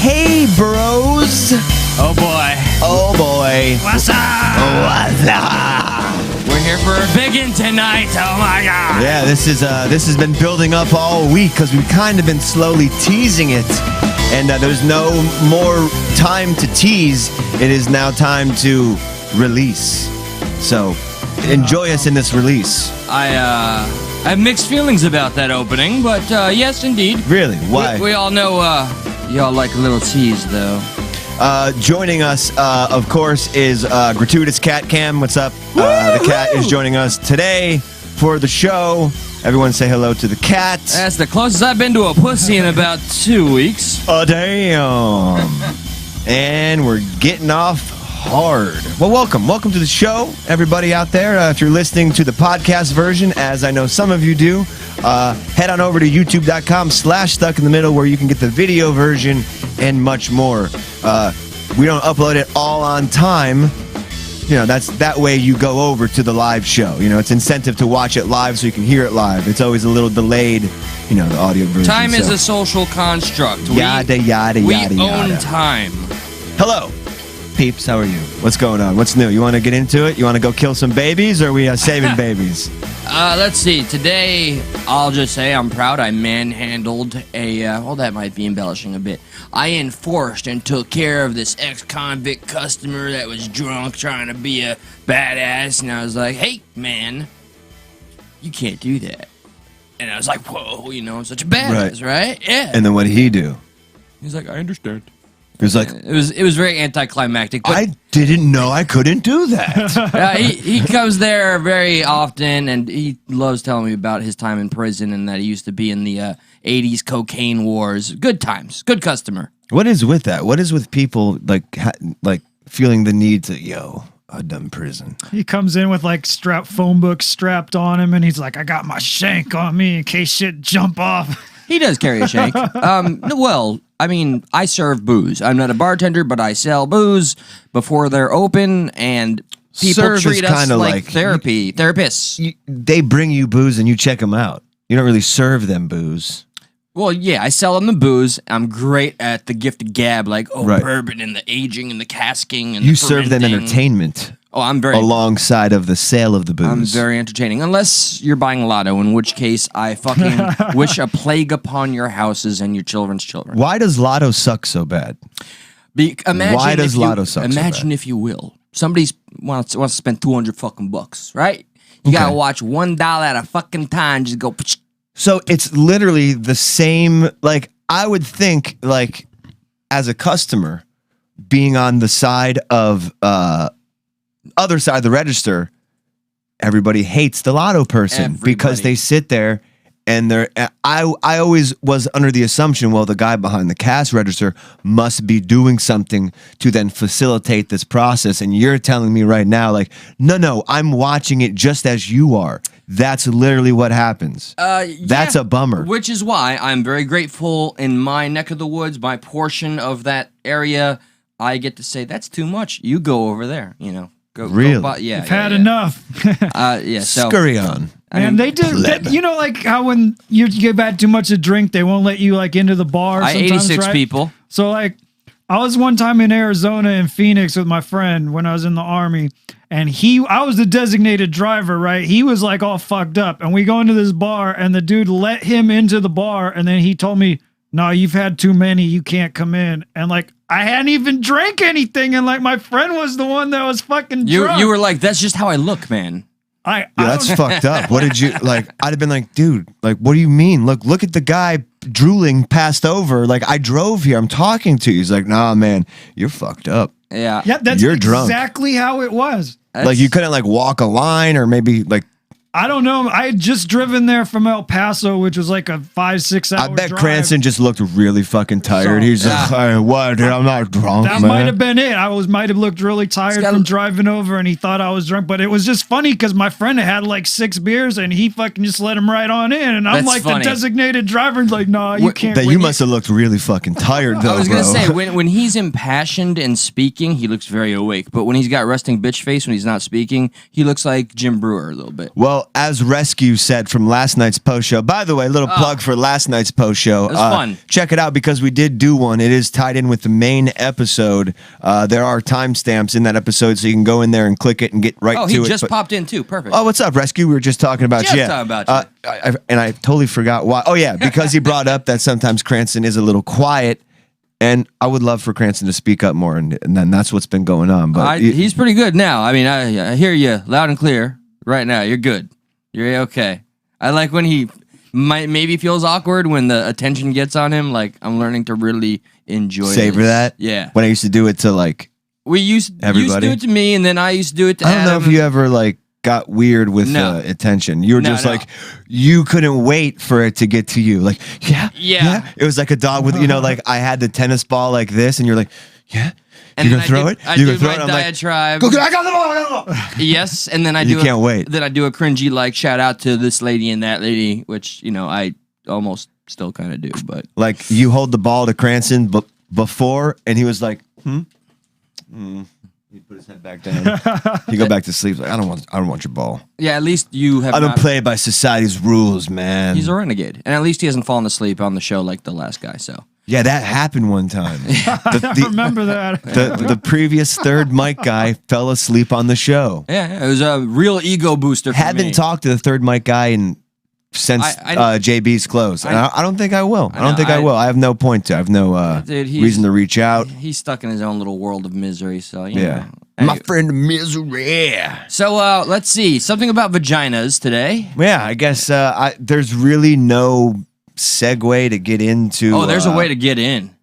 Hey, bros. Oh boy. Oh boy. What's up? What's up? We're here for a biggin tonight. Oh my god. Yeah, this has been building up all week because we've kind of been slowly teasing it, and there's no more time to tease. It is now time to release. So enjoy us in this release. I have mixed feelings about that opening, but yes, indeed. Really? Why? We all know y'all like a little tease, though. Joining us, of course, is Gratuitous Cat Cam. What's up? The cat is joining us today for the show. Everyone say hello to the cat. That's the closest I've been to a pussy in about 2 weeks. Oh, damn. And we're getting off hard. Well, welcome to the show, everybody out there. If you're listening to the podcast version, as I know some of you do, head on over to youtube.com/stuckinthemiddle where you can get the video version and much more. We don't upload it all on time. You know, that way you go over to the live show. You know, it's incentive to watch it live so you can hear it live. It's always a little delayed, you know, the audio version. Time is a social construct. Yada, yada, we yada, own yada. time. Hello, peeps. How are you? What's going on? What's new? You want to get into it? You want to go kill some babies, or are we saving babies? Let's see. Today, I'll just say I'm proud. I manhandled a, well, that might be embellishing a bit. I enforced and took care of this ex-convict customer that was drunk trying to be a badass. And I was like, hey, man, you can't do that. And I was like, whoa, you know, I'm such a badass, right? Yeah. And then what did he do? He's like, I understand. He was like, It was very anticlimactic. But I didn't know I couldn't do that. he comes there very often, and he loves telling me about his time in prison and that he used to be in the 80s cocaine wars. Good times. Good customer. What is with that? What is with people like feeling the need to, I've done prison? He comes in with like phone books strapped on him, and he's like, I got my shank on me in case shit jump off. He does carry a shank. Well, I mean, I serve booze. I'm not a bartender, but I sell booze before they're open, and people Serve treat is us kinda like like- therapists. They bring you booze and you check them out. You don't really serve them booze. Well, yeah, I sell them the booze. I'm great at the gift of gab, like, Right. bourbon and the aging and the casking and You the serve them fermenting. entertainment Oh, I'm very alongside of the sale of the booze. I'm very entertaining. Unless you're buying lotto, in which case I fucking wish a plague upon your houses and your children's children. Why does Lotto suck so bad? Why does Lotto suck so Imagine bad? if you will. Somebody wants to spend $200, right? You gotta watch $1 at a fucking time. Just go. Psh. So it's literally the same. Like, I would think, like, as a customer, being on the side of other side of the register, everybody hates the Lotto person because Everybody. they sit there and they're. I always was under the assumption, well, the guy behind the cash register must be doing something to then facilitate this process. And you're telling me right now, like, no, I'm watching it just as you are. That's literally what happens. That's a bummer. Which is why I'm very grateful in my neck of the woods, my portion of that area. I get to say that's too much. You go over there. You know. Go, Really? Yeah. I've had enough. Yeah. So. Scurry on. And they do that, you know, like how when you give out too much to drink, they won't let you like into the bar. I sometimes, 86 right? people. So like, I was one time in Arizona in Phoenix with my friend when I was in the army, and I was the designated driver, right? He was like all fucked up, and we go into this bar, and the dude let him into the bar, and then he told me, "No, you've had too many. You can't come in." And like, I hadn't even drank anything, and like my friend was the one that was fucking drunk. You were like, that's just how I look, man. I Yeah, don't- that's fucked up. What did you like? I'd have been like, dude, like, what do you mean? Look at the guy drooling passed over. Like, I drove here. I'm talking to you. He's like, nah, man, you're fucked up. Yeah. Yeah, that's You're drunk. exactly how it was. Like, you couldn't like walk a line or maybe like. I don't know. I had just driven there from El Paso, which was like a 5-6 hour I bet drive. Cranston just looked really fucking tired. So- He's like, hey, what? Dude, I'm not drunk, That man. might have been it. Might have looked really tired gotta- from driving over, and he thought I was drunk. But it was just funny because my friend had like 6 beers, and he fucking just let him right on in. And I'm That's like funny. the designated driver, like, nah, you can't. That when you must have looked really fucking tired, though, I was gonna bro. say when he's impassioned and speaking, he looks very awake. But when he's got resting bitch face when he's not speaking, he looks like Jim Brewer a little bit. Well, Well, as Rescue said from last night's post show, by the way, little plug for last night's post show. It was fun. Check it out because we did do one. It is tied in with the main episode. There are timestamps in that episode, so you can go in there and click it and get right to it. Oh, he just popped in too. Perfect. Oh, what's up, Rescue? We were just talking about you. Talking about you. And I totally forgot why. Oh, yeah, because he brought up that sometimes Cranston is a little quiet. And I would love for Cranston to speak up more, and then that's what's been going on. But he's pretty good now. I mean, I hear you loud and clear right now. You're good. You're okay. I like when he maybe feels awkward when the attention gets on him. Like, I'm learning to really enjoy savor this. that. Yeah. When I used to do it to like we used to do it to me, and then I used to do it to I don't Adam. know if you ever like got weird with attention. You were just like, you couldn't wait for it to get to you. Like, yeah. It was like a dog with, like I had the tennis ball like this, and you're like, yeah. And you're gonna throw it? You're gonna throw it? I'm like, diatribe. go, I got the ball, I got the ball. Yes, and then you can't wait. Then I do a cringy like shout out to this lady and that lady, which I almost still kind of do, but like you hold the ball to Cranston before, and he was like, He put his head back down. He go back to sleep. Like, I don't want your ball. Yeah, at least you have. I don't play by society's rules, man. He's a renegade, and at least he hasn't fallen asleep on the show like the last guy. So yeah, that happened one time. I remember that. The previous third mic guy fell asleep on the show. Yeah, it was a real ego booster. Haven't talked to the third mic guy since JB's closed. I don't think I will. I don't think I will. I have no point to. I have no reason to reach out. He's stuck in his own little world of misery. So yeah. My friend Misery. So let's see. Something about vaginas today. Yeah, I guess there's really no segue to get into. Oh, there's a way to get in.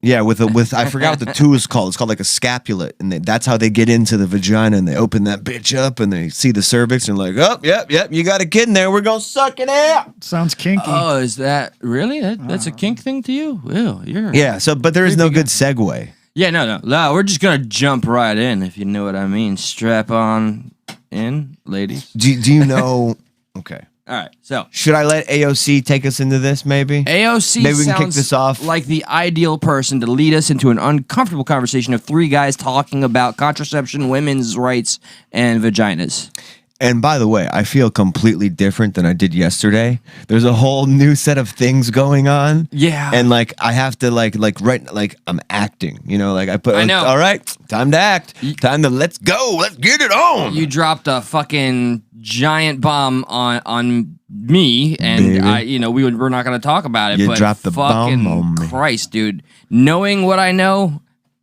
Yeah, with I forgot what the tool is called. It's called like a scapulet, and that's how they get into the vagina. And they open that bitch up, and they see the cervix, and like, oh, yep, you got a kid in there. We're gonna suck it out. Sounds kinky. Oh, is that really? That's a kink thing to you? Ew, yeah. So, but there is no good segue. Yeah, no. We're just gonna jump right in, if you know what I mean. Strap on in, ladies. Do you know? Okay. All right, so should I let AOC take us into this? Maybe AOC. Maybe we can sounds kick this off like the ideal person to lead us into an uncomfortable conversation of three guys talking about contraception, women's rights, and vaginas. And by the way, I feel completely different than I did yesterday. There's a whole new set of things going on. Yeah. And like I have to like I'm acting, like I know. All right, time to act. Time to let's go. Let's get it on. You dropped a fucking giant bomb on me, and Baby. we're not going to talk about it. You but dropped the bomb on me. Christ, dude. Knowing what I know,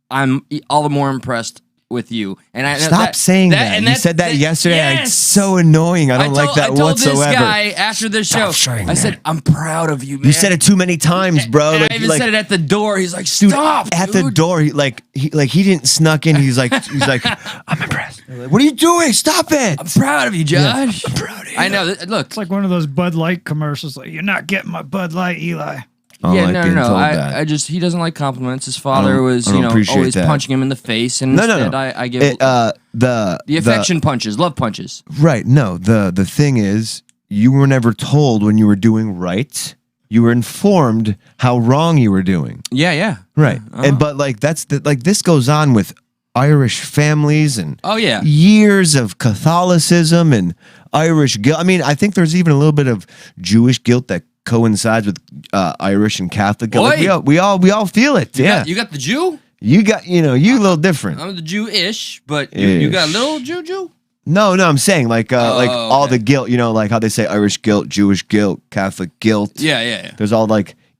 I'm all the more impressed with you. And I stop saying that. You said that yesterday. Yes! It's so annoying. I don't like that whatsoever. I told this guy after the show. I said, I'm proud of you, man. You said it too many times, bro. And I even said it at the door. He's like, stop, at the door. He didn't snuck in. He's like, I'm impressed. Like, what are you doing? Stop it. I'm proud of you, Josh. Yeah, I'm proud of you. I know. Look, it's like one of those Bud Light commercials. Like, you're not getting my Bud Light, Eli. Yeah, no. I just he doesn't like compliments. His father was, always punching him in the face, and instead I give it, the affection punches, love punches. Right. No. The thing is, you were never told when you were doing right. You were informed how wrong you were doing. Yeah. Right. And but like this goes on with Irish families and years of Catholicism and Irish guilt. I mean, I think there's even a little bit of Jewish guilt that coincides with Irish and Catholic guilt. Like we all feel it. You got the Jew? You got you a little different. I'm the Jew-ish, but you got a little Jew? No, I'm saying all the guilt, like how they say Irish guilt, Jewish guilt, Catholic guilt. Yeah. There's all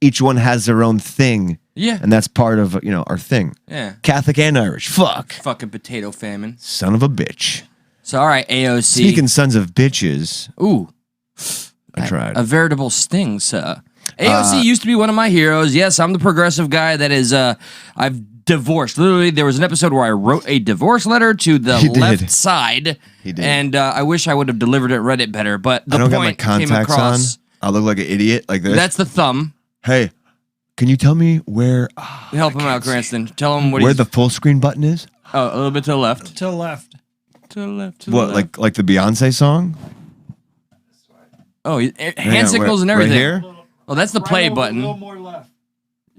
each one has their own thing. Yeah. And that's part of, our thing. Yeah. Catholic and Irish. Fuck. Fucking potato famine. Son of a bitch. So, all right, AOC. Speaking sons of bitches. Ooh. I tried. A veritable sting, sir. AOC used to be one of my heroes. Yes, I'm the progressive guy that is, I've divorced. Literally, there was an episode where I wrote a divorce letter to the left side. He did. And I wish I would have delivered it, read it better. But the I don't point got my came contacts across. on. I look like an idiot like this. That's the thumb. Hey, can you tell me where... Help him out, Cranston. Tell him where the full screen button is? Oh, a little bit to the left. To the left. To the left. What, like the Beyonce song? Oh, hand signals and everything. Right here? Oh, that's the play button. A little more left.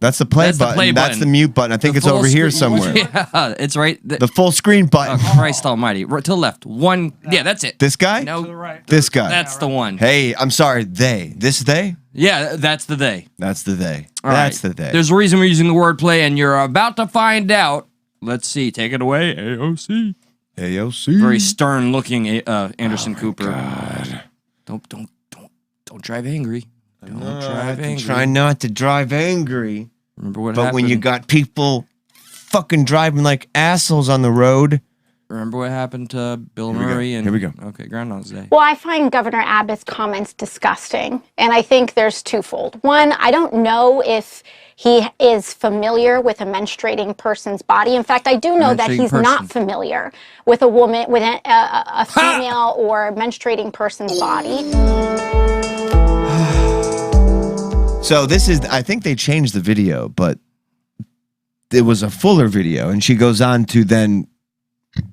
That's the play That's the button. play That's button. the mute button. I think The it's full over here screen- somewhere. Yeah, it's right. The full screen button. Oh, Christ almighty. Right to the left. One. Yeah, that's it. This guy? No. To the right. This guy. That's the one. Hey, I'm sorry. They. This they? Yeah, that's the they. That's the they. All That's right. the they. There's a reason we're using the wordplay, and you're about to find out. Let's see. Take it away, AOC. AOC. Very stern-looking Anderson Oh Cooper. God. Don't drive angry. Don't drive angry. Try not to drive angry. Remember what But happened? when you got people fucking driving like assholes on the road. Remember what happened to Bill Here we go. Murray and Here we go. Okay, Groundhog's Day. Well, I find Governor Abbott's comments disgusting, and I think there's twofold. One, I don't know if he is familiar with a menstruating person's body. In fact, I do know that Menstruating he's person. not familiar with a woman, with a female or menstruating person's body. So this is, I think they changed the video, but it was a fuller video. And she goes on to then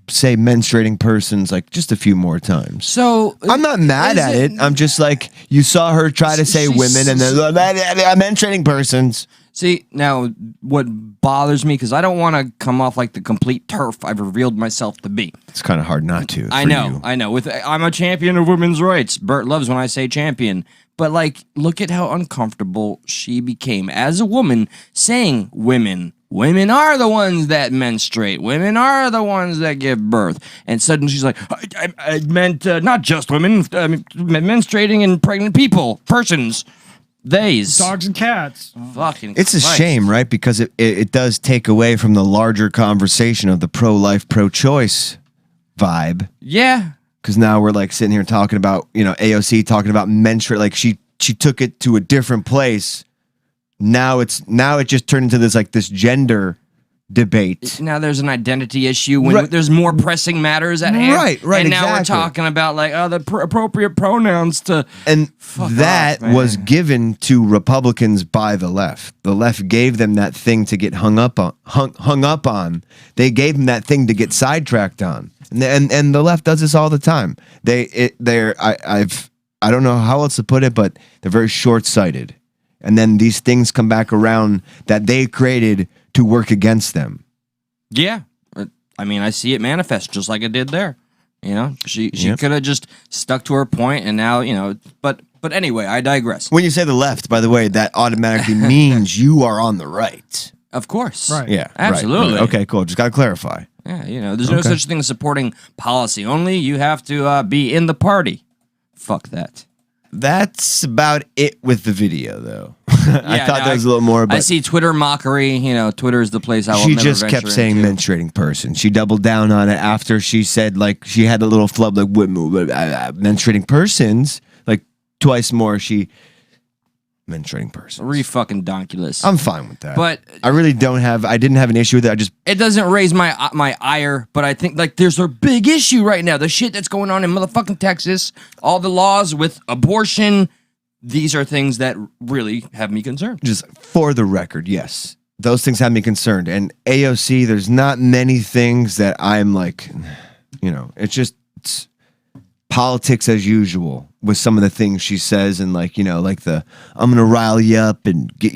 say menstruating persons like just a few more times. So I'm not mad is at it. I'm just like, you saw her try to say She's- women and then menstruating persons. See, now what bothers me, because I don't want to come off like the complete turf I've revealed myself to be. It's kind of hard not to. I for know, you. I know. I'm a champion of women's rights. Bert loves when I say champion. But like, look at how uncomfortable she became as a woman saying women. Women are the ones that menstruate. Women are the ones that give birth. And suddenly she's like, I meant not just women, I mean, menstruating and pregnant people, persons. Theys. Dogs and cats. Fucking It's a Christ. shame, right? Because it does take away from the larger conversation of the pro-life, pro-choice vibe. Yeah. Because now we're like sitting here talking about, AOC talking about menstruate. Like she took it to a different place. Now it just turned into this gender debate. Now there's an identity issue when Right. there's more pressing matters at hand. Right, And now we're exactly. talking about like, the appropriate pronouns to. And Fuck that off, man. was given to Republicans by the left. The left gave them that thing to get hung up on. They gave them that thing to get sidetracked on. And the left does this all the time. I don't know how else to put it, but they're very short-sighted. And then these things come back around that they created to work against them. Yeah. I mean, I see it manifest just like it did there. She Yep. could have just stuck to her point, and now, but anyway, I digress. When you say the left, by the way, that automatically means you are on the right. Of course. Right. Yeah, Absolutely. Right. Okay, cool. Just got to clarify. Yeah, there's no Okay. such thing as supporting policy. Only you have to be in the party. Fuck that. That's about it with the video, though. I Yeah, thought no, there was a little more, but I see Twitter mockery. Twitter is the place I will she never just venture kept saying into. menstruating person. She doubled down on it after she said, like, she had a little flub, like, menstruating persons. Like, twice more, menstruating persons. Fucking donkulous. I'm fine with that. But I didn't have an issue with it. it doesn't raise my ire, but I think like there's a big issue right now. The shit that's going on in motherfucking Texas, all the laws with abortion, these are things that really have me concerned. Just for the record, yes. Those things have me concerned. And AOC, there's not many things that I'm like, it's politics as usual with some of the things she says and like I'm going to rile you up and get,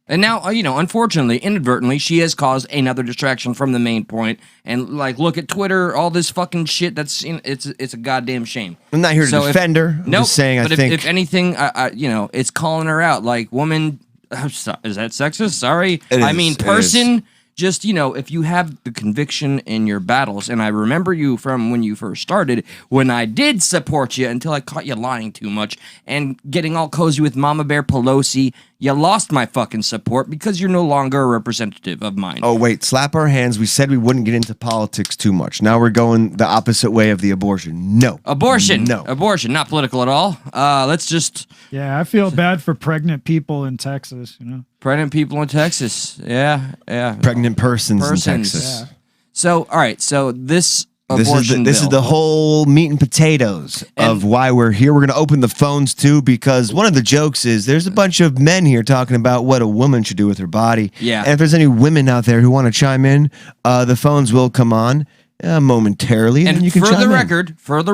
And now, unfortunately, inadvertently, she has caused another distraction from the main point. And like, look at Twitter, all this fucking shit. It's a goddamn shame. I'm not here to defend her. I'm Nope, just saying but I think if anything, it's calling her out. Like, woman, is that sexist? Sorry. It I is, mean, it person, just, if you have the conviction in your battles, and I remember you from when you first started, when I did support you until I caught you lying too much and getting all cozy with Mama Bear Pelosi, you lost my fucking support because you're no longer a representative of mine. Oh, wait, slap our hands. We said we wouldn't get into politics too much. Now we're going the opposite way of the abortion. No. Abortion. No. Abortion, not political at all. Let's just... Yeah, I feel bad for pregnant people in Texas, Pregnant people in Texas. Yeah. Pregnant persons in Persons, Texas. Yeah. So, all right. So this This abortion is bill. the whole meat and potatoes of why we're here. We're going to open the phones too, because one of the jokes is there's a bunch of men here talking about what a woman should do with her body. Yeah. And if there's any women out there who want to chime in, the phones will come on momentarily, and And then you can for chime the in.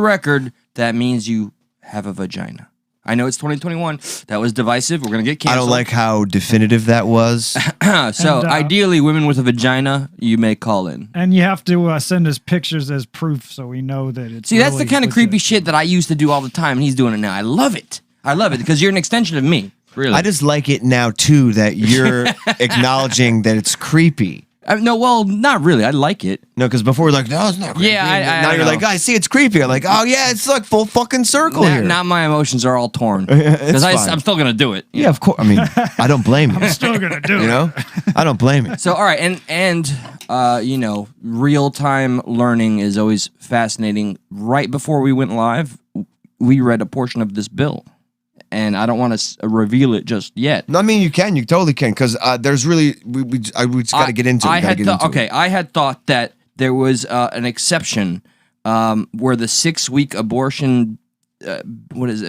record, that means you have a vagina. I know it's 2021. That was divisive. We're going to get canceled. I don't like how definitive that was. So And, ideally, women with a vagina, you may call in. And you have to send us pictures as proof so we know that it's. See, that's the really kind of legit. creepy shit that I used to do all the time, and he's doing it now. I love it. I love it because you're an extension of me. Really. I just like it now too that you're acknowledging that it's creepy. No, well, not really. I like it. No, because before we're like, no, it's not creepy. Yeah, I now you're know. like, I see it's creepy. I'm like, oh yeah, it's like full fucking circle here. Now my emotions are all torn It's because fine. I'm still gonna do it. Yeah, of course. I mean, I don't blame you. Still gonna do You it. know, I don't blame you. So all right, and you know, real time learning is always fascinating. Right before we went live, we read a portion of this bill, and I don't want to reveal it just yet. No, I mean, you totally can, because there's really, we just got to get into it. I had thought that there was an exception where the 6-week abortion,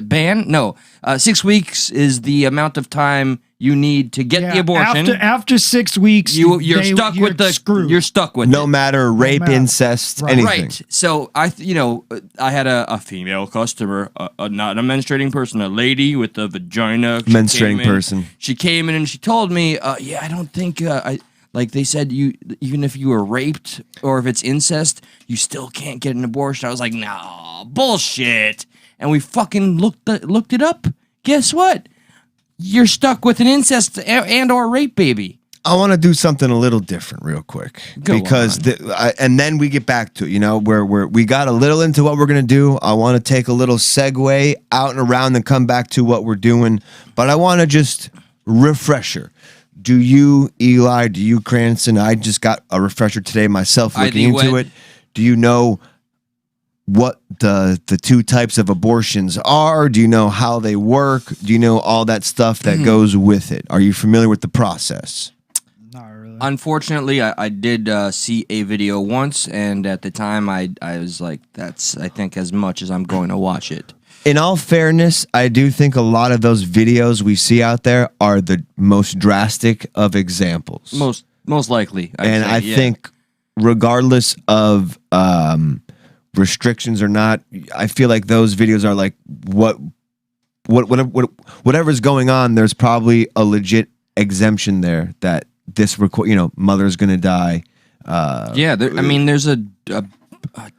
ban? No, 6 weeks is the amount of time you need to get the abortion. After 6 weeks, you're screwed. You're stuck with No it. matter rape, matter. incest, Right. anything. Right. So I had a female customer, not a menstruating person, a lady with a vagina. She Menstruating came in- person. She came in and she told me, yeah, I don't think like they said even if you were raped or if it's incest, you still can't get an abortion. I was like, no, bullshit. And we fucking looked it up. Guess what? You're stuck with an incest and or rape baby. I want to do something a little different real quick, Go because on. and then we get back to it, you know, where we got a little into what we're going to do. I want to take a little segue out and around and come back to what we're doing, but I want to just refresher. Do you, Eli, do you, Cranston? I just got a refresher today myself looking into it. Do you know what the two types of abortions are? Do you know how they work? Do you know all that stuff that goes with it? Are you familiar with the process? Not really. Unfortunately, I did see a video once, and at the time I was like, that's, I think, as much as I'm going to watch it. In all fairness, I do think a lot of those videos we see out there are the most drastic of examples. Most likely. I think regardless of restrictions or not, I feel like those videos are like whatever's going on, there's probably a legit exemption there that this mother's gonna die. I mean, there's a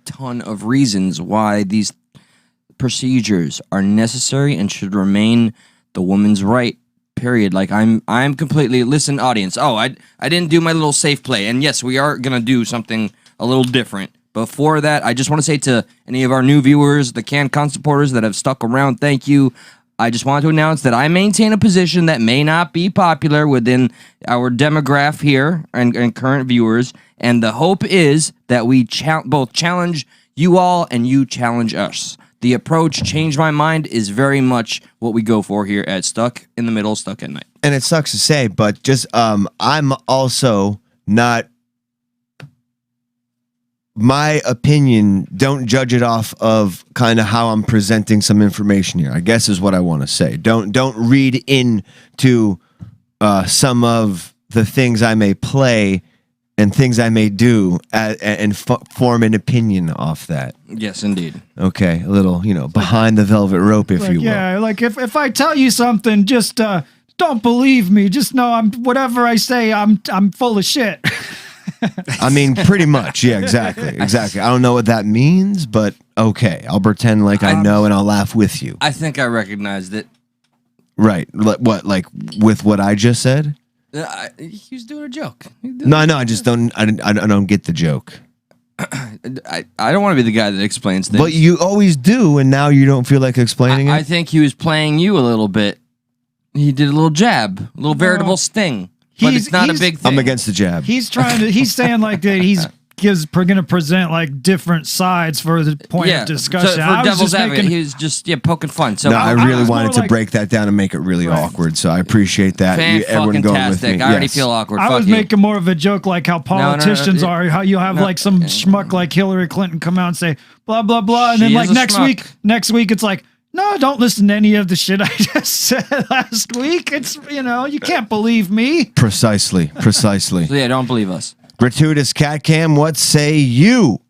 ton of reasons why these procedures are necessary and should remain the woman's right. Period. Like I'm completely, listen, audience. Oh, I didn't do my little safe play, and yes, we are gonna do something a little different. Before that, I just want to say to any of our new viewers, the CanCon supporters that have stuck around, thank you. I just want to announce that I maintain a position that may not be popular within our demographic here and current viewers, and the hope is that we both challenge you all and you challenge us. The approach, change my mind, is very much what we go for here at Stuck in the Middle, Stuck at Night. And it sucks to say, but just I'm also not. My opinion, don't judge it off of kind of how I'm presenting some information here, I guess is what I want to say. Don't read into some of the things I may play and things I may do and form an opinion off that. Yes, indeed. Okay, a little, behind the velvet rope, if you will. Yeah, like if I tell you something, just don't believe me. Just know whatever I say, I'm full of shit. I mean, pretty much. Yeah, exactly. I don't know what that means, but okay. I'll pretend like I know and I'll laugh with you. I think I recognized it. Right. What, like with what I just said? He was doing a joke. No, I just don't. I don't get the joke. I don't want to be the guy that explains things. But you always do, and now you don't feel like explaining I it. think he was playing you a little bit. He did a little jab, a little veritable sting. But it's not a big thing. I'm against the jab. He's saying like that he's going to present like different sides for the point of discussion. So for devil's advocate, he was just poking fun. So no, I really was wanted more to like- break that down and make it really Right. awkward. So I appreciate that. Everyone going with me. I already Yes. feel awkward. I Fuck was you. making more of a joke like how politicians no, are, how you have no. like some schmuck like Hillary Clinton come out and say blah blah blah, and She then like is a next schmuck. week it's like, no, don't listen to any of the shit I just said last week. It's you can't believe me. Precisely. So yeah, don't believe us. Gratuitous cat cam. What say you?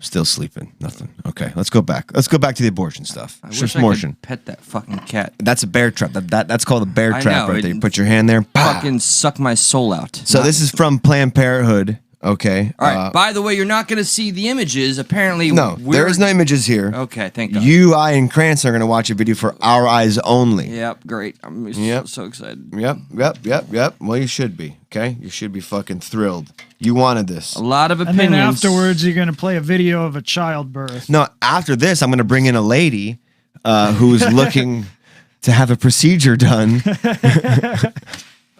Still sleeping. Nothing. Okay, let's go back. Let's go back to the abortion stuff. I wish I Abortion. could pet that fucking cat. That's a bear trap. That's called a bear I trap know, right there. it You put your hand there. Bah! Fucking suck my soul out. So this is from Planned Parenthood. Okay. All right. By the way, you're not going to see the images. Apparently, No, there is no images here. Okay, thank God. You, I, and Cranston are going to watch a video for our eyes only. Yep, great. I'm Yep. so excited. Yep. Well, you should be. Okay, you should be fucking thrilled. You wanted this. A lot of And opinions. then afterwards, you're going to play a video of a childbirth. No, after this, I'm going to bring in a lady who's looking to have a procedure done.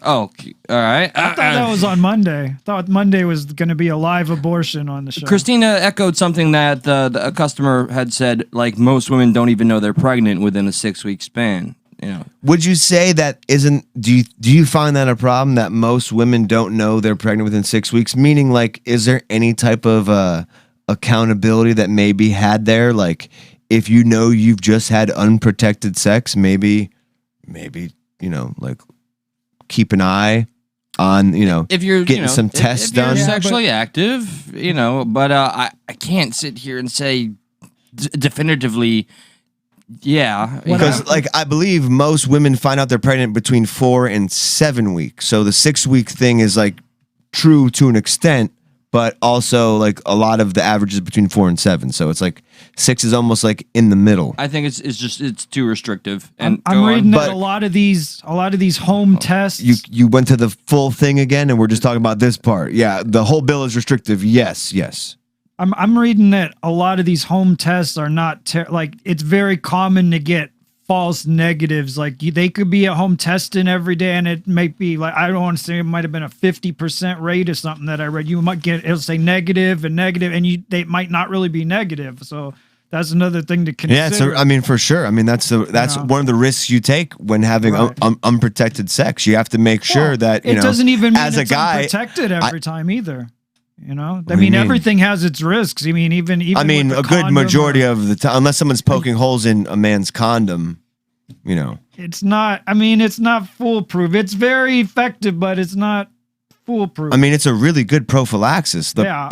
Oh, all right. I thought that was on Monday. I thought Monday was going to be a live abortion on the show. Christina echoed something that a customer had said, like most women don't even know they're pregnant within a 6-week span. You know, Would you say that isn't? Do you find that a problem that most women don't know they're pregnant within 6 weeks? Meaning, like, is there any type of accountability that may be had there? Like, if you know you've just had unprotected sex, maybe like keep an eye on if you're getting some tests if you're done. sexually active, but I can't sit here and say definitively. Yeah, Because, like, I believe most women find out they're pregnant between 4 and 7 weeks. So the 6-week thing is, like, true to an extent, but also, like, a lot of the average is between 4 and 7. So it's like 6 is almost like in the middle. I think it's too restrictive. And I'm reading that But- a lot of these home tests. You went to the full thing again, and we're just talking about this part. Yeah, the whole bill is restrictive. Yes. I'm reading that a lot of these home tests are not like it's very common to get false negatives. Like they could be at home testing every day, and it might be like I don't want to say it might have been a 50% rate or something that I read. You might get it'll say negative, and they might not really be negative. So that's another thing to consider. Yeah, so I mean, for sure. I mean, that's one of the risks you take when having Right. unprotected sex. You have to make sure Well, that it doesn't even mean as a it's guy, unprotected every time either. I do you mean, mean? everything has its risks. I mean, even I mean, with a the good condom majority or- of the time, unless someone's poking holes in a man's condom, It's not. I mean, it's not foolproof. It's very effective, but it's not foolproof. I mean, it's a really good prophylaxis. The Yeah,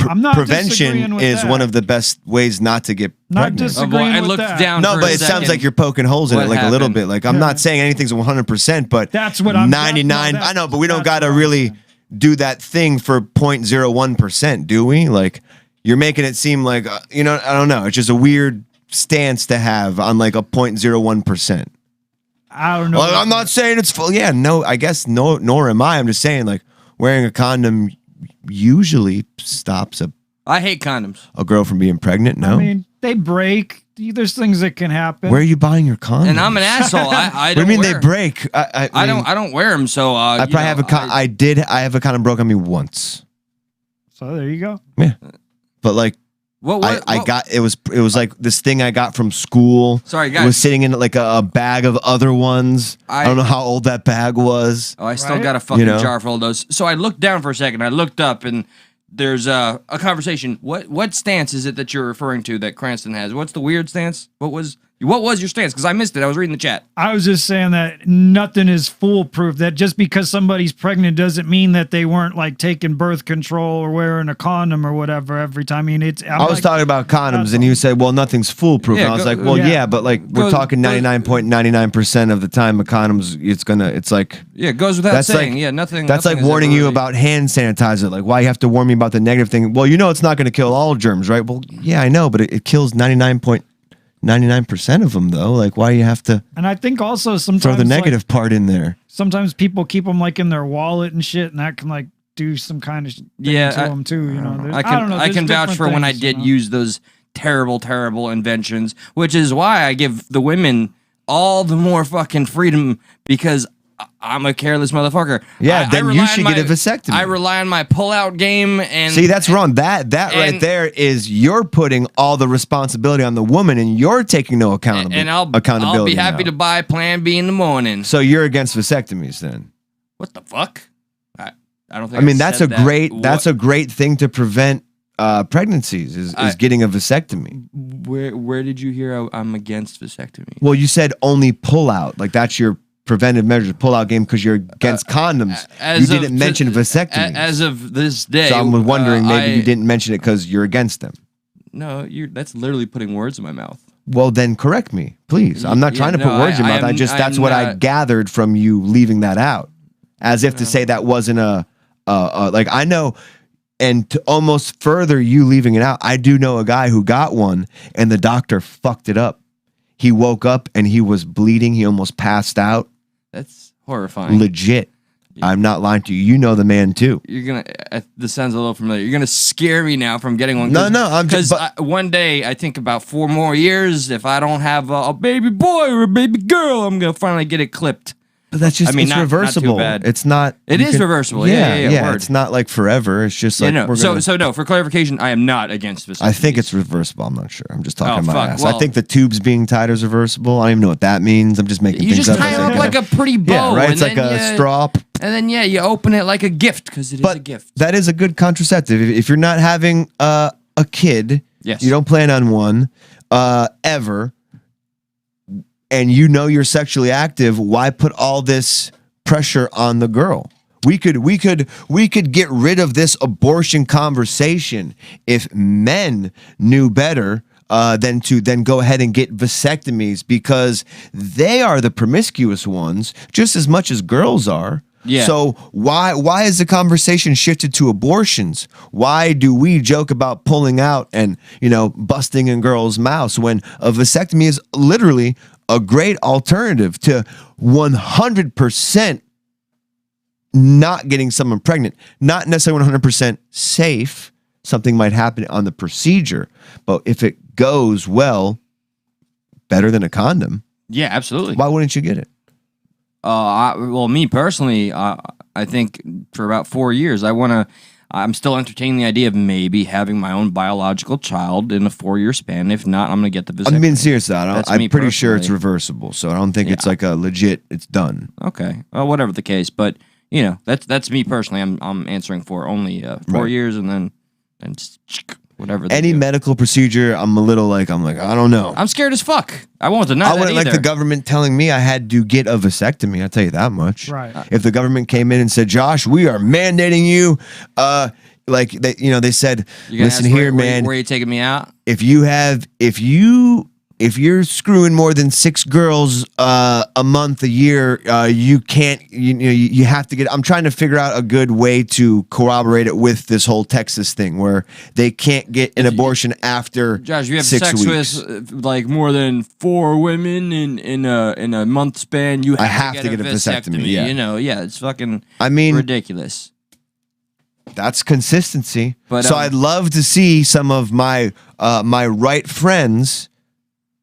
I'm not disagreeing prevention with is that. one of the best ways not to get Not pregnant. disagreeing I with looked that. down. No, for but a it sounds second. like you're poking holes in What it, like a little happened? bit. Like I'm not saying anything's 100%, but That's what I'm- 99. that's- I know, but we don't that's got to what I'm really saying. do that thing for 0.01%, do we? Like you're making it seem like I don't know. It's just a weird stance to have on like a 0.01%. I don't know. Well, I'm not saying it's full. Yeah, no, I guess no, nor am I. I'm just saying like wearing a condom usually stops I hate condoms. a girl from being pregnant. No. I mean, they break. There's things that can happen. Where are you buying your condoms? And I'm an asshole. I What do don't you mean wear they break? I don't wear them. So I probably have a I have a condom broke on me once. So there you go. Yeah, but like I got it was like this thing I got from school. Sorry, It guys. was sitting in like a bag of other ones. I don't know how old that bag was. Oh, I still Right? got a fucking You know? jar full of those. So I looked down for a second. I looked up and there's a conversation. What stance is it that you're referring to that Cranston has? What's the weird stance? What was your stance? Because I missed it. I was reading the chat. I was just saying that nothing is foolproof. That just because somebody's pregnant doesn't mean that they weren't like taking birth control or wearing a condom or whatever every time. I mean, I was talking about condoms, and you said, "Well, nothing's foolproof." Yeah, and I was go- like, "Well, yeah. yeah, but like we're Go- talking go- 99.99% of the time, a condom's it's like." Yeah, it goes without That's saying. like Nothing. That's nothing like is warning ever you really- about hand sanitizer. Like, why you have to warn me about the negative thing? Well, it's not going to kill all germs, right? Well, yeah, I know, but it kills 99.99% of them, though. Like, why you have to And I think also sometimes throw the like, negative part in there? sometimes people keep them like in their wallet and shit, and that can like do some kind of thing Yeah, to them too. You know, There's- I don't know, can there's vouch different for when I things, did you know? use those terrible inventions, which is why I give the women all the more fucking freedom because I'm a careless motherfucker. Yeah, then you rely on should get a vasectomy. I rely on my pull-out game and See, that's wrong. That right and- there is you're putting all the responsibility on the woman, and you're taking no accountability. and I'll accountability. be happy now. to buy Plan B in the morning. So you're against vasectomies, then? What the fuck? I don't think. I mean, that's said a great that. that's a great thing to prevent pregnancies is getting a vasectomy. Where did you hear I'm against vasectomy? Well, you said only pull out, like that's your preventive measures pull out game because you're against condoms. As You of didn't mention to- vasectomies. As of this day, so I'm wondering maybe I- you didn't mention it because you're against them. No, that's literally putting words in my mouth. Well, then correct me, please. I'm not trying to put words in your mouth. That's what I gathered from you leaving that out, as if to say that wasn't like I know. And to almost further you leaving it out, I do know a guy who got one and the doctor fucked it up. He woke up and he was bleeding. He almost passed out. That's horrifying. Legit. I'm not lying to you. You know the man too. This sounds a little familiar. You're gonna scare me now from getting one. No, because one day I think about 4 more years, if I don't have a baby boy or a baby girl, I'm gonna finally get it clipped. But that's just, it's reversible. Not too bad. It's not. It is reversible. Yeah. It's not like forever. It's just like So no. For clarification, I am not against vasectomies. I think it's reversible. I'm not sure. I'm just talking about ass. Well, I think the tubes being tied is reversible. I don't even know what that means. I'm just making things up. You just tie it up like a pretty bow. Yeah, right. It's like a straw. And then you open it like a gift because it is a gift. That is a good contraceptive. If you're not having a kid, yes, you don't plan on one ever, and you know you're sexually active, why put all this pressure on the girl? We could get rid of this abortion conversation if men knew better than to go ahead and get vasectomies, because they are the promiscuous ones just as much as girls are. Yeah. So why is the conversation shifted to abortions? Why do we joke about pulling out and busting in girls' mouths when a vasectomy is literally a great alternative to 100% not getting someone pregnant? Not necessarily 100% safe. Something might happen on the procedure, but if it goes well, better than a condom. Yeah, absolutely. Why wouldn't you get it? Well, me personally, I think for about 4 years, I'm still entertaining the idea of maybe having my own biological child in a 4-year span. If not, I'm going to get the vasectomy. I'm being serious though. I'm pretty sure it's personally. Reversible, so I don't think it's like a legit, it's done. Okay. Well, whatever the case, but that's me personally. I'm answering for only 4 Right. years and then just whatever. Any medical procedure, I'm like, I don't know. I'm scared as fuck. I won't deny I that wouldn't like either. the government telling me I had to get a vasectomy. I'll tell you that much. Right. If the government came in and said, Josh, we are mandating you, they said, You gonna listen ask here, man. Where are you taking me out? If you're screwing more than 6 girls a month, a year, you can't. You have to get. I'm trying to figure out a good way to corroborate it with this whole Texas thing, where they can't get an abortion after Josh, if you have 6 sex weeks. with like more than 4 women in a month span, you have to get a vasectomy. Yeah. It's fucking. Ridiculous. That's consistency. But, so I'd love to see some of my right friends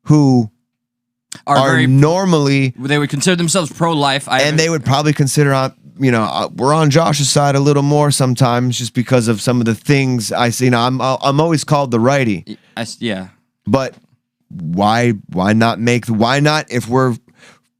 who are normally, they would consider themselves pro-life, and they would probably consider we're on Josh's side a little more sometimes just because of some of the things I see. I'm always called the righty. Yeah. But why not if we're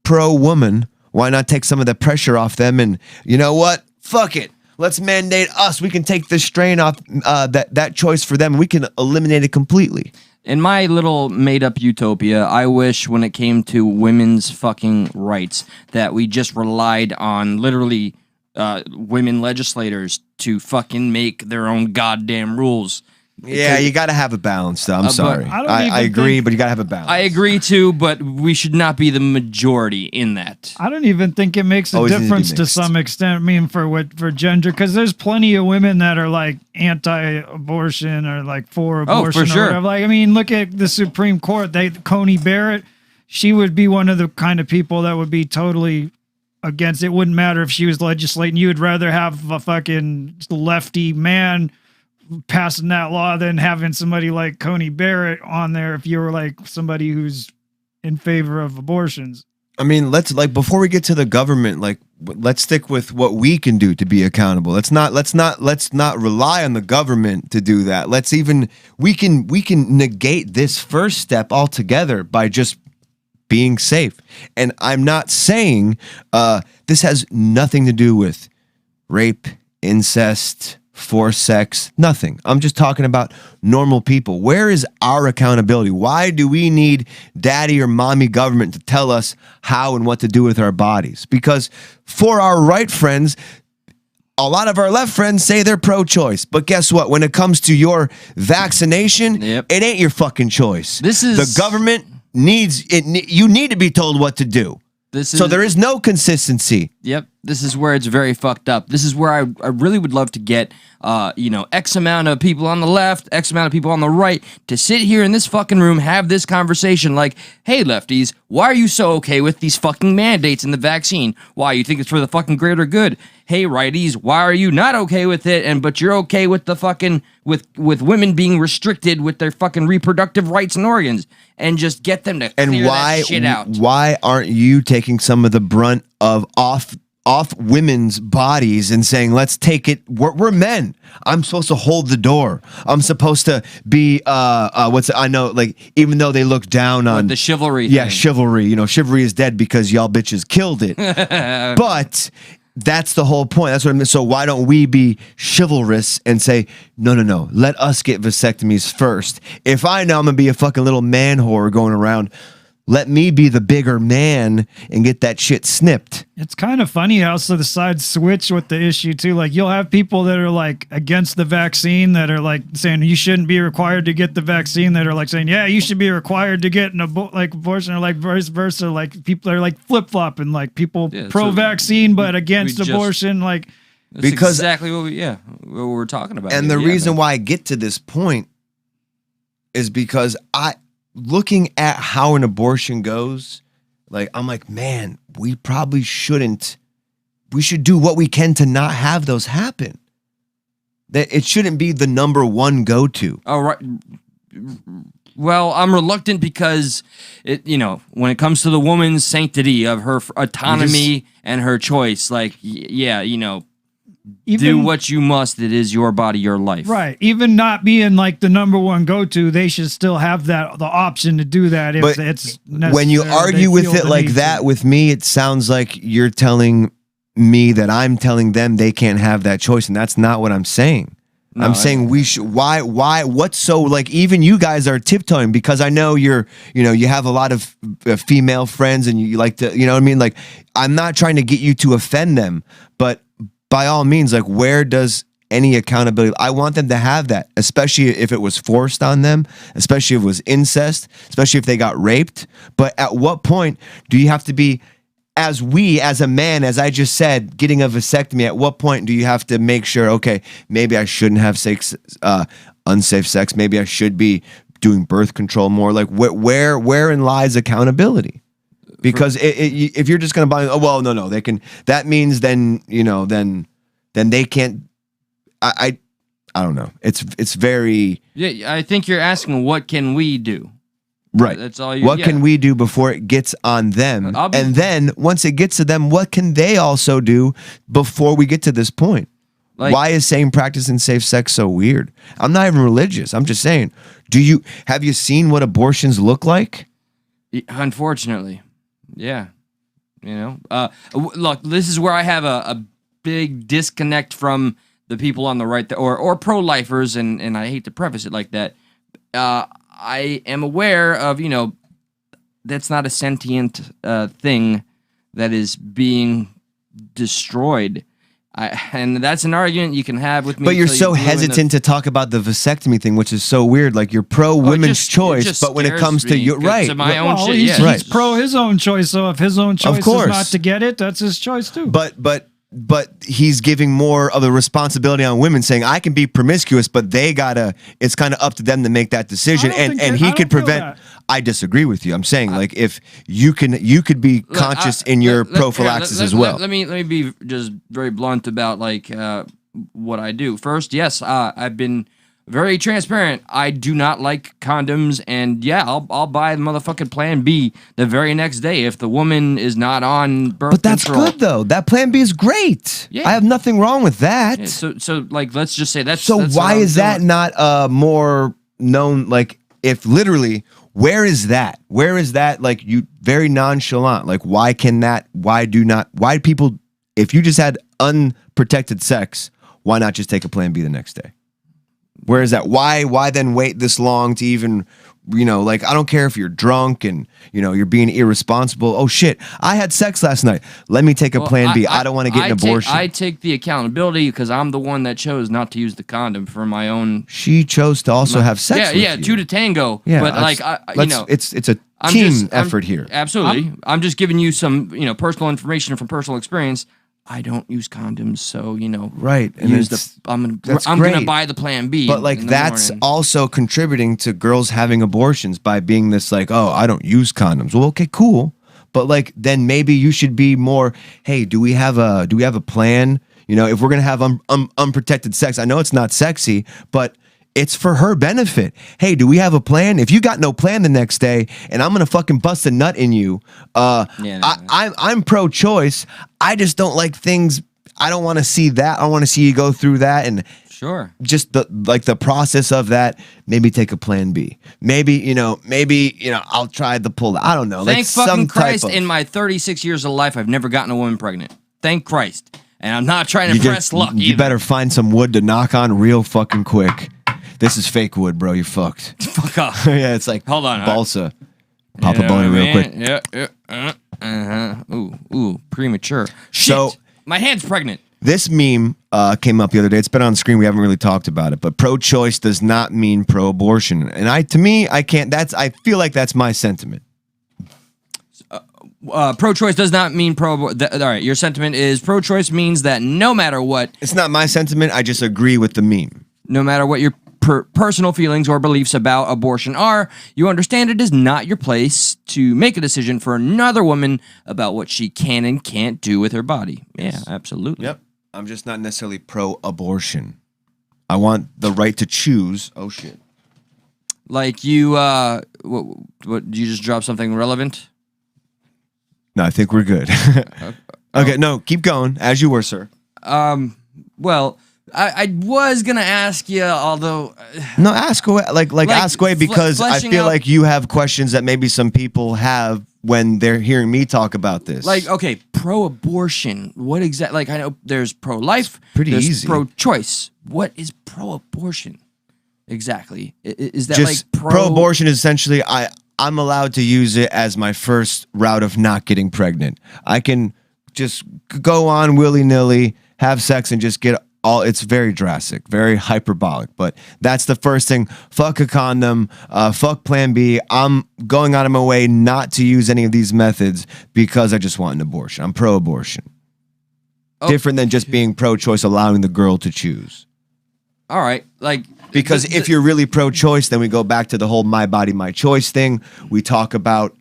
pro-woman, why not take some of the pressure off them? And you know what? Fuck it. Let's mandate us. We can take the strain off that choice for them. And we can eliminate it completely. In my little made-up utopia, I wish when it came to women's fucking rights that we just relied on literally women legislators to fucking make their own goddamn rules. Yeah, you got to have a balance, though. I'm sorry. I agree, but you got to have a balance. I agree, too, but we should not be the majority in that. I don't even think it makes a Always need to be difference to mixed. some extent. I mean, for gender, because there's plenty of women that are like anti-abortion or like for abortion. for sure. Or whatever. Like, I mean, look at the Supreme Court. Coney Barrett, she would be one of the kind of people that would be totally against. It wouldn't matter if she was legislating. You would rather have a fucking lefty man passing that law than having somebody like Coney Barrett on there if you were like somebody who's in favor of abortions. I mean, before we get to the government, let's stick with what we can do to be accountable. Let's not rely on the government to do that. We can negate this first step altogether by just being safe. And I'm not saying this has nothing to do with rape, incest, forced sex, nothing. I'm just talking about normal people. Where is our accountability? Why do we need daddy or mommy government to tell us how and what to do with our bodies? Because for our right friends, a lot of our left friends say they're pro-choice, but guess what? When it comes to your vaccination, Yep. it ain't your fucking choice. This is- the government needs it. You need to be told what to do. So there is no consistency. Yep, this is where it's very fucked up. This is where I really would love to get, X amount of people on the left, X amount of people on the right to sit here in this fucking room, have this conversation like, hey, lefties, why are you so okay with these fucking mandates in the vaccine? Why, you think it's for the fucking greater good? Hey, righties, why are you not okay with it, but you're okay with the fucking, with women being restricted with their fucking reproductive rights and organs? And just get them to clear that shit out. Why aren't you taking some of the brunt of off women's bodies and saying, let's take it? We're men. I'm supposed to hold the door. I'm supposed to be even though they look down on the chivalry Yeah, thing. chivalry. Chivalry is dead because y'all bitches killed it. But that's the whole point. That's what I mean. So why don't we be chivalrous and say, no, let us get vasectomies first. If I know I'm going to be a fucking little man whore going around, let me be the bigger man and get that shit snipped. It's kind of funny how the sides switch with the issue too. Like you'll have people that are like against the vaccine that are like saying you shouldn't be required to get the vaccine, that are like saying, yeah, you should be required to get an abortion, or like vice versa. Like people are like flip flopping, like people pro-vaccine but against abortion. Like that's because exactly what we're talking about. And the reason why I get to this point is because looking at how an abortion goes, like I'm like, man, we probably shouldn't. We should do what we can to not have those happen. That it shouldn't be the number one go-to. Oh, right. Well, I'm reluctant because when it comes to the woman's sanctity of her autonomy and her choice, like, do what you must. It is your body, your life. Right. Even not being like the number one go-to, they should still have the option to do that if but it's necessary. When you argue with it like that with me, it sounds like you're telling me that I'm telling them they can't have that choice, and that's not what I'm saying. No, I'm saying we should. Why? What's so like? Even you guys are tiptoeing because I know you have a lot of female friends, and you like to, what I mean. Like, I'm not trying to get you to offend them, but by all means, like, where does any accountability? I want them to have that, especially if it was forced on them, especially if it was incest, especially if they got raped. But at what point do you have to be, as a man, as I just said, getting a vasectomy, at what point do you have to make sure, okay, maybe I shouldn't have unsafe sex, maybe I should be doing birth control more? Like, wherein lies accountability? Because if you're just going to buy, no, they can. That means then they can't. I don't know. It's very. Yeah, I think you're asking what can we do. Right. That's all you. What can we do before it gets on them? And then once it gets to them, what can they also do before we get to this point? Like, why is same practice and safe sex so weird? I'm not even religious. I'm just saying. Have you seen what abortions look like? Unfortunately. Yeah. Look, this is where I have a big disconnect from the people on the right or pro-lifers, and I hate to preface it like that. I am aware of, that's not a sentient thing that is being destroyed. And that's an argument you can have with me. But you're so hesitant to talk about the vasectomy thing, which is so weird. Like, you're pro women's choice, but when it comes to your right, to my own shit, he's pro his own choice. So if his own choice is not to get it, that's his choice too. But he's giving more of the responsibility on women, saying I can be promiscuous, but it's kind of up to them to make that decision. And he could prevent. I disagree with you. I'm saying, like, if you could be conscious in your prophylaxis as well. Let me be just very blunt about like what I do. First, yes, I've been very transparent. I do not like condoms, and I'll buy the motherfucking Plan B the very next day if the woman is not on birth control. But that's good though. That Plan B is great. Yeah. I have nothing wrong with that. Yeah, so like, let's just say that's. So that's why is that not more known? Like, if literally, where is that? Where is that? Like, you very nonchalant. Like, why people? If you just had unprotected sex, why not just take a Plan B the next day? Where is that? Why then wait this long to even like I don't care if you're drunk and you're being irresponsible. Oh shit, I had sex last night. Let me take a plan B. I don't want to get an abortion. I take the accountability because I'm the one that chose not to use the condom for my own. She chose to also have sex. Yeah, with two you. to tango. Yeah, but like it's a team effort here. Absolutely. I'm just giving you some personal information from personal experience. I don't use condoms, so right. And I'm gonna buy the plan B. But like that's also contributing to girls having abortions by being this like, oh, I don't use condoms. Well, okay, cool. But like then maybe you should be more, hey, do we have a plan? If we're gonna have unprotected sex, I know it's not sexy, but it's for her benefit. Hey, do we have a plan? If you got no plan the next day and I'm gonna fucking bust a nut in you, I'm pro-choice. I just don't like things. I don't want to see that. I want to see you go through that and sure. Just the process of that. Maybe take a plan B. Maybe I'll try the pull. I don't know. Thank fucking Christ! In my 36 years of life, I've never gotten a woman pregnant. Thank Christ. And I'm not trying to press luck. You better find some wood to knock on real fucking quick. This is fake wood, bro. You're fucked. Fuck off. Yeah, it's like hold on, balsa. Pop a boner real quick. Yeah. Ooh, premature. Shit. So my hand's pregnant. This meme came up the other day. It's been on screen. We haven't really talked about it, but pro-choice does not mean pro-abortion. And I feel like that's my sentiment. Pro-choice does not mean all right, your sentiment is pro-choice means that no matter what. It's not my sentiment. I just agree with the meme. No matter what your personal feelings or beliefs about abortion are, you understand it is not your place to make a decision for another woman about what she can and can't do with her body. Yeah, absolutely. Yep. I'm just not necessarily pro-abortion. I want the right to choose. Oh, shit. Like you, what did you just drop something relevant? No, I think we're good. Okay, no, keep going, as you were, sir. Well, I was gonna ask you, although no, ask away, like ask away because I feel like you have questions that maybe some people have when they're hearing me talk about this. Like, okay, pro-abortion. What exactly? Like, I know there's pro-life. Pretty there's easy. Pro-choice. What is pro-abortion exactly? Is that just like pro-abortion? Is essentially, I'm allowed to use it as my first route of not getting pregnant. I can just go on willy-nilly, have sex, and just get all. It's very drastic, very hyperbolic, but that's the first thing. Fuck a condom, fuck plan B. I'm going out of my way not to use any of these methods because I just want an abortion. I'm pro-abortion. Oh. Different than just being pro-choice, allowing the girl to choose. All right, like... Because if you're really pro-choice, then we go back to the whole my body, my choice thing. We talk about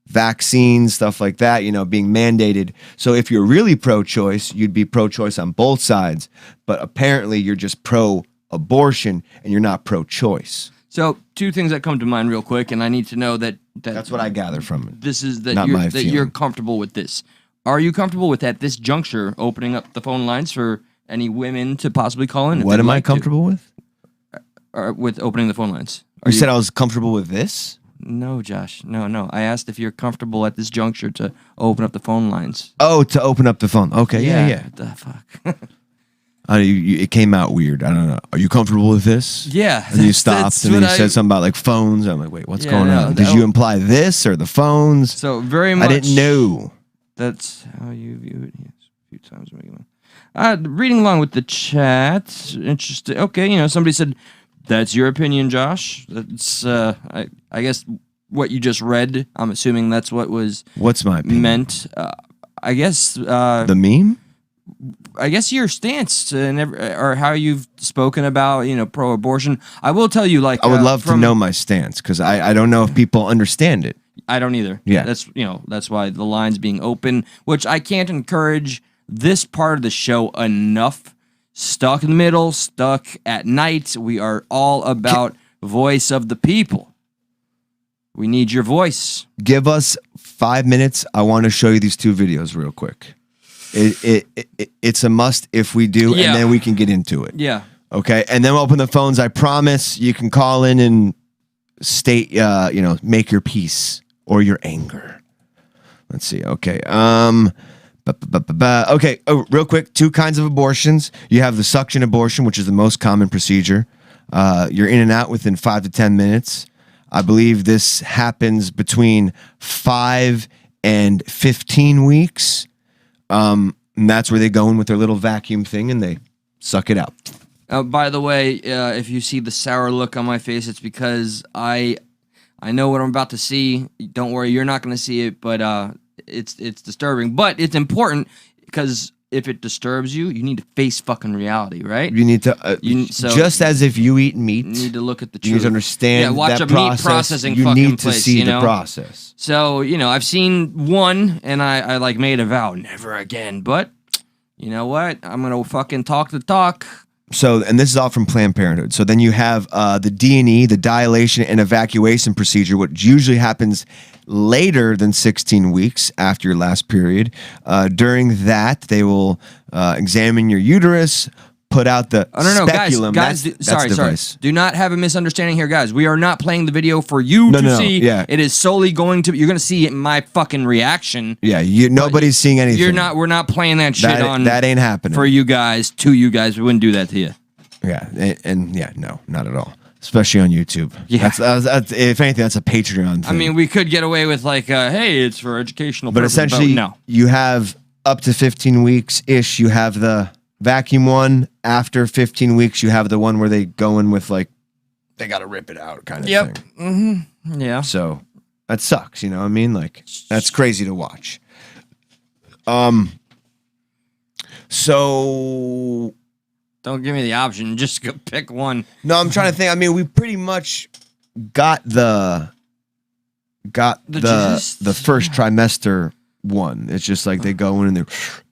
vaccines, stuff like that, being mandated. So if you're really pro-choice, you'd be pro-choice on both sides. But apparently you're just pro-abortion and you're not pro-choice. So two things that come to mind real quick, and I need to know that that's what I gather from it. This is that you're comfortable with this. Are you comfortable with at this juncture opening up the phone lines for any women to possibly call in? What am I comfortable with? With opening the phone lines. You said I was comfortable with this? No, Josh. No. I asked if you're comfortable at this juncture to open up the phone lines. Oh, to open up the phone. Okay, yeah. What the fuck? It came out weird. I don't know. Are you comfortable with this? Yeah. And you stopped and then you said something about like phones. I'm like, wait, what's going on? Did you imply this or the phones? So very much. I didn't know. That's how you view it. Yes, a few times. Reading along with the chat. Interesting. Okay, somebody said, that's your opinion, Josh. That's I guess what you just read. I'm assuming that's what was. What's my opinion? Meant. I guess the meme. I guess your stance or how you've spoken about pro-abortion. I will tell you, like I would love to know my stance because I don't know if people understand it. I don't either. Yeah, that's why the line's being open, which I can't encourage this part of the show enough. Stuck in the middle, stuck at night. We are all about voice of the people. We need your voice. Give us 5 minutes. I want to show you these two videos real quick. It's a must if we do, and then we can get into it. Yeah. Okay, and then we'll open the phones. I promise you can call in and state, make your peace or your anger. Let's see. Okay. Okay, real quick, two kinds of abortions. You have the suction abortion, which is the most common procedure. You're in and out within 5 to 10 minutes. I believe this happens between 5 and 15 weeks. And that's where they go in with their little vacuum thing and they suck it out. By the way, if you see the sour look on my face, it's because I know what I'm about to see. Don't worry, you're not going to see it, but it's disturbing. But it's important because if it disturbs you, you need to face fucking reality, right? You need to, just as if you eat meat, you need to look at the truth. you need to understand watch that a process. meat processing you fucking need to place, see you know? the process. So, I've seen one, and I like made a vow, never again. But, you know what? I'm going to fucking talk the talk. So, and this is all from Planned Parenthood. So then you have the D&E, the dilation and evacuation procedure, which usually happens later than 16 weeks after your last period. During that, they will examine your uterus, put out the speculum. Guys, that's sorry. the device. Do not have a misunderstanding here, guys. We are not playing the video for you to see. Yeah. It is solely you're going to see my fucking reaction. Yeah, nobody's seeing anything. We're not playing that shit on. That ain't happening. For you guys, to you guys. We wouldn't do that to you. Yeah, and no, not at all. Especially on YouTube. Yeah. That's, if anything, that's a Patreon thing. I mean, we could get away with like, hey, it's for educational but purposes. essentially, no. You have up to 15 weeks-ish. You have the vacuum one. After 15 weeks, you have the one where they go in with like, they got to rip it out kind of thing. Mm-hmm. Yeah. So that sucks, you know what I mean? Like, that's crazy to watch. So... Don't give me the option. Just go pick one. No, I'm trying to think. I mean, we pretty much got the first trimester one. It's just like they go in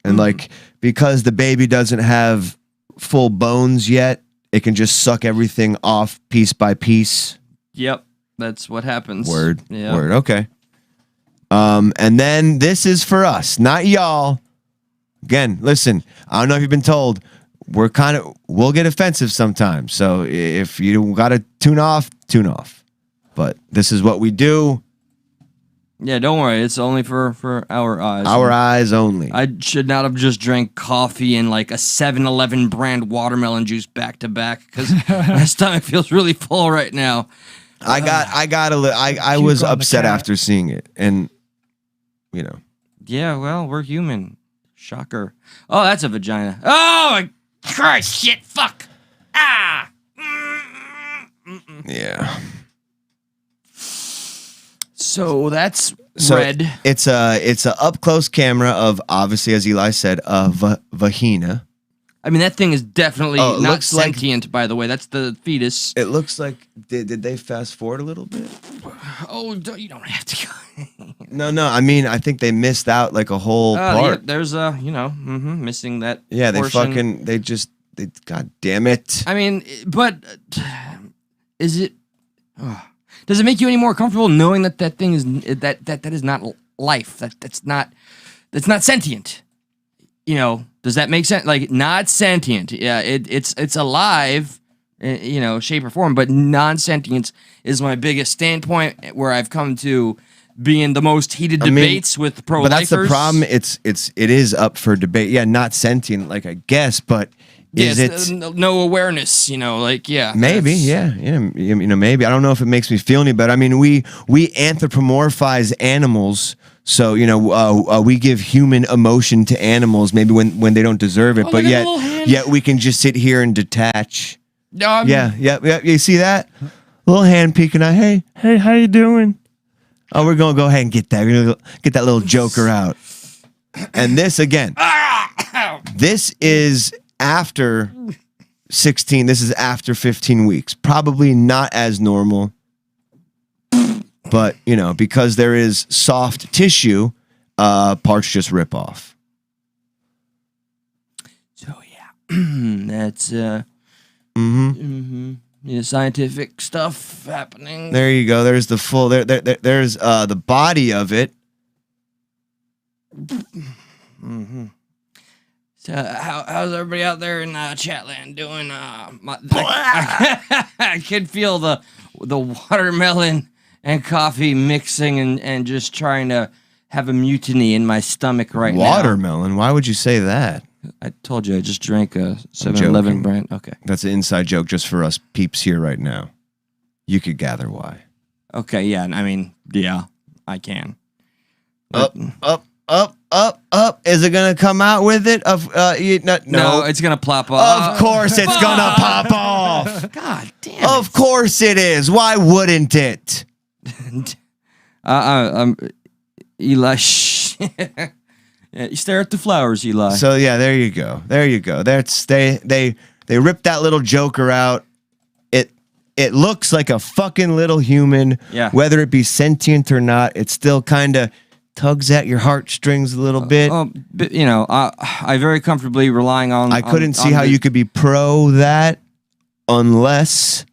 and like because the baby doesn't have full bones yet, it can just suck everything off piece by piece. Yep, that's what happens. Word. Yep. Word. Okay. And then this is for us, not y'all. Again, listen. I don't know if you've been told. We'll get offensive sometimes. So if you got to tune off. But this is what we do. Yeah, don't worry. It's only for our eyes. Our eyes only. I should not have just drank coffee and like a 7-Eleven brand watermelon juice back to back because my stomach feels really full right now. I was upset after seeing it, and Yeah, well, we're human. Shocker. Oh, that's a vagina. Oh my Christ! Shit! Fuck! Ah! Yeah. So that's red. It's a up close camera of, obviously, as Eli said, a vagina. I mean, that thing is definitely not looks sentient, by the way. That's the fetus. It looks like, did they fast forward a little bit? Oh, you don't have to go. No. I mean, I think they missed out like a whole part. Yeah, there's missing that. Yeah, portion. they God damn it. I mean, but is it? Does it make you any more comfortable knowing that thing is that is not life? That's not sentient. Does that make sense? Like, not sentient. Yeah, it's alive, shape or form, but non-sentience is my biggest standpoint where I've come to be in the most heated debates with pro-lifers. But that's the problem. It is up for debate. Yeah, not sentient, like I guess, but is it no awareness? Maybe, maybe. I don't know if it makes me feel any better. I mean, we anthropomorphize animals. So, we give human emotion to animals, maybe when they don't deserve it, but yet we can just sit here and detach. Yeah. You see that? Little hand peeking out. Hey, how you doing? Oh, we're going to go ahead and get that. We're going to get that little joker out. And this, again, this is after 16. This is after 15 weeks. Probably not as normal. But, because there is soft tissue, parts just rip off. So, yeah. That's scientific stuff happening. There you go. There's the full. There's the body of it. Mm-hmm. So, how's everybody out there in Chatland doing? I can feel the watermelon and coffee mixing and just trying to have a mutiny in my stomach right now. Watermelon? Why would you say that? I told you I just drank a 7-Eleven brand. Okay. That's an inside joke just for us peeps here right now. You could gather why. Okay, yeah. I mean, yeah, I can. Up. Is it gonna come out with it? No, it's gonna plop off. Of course, it's gonna pop off. God damn. Of course it is. Why wouldn't it? Eli. Shh. Yeah, you stare at the flowers, Eli. So yeah, there you go. There you go. That's they ripped that little joker out. It looks like a fucking little human. Yeah. Whether it be sentient or not, it still kind of tugs at your heartstrings a little bit. But, you know, I very comfortably relying on. I couldn't see how you could be pro that unless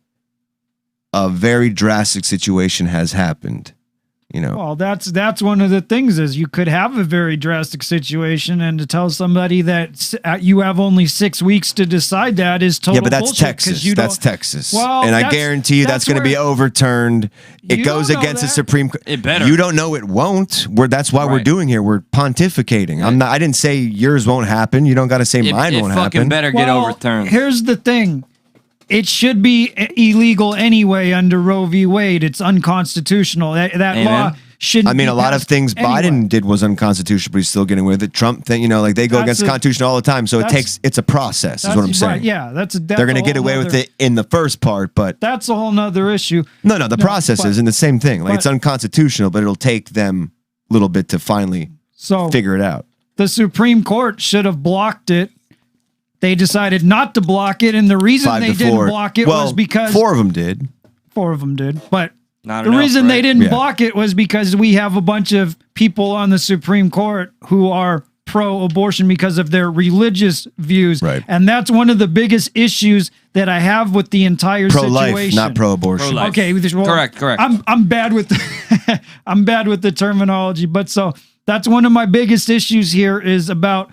a very drastic situation has happened. You know. Well, that's one of the things is you could have a very drastic situation, and to tell somebody that you have only 6 weeks to decide that is total Yeah, but that's bullshit, 'cause Texas. you That's don't- Texas. Well, and I that's- guarantee you that's going to be where- overturned. It You goes don't know against the that. Supreme Court. It better. You don't know it won't. That's why we're Right. doing here. We're pontificating. I didn't say yours won't happen. You don't got to say mine it won't fucking happen. better get Well, overturned. Here's the thing. It should be illegal anyway under Roe v. Wade. It's unconstitutional. That Amen. law shouldn't I mean, be a lot of passed things anyway. Biden did was unconstitutional, but he's still getting away with it. Trump thing, like they go That's against the a- Constitution all the time. So it's a process, is what I'm saying. Right, yeah, that's They're going to get away with it in the first part, but That's a whole nother issue. no, the process but- is in the same thing. Like it's but- unconstitutional, but it'll take them a little bit to finally So figure it out. the Supreme Court should have blocked it. They decided not to block it, and the reason 5 they to 4. didn't block it well, was because 4 of them did. 4 of them did. But Not the enough, reason they right? didn't Yeah. block it was because we have a bunch of people on the Supreme Court who are pro-abortion because of their religious views. Right. And that's one of the biggest issues that I have with the entire Pro-life, situation. not pro-abortion. Pro-life. Okay, well, Correct. I'm bad with I'm bad with the terminology, but so that's one of my biggest issues here is about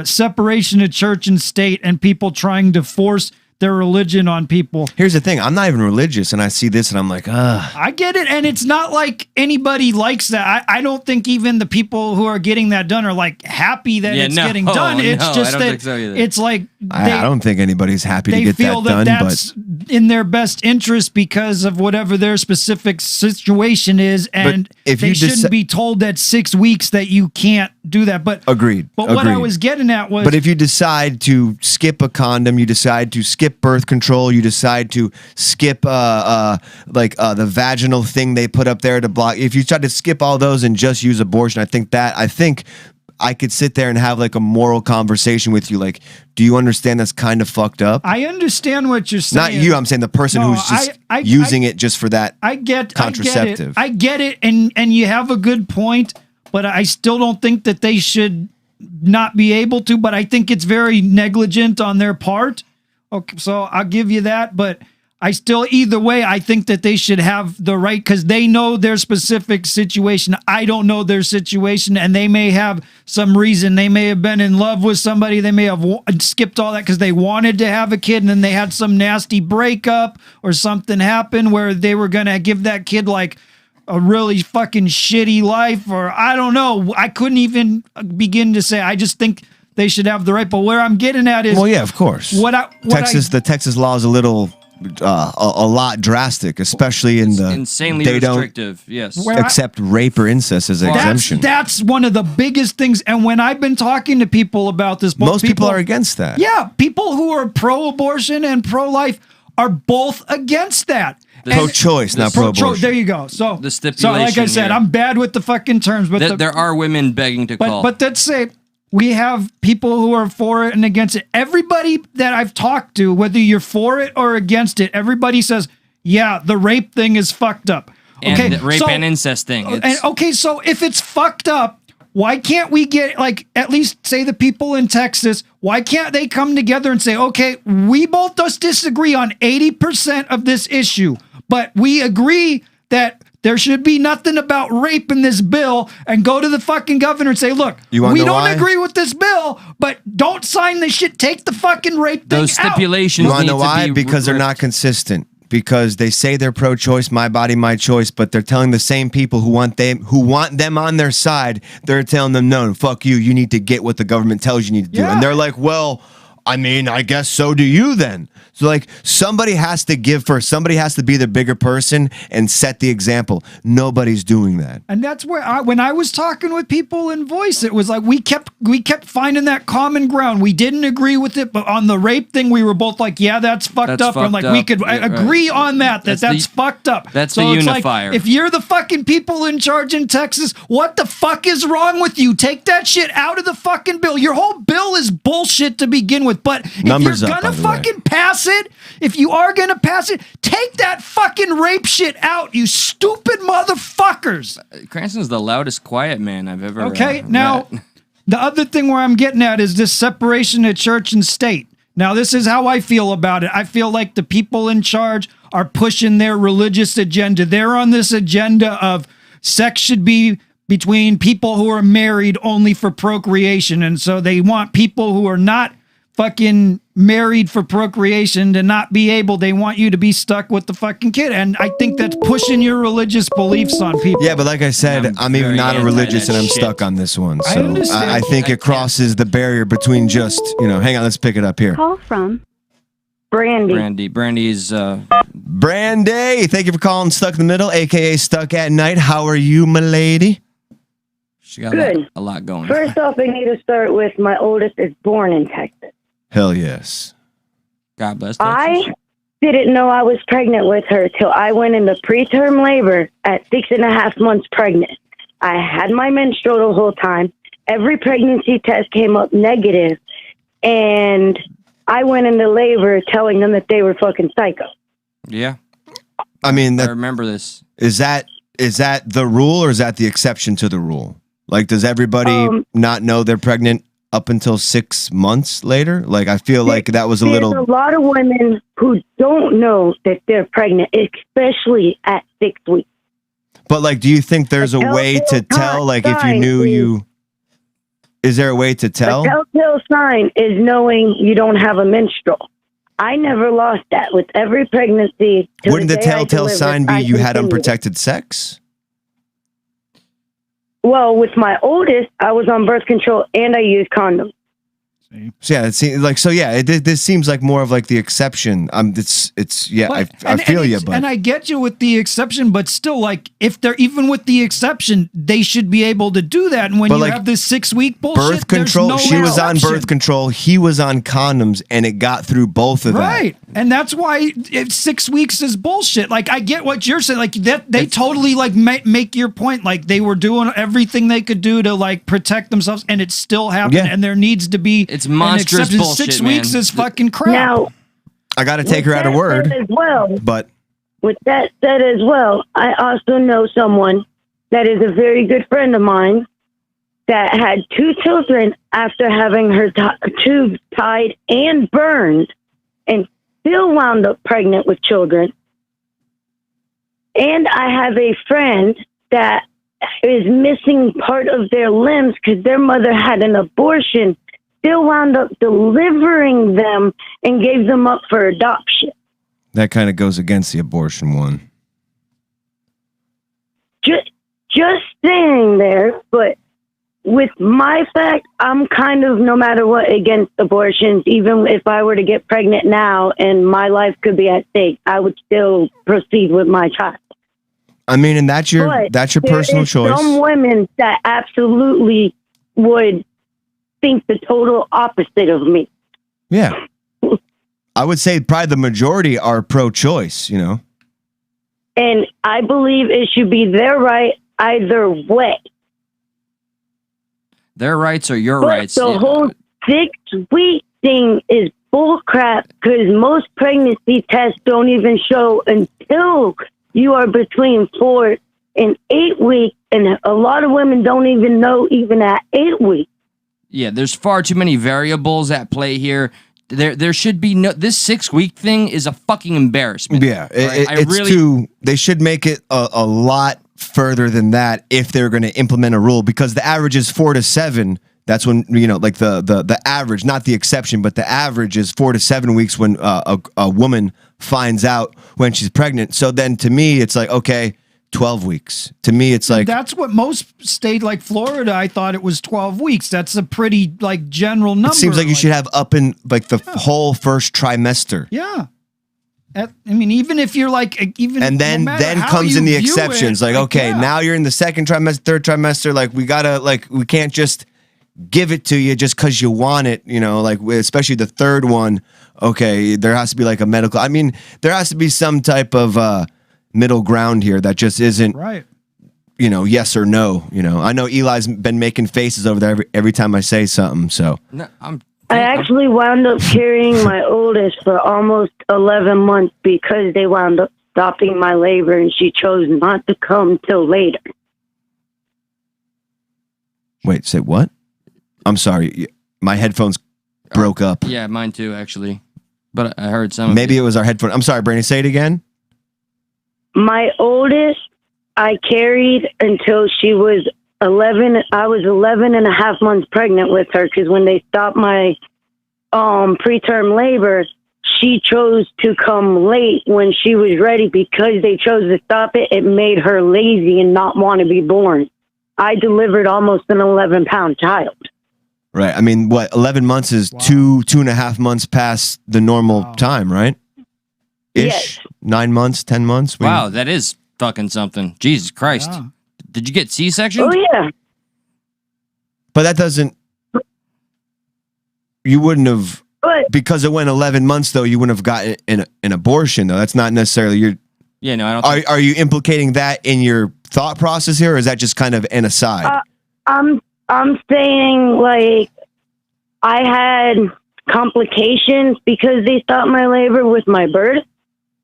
separation of church and state and people trying to force their religion on people. Here's the thing. I'm not even religious, and I see this, and I'm like, I get it, and it's not like anybody likes that. I don't think even the people who are getting that done are like happy that it's getting done. It's no, I just don't that think so either. it's like I don't think anybody's happy to they get feel that that done, that's in their best interest because of whatever their specific situation is, and if they you shouldn't be told that 6 weeks that you can't do that. But Agreed. But what I Agreed. was getting at was, But if you decide to skip a condom, you decide to skip birth control, you decide to skip the vaginal thing they put up there to block. If you try to skip all those and just use abortion, I think I could sit there and have like a moral conversation with you. Like, do you understand that's kind of fucked up? I understand what you're saying. Not you. I'm saying the person No, who's just I- using it just for that. I get contraceptive. I get it, and you have a good point, but I still don't think that they should not be able to. But I think it's very negligent on their part. Okay, so I'll give you that, but I still, either way, I think that they should have the right because they know their specific situation. I don't know their situation, and they may have some reason. They may have been in love with somebody. They may have skipped all that because they wanted to have a kid, and then they had some nasty breakup or something happen where they were going to give that kid like a really fucking shitty life, or I don't know. I couldn't even begin to say. I just think they should have the right. But where I'm getting at is, Well, yeah, of course. The Texas law is a little, a lot drastic, especially in the Insanely they don't restrictive. Yes. Where- accept rape or incest as an exemption. That's one of the biggest things. And when I've been talking to people about this, both Most people are against that. Yeah, people who are pro-abortion and pro-life are both against that. Pro-choice, not pro-abortion. There you go. So The So like I stipulation said, here. I'm bad with the fucking terms, but There are women begging to call. But let's say we have people who are for it and against it. Everybody that I've talked to, whether you're for it or against it, everybody says, yeah, the rape thing is fucked up. and the rape so- and incest thing. And It's, okay, so if it's fucked up, why can't we get, like, at least say the people in Texas, why can't they come together and say, okay, we both just disagree on 80% of this issue, but we agree that there should be nothing about rape in this bill, and go to the fucking governor and say, look, You wanna we know don't why? agree with this bill, but don't sign this shit. Take the fucking rape thing those out. stipulations You want need to know why? to be Because they're not consistent. Because they say they're pro-choice, my body, my choice, but they're telling the same people who want them on their side. They're telling them, no, fuck you. You need to get what the government tells you need to do. Yeah. And they're like, well, I mean, I guess so do you then. So like somebody has to give first. Somebody has to be the bigger person and set the example. Nobody's doing that. And that's where when I was talking with people in Voice, it was like we kept finding that common ground. We didn't agree with it, but on the rape thing, we were both like, yeah, that's fucked up. And like we could agree on that's fucked up. That's so the it's unifier. Like, if you're the fucking people in charge in Texas, what the fuck is wrong with you? Take that shit out of the fucking bill. Your whole bill is bullshit to begin with. But Numbers if you're gonna fucking pass it, if you are gonna pass it, take that fucking rape shit out, you stupid motherfuckers. Cranston's the loudest quiet man I've ever now met. The other thing where I'm getting at is this separation of church and state. Now, this is how I feel about it. I feel like the people in charge are pushing their religious agenda. They're on this agenda of sex should be between people who are married only for procreation. And so they want people who are not fucking married for procreation to not be able, they want you to be stuck with the fucking kid. And I think that's pushing your religious beliefs on people. Yeah, but like I said, I'm even not a religious and I'm stuck on this one. So I think it crosses the barrier between just, hang on, let's pick it up here. Call from Brandy. Brandy's Brandy, thank you for calling Stuck in the Middle, aka Stuck at Night. How are you, my lady? She got Good. A lot going. First off, I need to start with my oldest is born in Texas. Hell yes. God bless Texas. I didn't know I was pregnant with her till I went into preterm labor at 6.5 months pregnant. I had my menstrual the whole time. Every pregnancy test came up negative, and I went into labor telling them that they were fucking psycho. Yeah. I mean, I remember this. Is that the rule or is that the exception to the rule? Like, does everybody not know they're pregnant up until 6 months later? Like, I feel like that was There's a lot of women who don't know that they're pregnant, especially at 6 weeks. But, like, do you think there's a way to tell? Like, if you knew is there a way to tell? A telltale sign is knowing you don't have a menstrual. I never lost that with every pregnancy. Wouldn't the telltale sign be you had unprotected sex? Well, with my oldest, I was on birth control and I used condoms. So yeah, it seems like this seems like more of like the exception. I feel you, but and I get you with the exception, but still, like if they're even with the exception, they should be able to do that. And when you have this 6 week bullshit, birth control, no she was on birth control, he was on condoms, and it got through both of them. Right, and that's why 6 weeks is bullshit. Like I get what you're saying, like that they totally like make your point. Like they were doing everything they could do to like protect themselves, and it still happened. Yeah. And there needs to be. It's monstrous bullshit, 6 weeks is fucking crap. Now, I got to take her at her word. as well, but with that said as well, I also know someone that is a very good friend of mine that had 2 children after having her tubes tied and burned and still wound up pregnant with children. And I have a friend that is missing part of their limbs because their mother had an abortion, still wound up delivering them and gave them up for adoption. That kind of goes against the abortion one. Just saying there, but with my fact, I'm kind of, no matter what, against abortions. Even if I were to get pregnant now and my life could be at stake, I would still proceed with my child. I mean, and that's your personal choice. Some women that absolutely would think the total opposite of me. Yeah. I would say probably the majority are pro-choice, And I believe it should be their right either way. Their rights are your But rights. the whole 6 week thing is bullcrap because most pregnancy tests don't even show until you are between 4 and 8 weeks, and a lot of women don't even know even at 8 weeks. Yeah, there's far too many variables at play here. There should be no. This 6 week thing is a fucking embarrassment. Yeah, they should make it a lot further than that if they're going to implement a rule, because the average is 4 to 7. That's when like the average, not the exception, but the average is 4 to 7 weeks when a woman finds out when she's pregnant. So then to me, it's like, okay, 12 weeks. To me, it's like, That's what most state like Florida, I thought it was 12 weeks. That's a pretty like general number. it seems like you should have up in like the whole first trimester. Yeah. I mean, even if you're like, even And then no matter then how comes you in the view exceptions. it, Like, okay, yeah. now you're in the second trimester, third trimester. Like, we can't just give it to you just because you want it, you know, like especially the third one. Okay, there has to be like a medical. I mean, there has to be some type of middle ground here that just isn't, Right. you know, yes or no. You know, I know Eli's been making faces over there every time I say something. So No, I actually wound up carrying my oldest for almost 11 months because they wound up stopping my labor and she chose not to come till later. wait, say what? I'm sorry, my headphones broke up. Yeah, mine too, actually. But I heard some. Maybe it was our headphone. I'm sorry, Brandon. Say it again. My oldest, I carried until she was 11. I was 11 and a half months pregnant with her because when they stopped my preterm labor, she chose to come late when she was ready because they chose to stop it. It made her lazy and not want to be born. I delivered almost an 11-pound child. Right. I mean, what, 11 months is Wow. 2.5 months past the normal Wow. time, right? Ish. Yes. 9 months, 10 months. Wow, that is fucking something. Jesus Christ. Yeah. Did you get C-section? Oh, yeah. But that doesn't, you wouldn't have, But because it went 11 months though, you wouldn't have gotten an abortion though. That's not necessarily your, Yeah, no, I don't think. are you implicating that in your thought process here, or is that just kind of an aside? I'm saying, like, I had complications because they stopped my labor with my birth.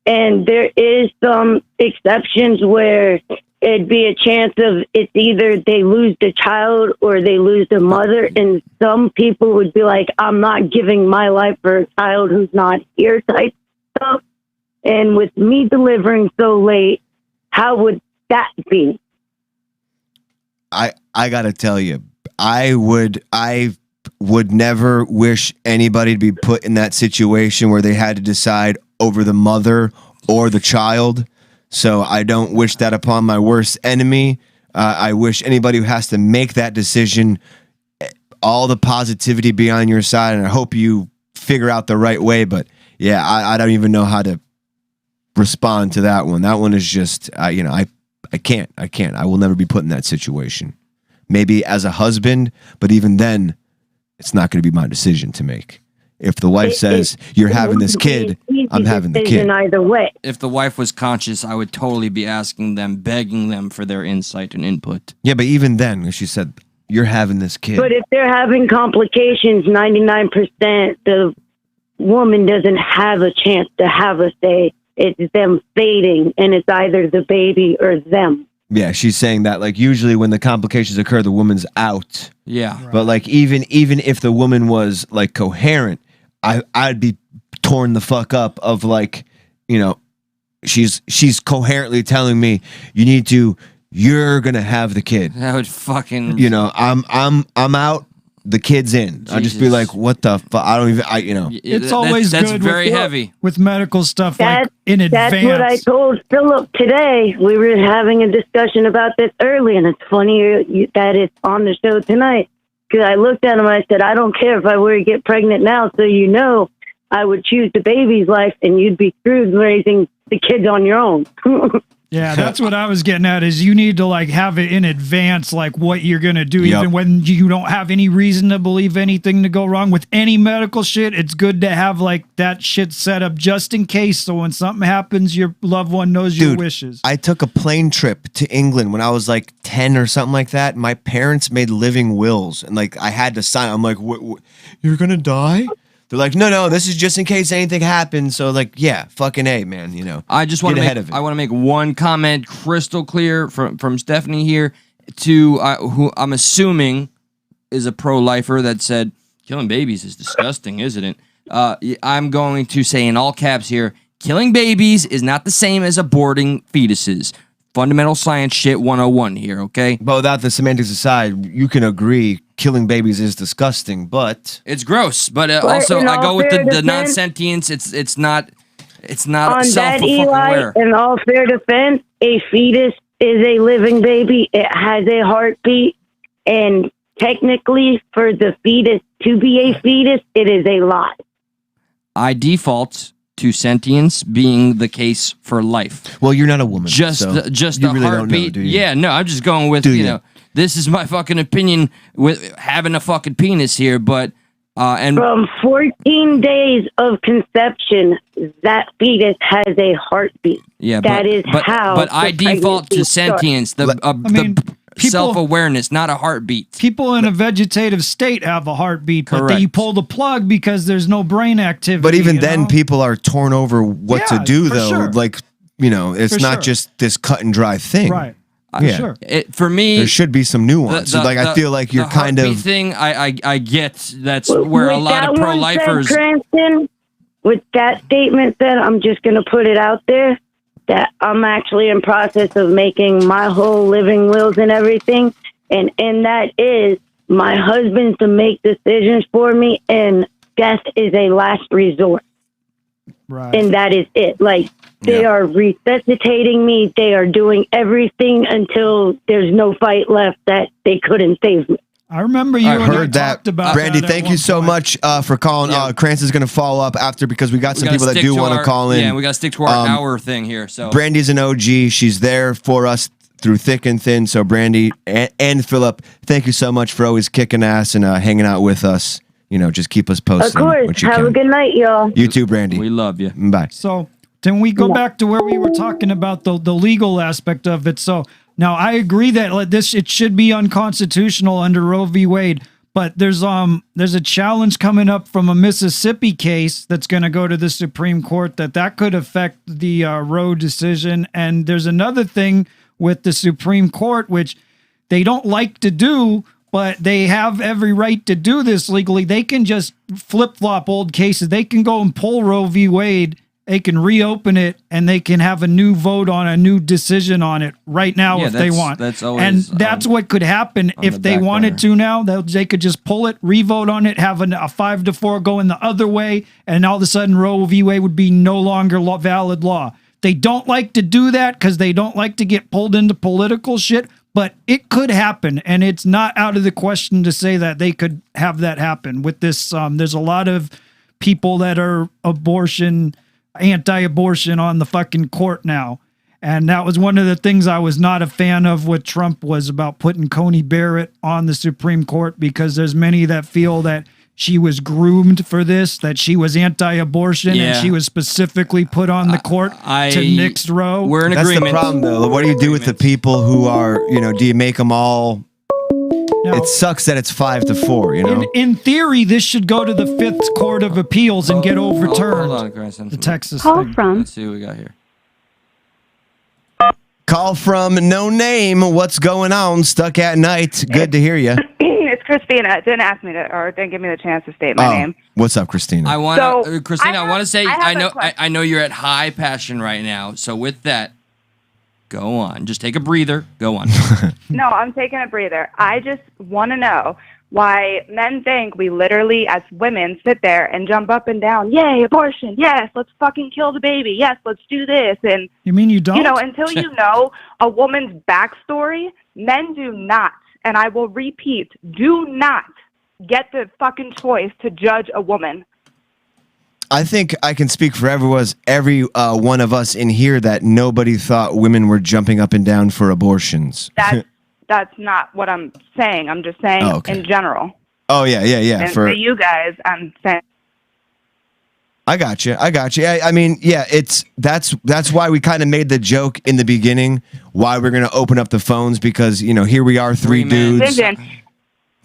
And there is some exceptions where it'd be a chance of it's either they lose the child or they lose the mother. And some people would be like, I'm not giving my life for a child who's not here type stuff. And with me delivering so late, how would that be? I gotta tell you, I would never wish anybody to be put in that situation where they had to decide over the mother or the child. So I don't wish that upon my worst enemy. I wish anybody who has to make that decision, all the positivity be on your side, and I hope you figure out the right way. But yeah, I don't even know how to respond to that one. That one is just, I can't. I will never be put in that situation. Maybe as a husband, but even then, it's not going to be my decision to make. If the wife says, you're having this kid, I'm having the kid. Either way. If the wife was conscious, I would totally be asking them, begging them for their insight and input. Yeah, but even then, she said, you're having this kid. But if they're having complications, 99% the woman doesn't have a chance to have a say. It's them fading, and it's either the baby or them. Yeah, she's saying that like usually when the complications occur, the woman's out. Yeah. But like even if the woman was like coherent, I'd be torn the fuck up of like, you know, she's coherently telling me you're gonna have the kid. That would fucking. You know, I'm out. The kid's in. I'd just be Jesus. like, what the fuck? I don't even. You know. It's always that's good very with, heavy. with medical stuff like That- in That's advance. what I told Philip today. We were having a discussion about this early, and it's funny that it's on the show tonight. Because I looked at him and I said, I don't care if I were to get pregnant now, so you know I would choose the baby's life, and you'd be screwed raising the kids on your own. Yeah, that's what I was getting at is you need to like have it in advance, like what you're going to do, Yep. even when you don't have any reason to believe anything to go wrong with any medical shit. It's good to have like that shit set up just in case. So when something happens, your loved one knows your Dude, wishes. I took a plane trip to England when I was like 10 or something like that. My parents made living wills and like I had to sign. I'm like, you're going to die? They're like, no, this is just in case anything happens. So like, yeah, fucking A, man, you know. I just want Get to ahead make. of it. I want to make one comment crystal clear from Stephanie here to who I'm assuming is a pro-lifer that said killing babies is disgusting, isn't it? I'm going to say in all caps here, killing babies is not the same as aborting fetuses. Fundamental science shit 101 here, okay? But without the semantics aside, you can agree killing babies is disgusting, but It's gross, but But also in I go all with fair the defense- non-sentience. It's not On that, Eli, self-aware. in all fair defense, a fetus is a living baby. It has a heartbeat. And technically, for the fetus to be a fetus, it is a lie. I default to sentience being the case for life. Well, you're not a woman. Just so the you really don't know, heartbeat. do you? Yeah, no, I'm just going with, Do you you? know, this is my fucking opinion with having a fucking penis here, but and From 14 days of conception, that fetus has a heartbeat. yeah, That is how But I the default to pregnancy starts. sentience, the mean, the people- self-awareness, not a heartbeat. People in a vegetative state have a heartbeat, but Correct. you pull the plug because there's no brain activity. But even you then, know? people are torn over what Yeah, to do, for though. sure. Like, you know, it's For not sure. just this cut and dry thing. Right. Yeah. Sure. For me, There should be some nuance. So, like, I feel like you're the kind heartbeat of. thing. I get that's where a With lot of that one pro-lifers. said, Cranston, with that statement said, I'm just going to put it out there that I'm actually in process of making my whole living wills and everything. And that is my husband to make decisions for me, and death is a last resort. Right. And that is it. Like, they are resuscitating me. They are doing everything until there's no fight left that they couldn't save me. I remember you I and I heard that. talked about Brandy, that at thank one you so point. much for calling. Yeah. Cranston's going to follow up after because we got some We gotta people that stick do to want to our- call in. Yeah, we got to stick to our hour thing here. So Brandy's an OG. She's there for us through thick and thin. So, Brandy and Philip, thank you so much for always kicking ass and hanging out with us. You know, just keep us posted. Of course. What you Have can. a good night, y'all. You too, Brandy. we love you. Bye. So can we go back to where we were talking about the legal aspect of it? So now I agree that it should be unconstitutional under Roe v. Wade, but there's a challenge coming up from a Mississippi case that's going to go to the Supreme Court that could affect the Roe decision. And there's another thing with the Supreme Court which they don't like to do, but they have every right to do this legally. They can just flip-flop old cases. They can go and pull Roe v. Wade. They can reopen it, and they can have a new vote on a new decision on it right now Yeah, if they that's- want. that's always, and that's what could happen if the they back wanted burner. to now. They could just pull it, revote on it, have a 5-4 going the other way, and all of a sudden Roe v. Wade would be no longer valid law. They don't like to do that because they don't like to get pulled into political shit, but it could happen, and it's not out of the question to say that they could have that happen with this. There's a lot of people that are anti-abortion on the fucking court now. And that was one of the things I was not a fan of what Trump was about putting Coney Barrett on the Supreme Court, because there's many that feel that she was groomed for this, that she was anti-abortion Yeah. and she was specifically put on the court to nix Roe. We're in That's agreement. the problem, though. What do you do with the people who are, you know, do you make them all? Now, It sucks that it's 5-4, you know? in theory, this should go to the Fifth Court of Appeals and get overturned. Hold on, Grayson. The Texas Call thing. from Let's see what we got here. Call from no name. What's going on? Stuck at night. Good to hear you. it's Christina. Didn't ask me to, or didn't give me the chance to state my name. What's up, Christina? I want So, to, Christina. I want to say, I have a question. I know you're at high passion right now. So with that, go on. Just take a breather. Go on. No, I'm taking a breather. I just want to know why men think we literally, as women, sit there and jump up and down. Yay, abortion. Yes, let's fucking kill the baby. Yes, let's do this. And, You mean you don't? you know, until you know a woman's backstory, men do not, and I will repeat, do not get the fucking choice to judge a woman. I think I can speak for every one of us in here that nobody thought women were jumping up and down for abortions. That's not what I'm saying. I'm just saying Oh, okay. in general. Oh yeah. And for you guys, I'm saying. I got you. I mean, yeah, that's why we kind of made the joke in the beginning why we're going to open up the phones, because, you know, here we are, three men. dudes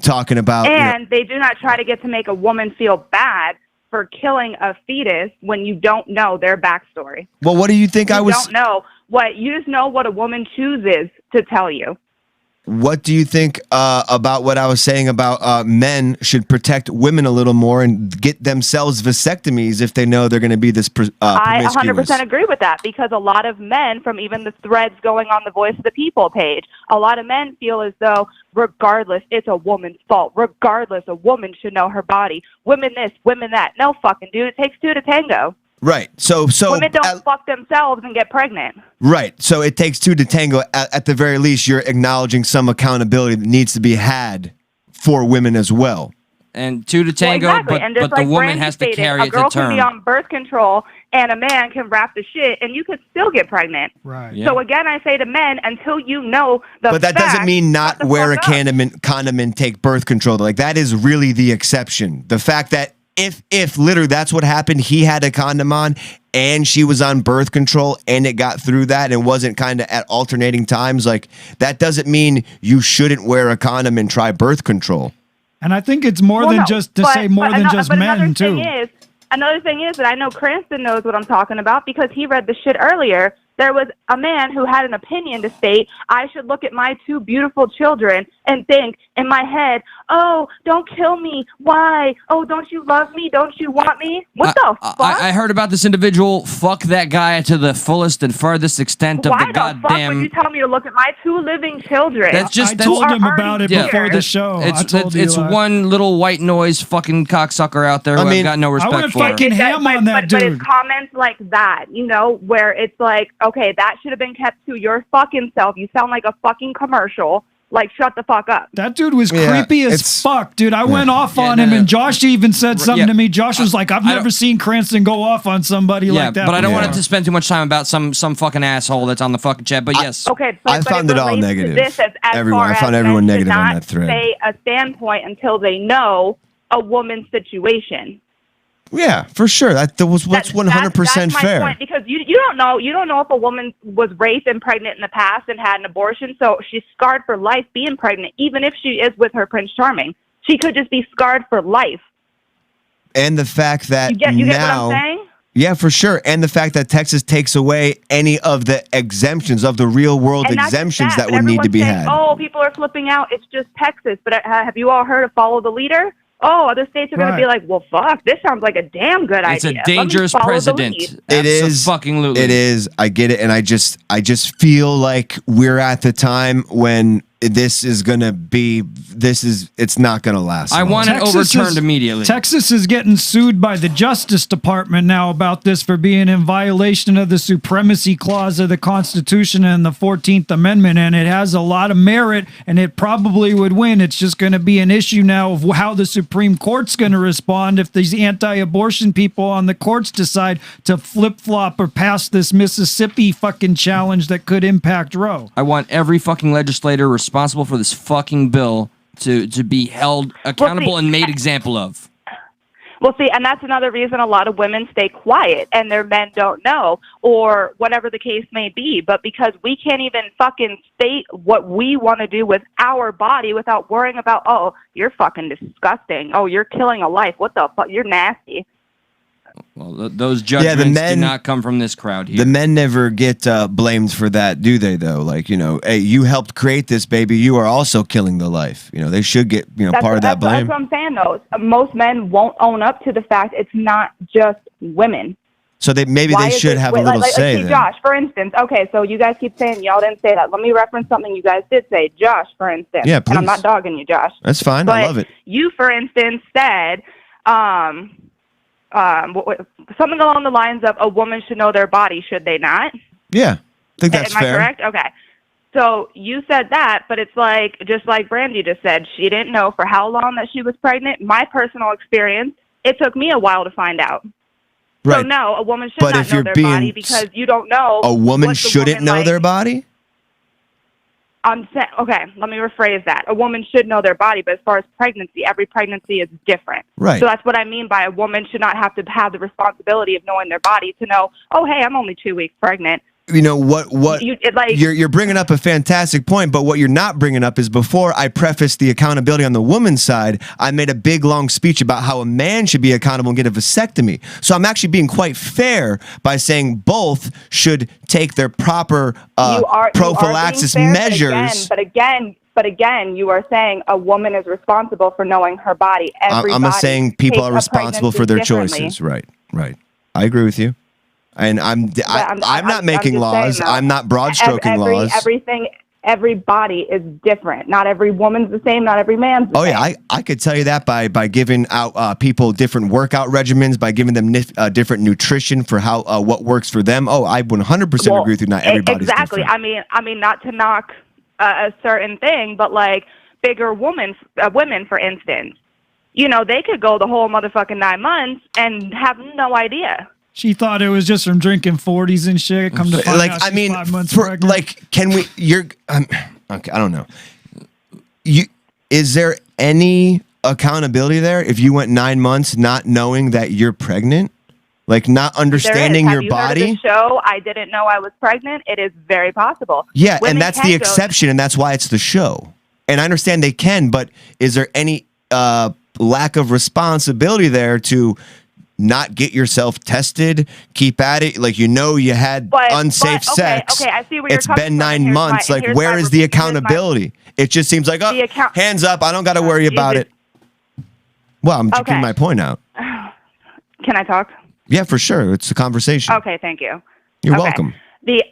talking about. And they do not try to get to make a woman feel bad for killing a fetus when you don't know their backstory. Well, what do you think I You was? don't know what, you just know what a woman chooses to tell you. What do you think about what I was saying about men should protect women a little more and get themselves vasectomies if they know they're going to be this I promiscuous? 100% agree with that, because a lot of men, from even the threads going on the Voice of the People page, a lot of men feel as though regardless, it's a woman's fault. Regardless, a woman should know her body. Women this, women that. No fucking dude. It takes two to tango. Right. So Women don't fuck themselves and get pregnant. right. So it takes two to tango. At the very least, you're acknowledging some accountability that needs to be had for women as well. And two to tango, Well, exactly. And just but the like woman Brandy has to stated, carry a it girl to can be term. on birth control and a man can wrap the shit and you could still get pregnant. Right. Yeah. So again, I say to men, until you know the But that doesn't facts, mean not shut the wear a fuck up. condom and take birth control. Like that is really the exception. The fact that if literally that's what happened, he had a condom on and she was on birth control and it got through that and wasn't kind of at alternating times, like that doesn't mean you shouldn't wear a condom and try birth control. And I think it's more Well, than no, just to but- say more but than ano- just but men too. Another thing is that I know Cranston knows what I'm talking about because he read the shit earlier. There was a man who had an opinion to state, I should look at my two beautiful children and think in my head, oh, don't kill me. Why? Oh, don't you love me? Don't you want me? What the fuck? I heard about this individual. Fuck that guy to the fullest and furthest extent of Why the the fuck would goddamn. you tell me to look at my two living children? That's just I that's, told are him about it already before here. the show. I told it's Eli. one little white noise fucking cocksucker out there who I mean, I've got no respect went for. fucking ham on that but dude. it's comments like that, you know, where it's like, okay, that should have been kept to your fucking self. You sound like a fucking commercial. Like, shut the fuck up. That dude was Yeah, creepy as it's- fuck, dude. I went off Yeah, on him, no. and Josh even said something Yeah. to me. Josh was like, "I've I never don't- seen Cranston go off on somebody Yeah, like that." but I don't before." want it to spend too much time about some fucking asshole that's on the fucking chat. But yes, Okay, I found it all relates to negative. This as Everyone- far I found as everyone men should negative on not that thread. Say a standpoint until they know a woman's situation. Yeah, for sure. That's 100% that's my fair. point, because you don't know if a woman was raped and pregnant in the past and had an abortion, so she's scarred for life being pregnant, even if she is with her Prince Charming. She could just be scarred for life. And the fact that You get what now, I'm saying? yeah, for sure. And the fact that Texas takes away any of the exemptions of the real world And that's exemptions sad, that but would need to be everyone's saying, had. Oh, people are flipping out. It's just Texas. But have you all heard of follow the leader? Oh, other states are going to be like, well, fuck, this sounds like a damn good it's idea. a dangerous Let me follow the lead. president. It is fucking lutely. It is. I get it, and I just feel like we're at the time when this is gonna be. It's not gonna last. I long. want it overturned immediately. Texas is getting sued by the Justice Department now about this for being in violation of the Supremacy Clause of the Constitution and the 14th Amendment, and it has a lot of merit, and it probably would win. It's just going to be an issue now of how the Supreme Court's going to respond if these anti-abortion people on the courts decide to flip-flop or pass this Mississippi fucking challenge that could impact Roe. I want every fucking legislator responsible for this fucking bill to be held accountable and made example of. Well, see, and that's another reason a lot of women stay quiet and their men don't know, or whatever the case may be. But because we can't even fucking state what we want to do with our body without worrying about, oh, you're fucking disgusting. Oh, you're killing a life. What the fuck? You're nasty. Well, those judgments do not come from this crowd here. The men never get blamed for that, do they? Though, like, you know, hey, you helped create this baby. You are also killing the life. You know, they should get part of that blame. That's what I'm saying, though. Most men won't own up to the fact it's not just women. So maybe Why they is should it- have a wait, little like, say. see, then. Josh, for instance. Okay, so you guys keep saying y'all didn't say that. Let me reference something you guys did say. Josh, for instance. Yeah, And I'm please. not dogging you, Josh. That's fine. But I love it. you, for instance, said something along the lines of a woman should know their body, should they not? Yeah, I think that's Am fair. I correct? Okay. So you said that, but it's like, just like Brandy just said, she didn't know for how long that she was pregnant. My personal experience, it took me a while to find out. So Right. no, a woman should But not if know you're their being body because you don't know. A woman what the shouldn't woman know like. their body. I'm saying, okay, let me rephrase that. A woman should know their body, but as far as pregnancy, every pregnancy is different. Right. So that's what I mean by a woman should not have to have the responsibility of knowing their body to know, oh, hey, I'm only 2 weeks pregnant. You know what you're bringing up a fantastic point, but what you're not bringing up is before I prefaced the accountability on the woman's side, I made a big long speech about how a man should be accountable and get a vasectomy. So I'm actually being quite fair by saying both should take their proper prophylaxis you are being fair, measures. But again, you are saying a woman is responsible for knowing her body. I'm saying people takes are a responsible for pregnancy their differently. choices. Right. I agree with you. And I'm not making just laws. saying, though, I'm not broad stroking laws. Every body is different. Not every woman's the same. Not every man's the same. Yeah, I could tell you that by giving out people different workout regimens, by giving them different nutrition for how what works for them. Oh, I 100% agree with you. Not everybody's exactly. different. I mean, not to knock a certain thing, but like bigger women, for instance, you know, they could go the whole motherfucking 9 months and have no idea. She thought it was just from drinking 40s and shit. Come to find out she's 5 months pregnant. Like, can we? Okay. I don't know. Is there any accountability there if you went 9 months not knowing that you're pregnant, like not understanding your body? Heard of the show, I didn't know I was pregnant. It is very possible. Yeah, Women and that's can the go- exception, and that's why it's the show. And I understand they can, but is there any lack of responsibility there to not get yourself tested, keep at it, like you had unsafe sex. Okay, I see where you're it's coming been from, 9 months. Like, where is the accountability? It just seems like, hands up. I don't got to worry about it. Well, I'm getting my point out. Can I talk? Yeah, for sure. It's a conversation. Okay, thank you. You're welcome. The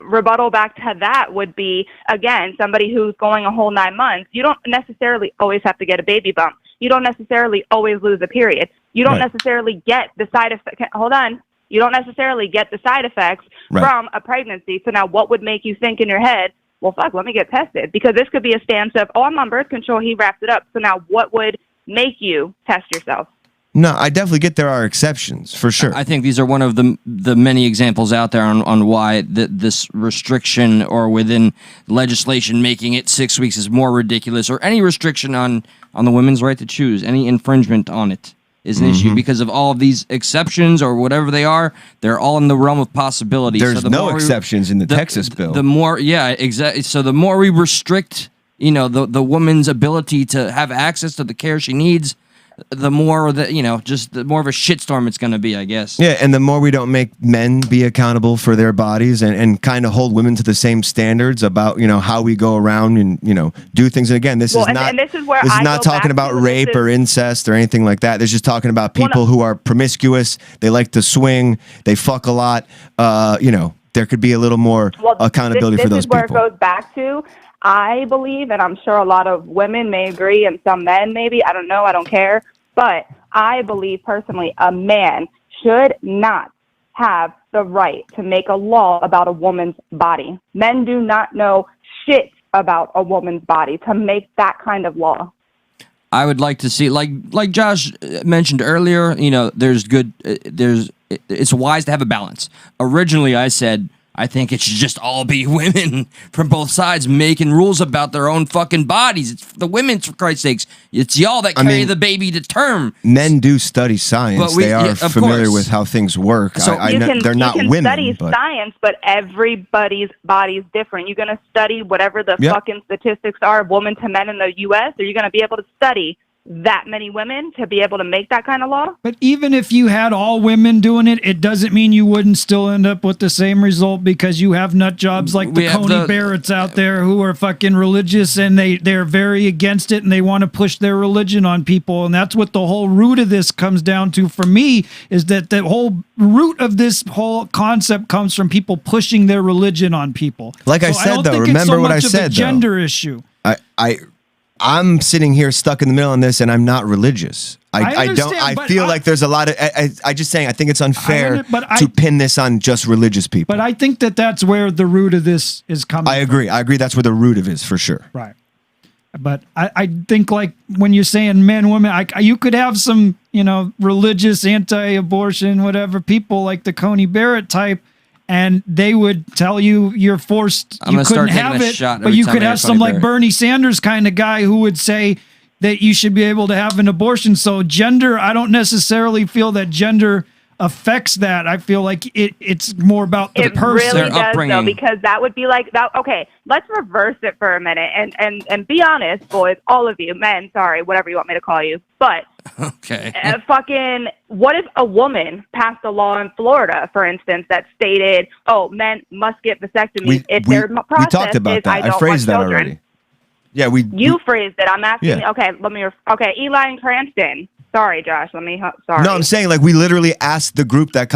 rebuttal back to that would be, again, somebody who's going a whole 9 months. You don't necessarily always have to get a baby bump. You don't necessarily always lose a period. You don't necessarily get the side effect. Hold on. You don't necessarily get the side effects from a pregnancy. So now what would make you think in your head, well, fuck, let me get tested? Because this could be a stance of, oh, I'm on birth control. He wraps it up. So now what would make you test yourself? No, I definitely get there are exceptions, for sure. I think these are one of the many examples out there on why this restriction or within legislation making it 6 weeks is more ridiculous, or any restriction on the women's right to choose, any infringement on it is an issue because of all of these exceptions or whatever they are. They're all in the realm of possibility. There's no exceptions in the Texas bill. The more, yeah, exactly. So the more we restrict, the woman's ability to have access to the care she needs, the more that, just the more of a shitstorm it's going to be, I guess. Yeah, and the more we don't make men be accountable for their bodies and kind of hold women to the same standards about, how we go around and, do things. And again, this is not talking about rape or incest or anything like that. This is just talking about people who are promiscuous. They like to swing. They fuck a lot. There could be a little more accountability for those people. This is where it goes back to. I believe, and I'm sure a lot of women may agree, and some men maybe, I don't know, I don't care, but I believe personally a man should not have the right to make a law about a woman's body. Men do not know shit about a woman's body to make that kind of law. I would like to see, like Josh mentioned earlier, it's wise to have a balance. Originally, I said, I think it should just all be women from both sides making rules about their own fucking bodies. It's the women, for Christ's sakes. It's y'all that carry the baby to term. Men do study science. They are familiar with how things work. So they're not women. You can study science, but everybody's body is different. You're going to study whatever the fucking statistics are of women to men in the U.S., or you're going to be able to study that many women to be able to make that kind of law. But even if you had all women doing it, it doesn't mean you wouldn't still end up with the same result, because you have nut jobs like the Coney Barretts out there who are fucking religious, and they're very against it, and they want to push their religion on people. And that's what the whole root of this comes down to for me, is that the whole root of this whole concept comes from people pushing their religion on people. Like I said, though, remember what I said, though. Gender issue. I'm sitting here stuck in the middle on this, and I'm not religious. I feel like there's a lot of. I just saying. I think it's unfair to pin this on just religious people. But I think that's where the root of this is coming. I agree. From. I agree. That's where the root of it is for sure. Right. But I think, like, when you're saying men, women, you could have some, religious, anti-abortion, whatever people like the Coney Barrett type. And they would tell you you're forced, you couldn't have it, but you could have some like Bernie Sanders kind of guy who would say that you should be able to have an abortion. So gender, I don't necessarily feel that gender affects that. I feel like it's more about the person. It really does, though, because that would be like that. Okay, let's reverse it for a minute and be honest, boys, all of you, men, sorry, whatever you want me to call you, but okay, what if a woman passed a law in Florida, for instance, that stated, oh, men must get vasectomies if their process we talked about is, that. I phrased that children. Already. Yeah, you phrased it. I'm asking. Yeah. Okay, Eli and Cranston. Sorry, Josh. Sorry. No, I'm saying, like, we literally asked the group that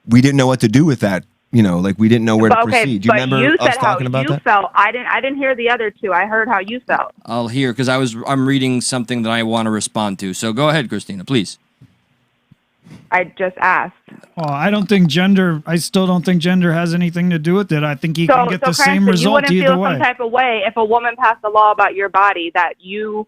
we didn't know what to do with that like we didn't know where to proceed. Do you but remember you us said how talking about you that? felt. I didn't hear the other two. I heard how you felt. I'll hear because I'm reading something that I want to respond to. So go ahead, Christina, please. I just asked. Well, I still don't think gender has anything to do with it. I think you can get the same Cranston, result you wouldn't either feel way. some type of way if a woman passed a law about your body that you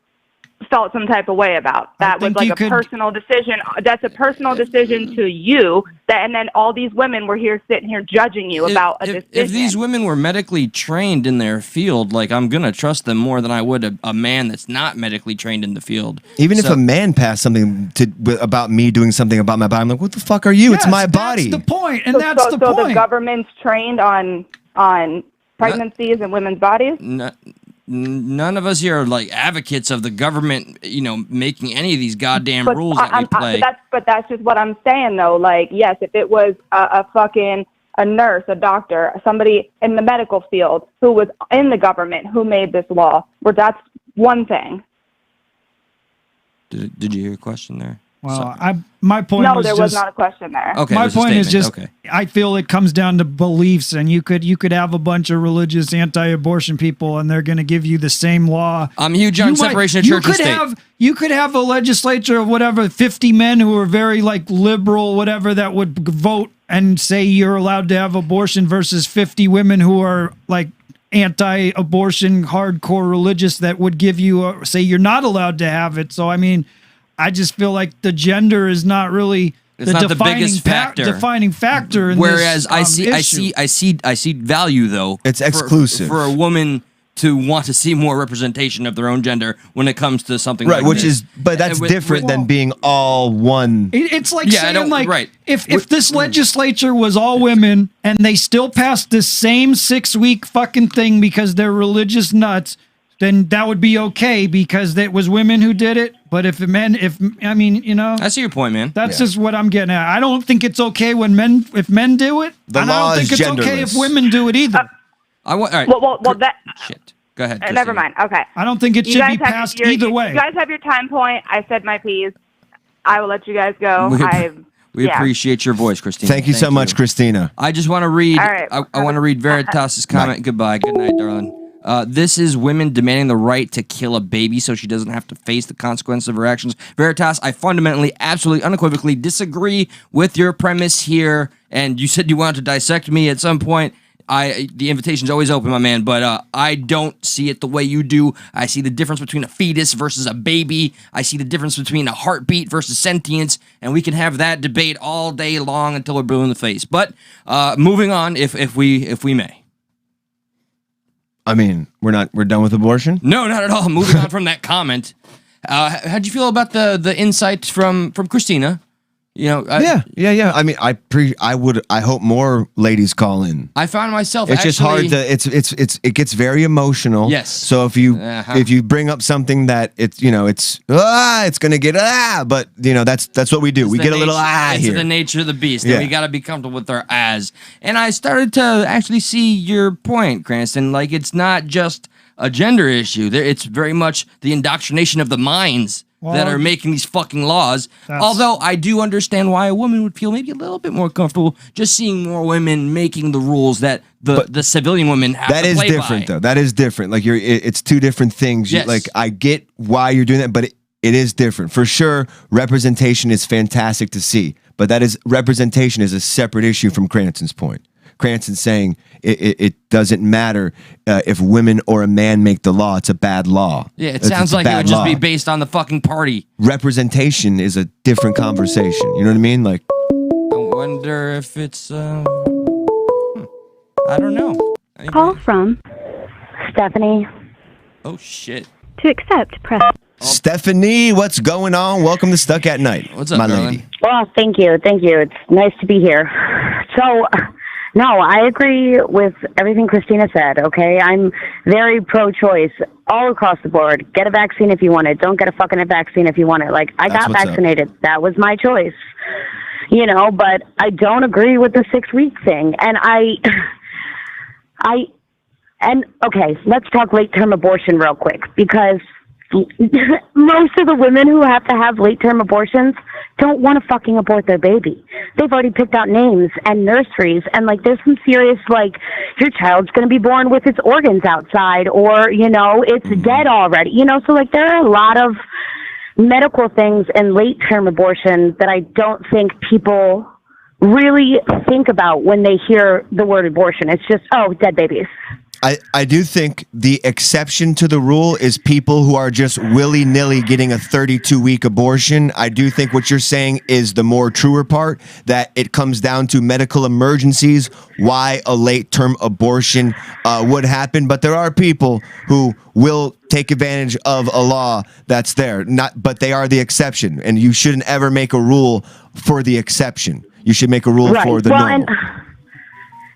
felt some type of way about. That was think like you a could- personal decision. That's a personal decision to you. And then all these women were here sitting here judging you about a decision. If these women were medically trained in their field, like I'm gonna trust them more than I would a man that's not medically trained in the field. Even if So- a man passed something about me doing something about my body, I'm like, what the fuck are you? It's Yes, my body. That's the point, and so, that's so, the so point. the government's trained on pregnancies and women's bodies. None of us here are like advocates of the government, making any of these goddamn But rules that we play. But that's just what I'm saying, though. Like, yes, if it was a nurse, a doctor, somebody in the medical field who was in the government who made this law, that's one thing. Did you hear a question there? Well, Sorry. my point No, was there just, was not a question there. Okay, it my was a point is just statement. Okay. I feel it comes down to beliefs, and you could have a bunch of religious anti-abortion people, and they're going to give you the same law. I'm huge on separation of church and state. You could have a legislature of whatever 50 men who are very like liberal, whatever, that would vote and say you're allowed to have abortion versus 50 women who are like anti-abortion, hardcore religious that would give you say you're not allowed to have it. So I mean, I just feel like the gender is not really It's not the biggest factor. defining factor. In Whereas this, I see value though. It's exclusive. for a woman to want to see more representation of their own gender when it comes to something Right, like which this. but that's With- different than being all one. It's like Yeah, I don't- saying like right. if this legislature was all women and they still passed the same 6-week fucking thing because they're religious nuts, then that would be okay because it was women who did it. But if I see your point, man. that's just what I'm getting at. I don't think it's okay when men do it. The and I law don't is think it's okay if genderless. women do it either. All right. Well, that. Shit. Go ahead. Never Christina. mind. Okay. I don't think it You should guys be have passed your- either way. You guys have your time point. I said my piece. I will let you guys go. We appreciate your voice, Christina. Thank you so much, Christina. I just want to read. All right. I want to read Veritas's comment. Goodbye. Good night, darling. This is women demanding the right to kill a baby so she doesn't have to face the consequences of her actions. Veritas, I fundamentally, absolutely, unequivocally disagree with your premise here. And you said you wanted to dissect me at some point. The invitation's always open, my man, but I don't see it the way you do. I see the difference between a fetus versus a baby. I see the difference between a heartbeat versus sentience, and we can have that debate all day long until we're blue in the face. But moving on, if we may. I mean, we're done with abortion? No, not at all. Moving on from that comment. How'd you feel about the insight from Christina? Yeah. I mean, I hope more ladies call in. I found myself. It's just hard to. It gets very emotional. Yes. So if you bring up something that it's gonna get but that's what we do. We get a little it's here. the nature of the beast. Yeah. And we got to be comfortable with our as. And I started to actually see your point, Cranston. Like it's not just a gender issue. It's very much the indoctrination of the minds that are making these fucking laws. Although I do understand why a woman would feel maybe a little bit more comfortable just seeing more women making the rules that the civilian women have That to is play different, by. though. That is different. Like it's two different things. Yes. Like I get why you're doing that, but it is different for sure. Representation is fantastic to see, but representation is a separate issue from Cranston's point. Cranston's saying it doesn't matter if women or a man make the law. It's a bad law. Yeah, it It's sounds a like it bad would just law. be based on the fucking party. Representation is a different conversation. You know what I mean? Like, I wonder if it's I don't know. Anybody? Call from Stephanie. Oh shit. To accept, press. Stephanie, what's going on? Welcome to Stuck at Night. What's up, my darling? lady? Well, thank you. It's nice to be here. So, no, I agree with everything Christina said, okay? I'm very pro-choice all across the board. Get a vaccine if you want it. Don't get a fucking vaccine if you want it. Like, I That's got what's up. vaccinated. That was my choice. But I don't agree with the 6-week thing. And okay, let's talk late-term abortion real quick, because most of the women who have to have late-term abortions don't want to fucking abort their baby. They've already picked out names and nurseries, and like there's some serious like your child's going to be born with its organs outside, or you know it's dead already. You know, so like there are a lot of medical things in late-term abortion that I don't think people really think about when they hear the word abortion. It's just, oh, dead babies. I do think the exception to the rule is people who are just willy-nilly getting a 32-week abortion. I do think what you're saying is the more truer part, that it comes down to medical emergencies, why a late-term abortion would happen. But there are people who will take advantage of a law that's there, but they are the exception, and you shouldn't ever make a rule for the exception. You should make a rule for the normal.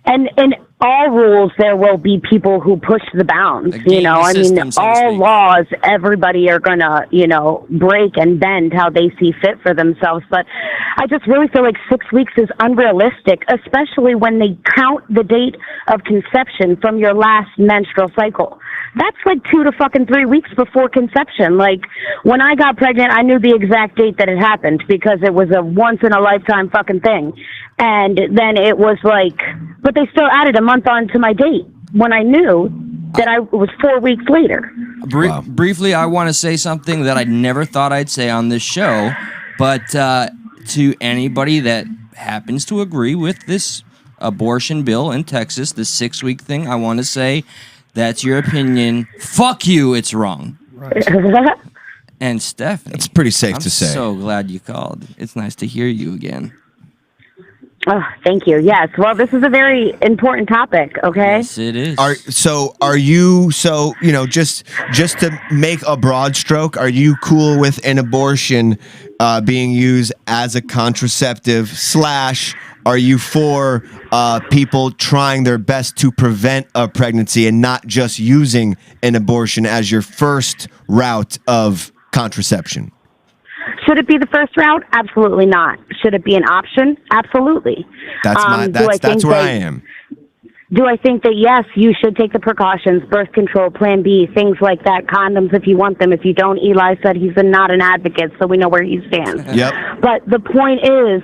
And in all rules, there will be people who push the bounds. Again, you know, I mean, system, so to all speak. laws, everybody are gonna, you know, break and bend how they see fit for themselves. But I just really feel like 6 weeks is unrealistic, especially when they count the date of conception from your last menstrual cycle. That's like 2 to fucking 3 weeks before conception. Like, when I got pregnant, I knew the exact date that it happened because it was a once-in-a-lifetime fucking thing. And then it was like, but they still added a month on to my date when I knew that it was 4 weeks later. Briefly, I want to say something that I never thought I'd say on this show, but to anybody that happens to agree with this abortion bill in Texas, the 6-week thing, I want to say, that's your opinion. Fuck you, it's wrong. And Stephanie, It's pretty safe to say. I'm so glad you called. It's nice to hear you again. Oh, thank you. Yes. Well, this is a very important topic, okay? Yes, it is. Are you just to make a broad stroke, are you cool with an abortion being used as a contraceptive / are you for people trying their best to prevent a pregnancy and not just using an abortion as your first route of contraception? Should it be the first route? Absolutely not. Should it be an option? Absolutely. That's where I am. Do I think that, yes, you should take the precautions, birth control, Plan B, things like that, condoms if you want them. If you don't, Eli said he's not an advocate, so we know where he stands. Yep. But the point is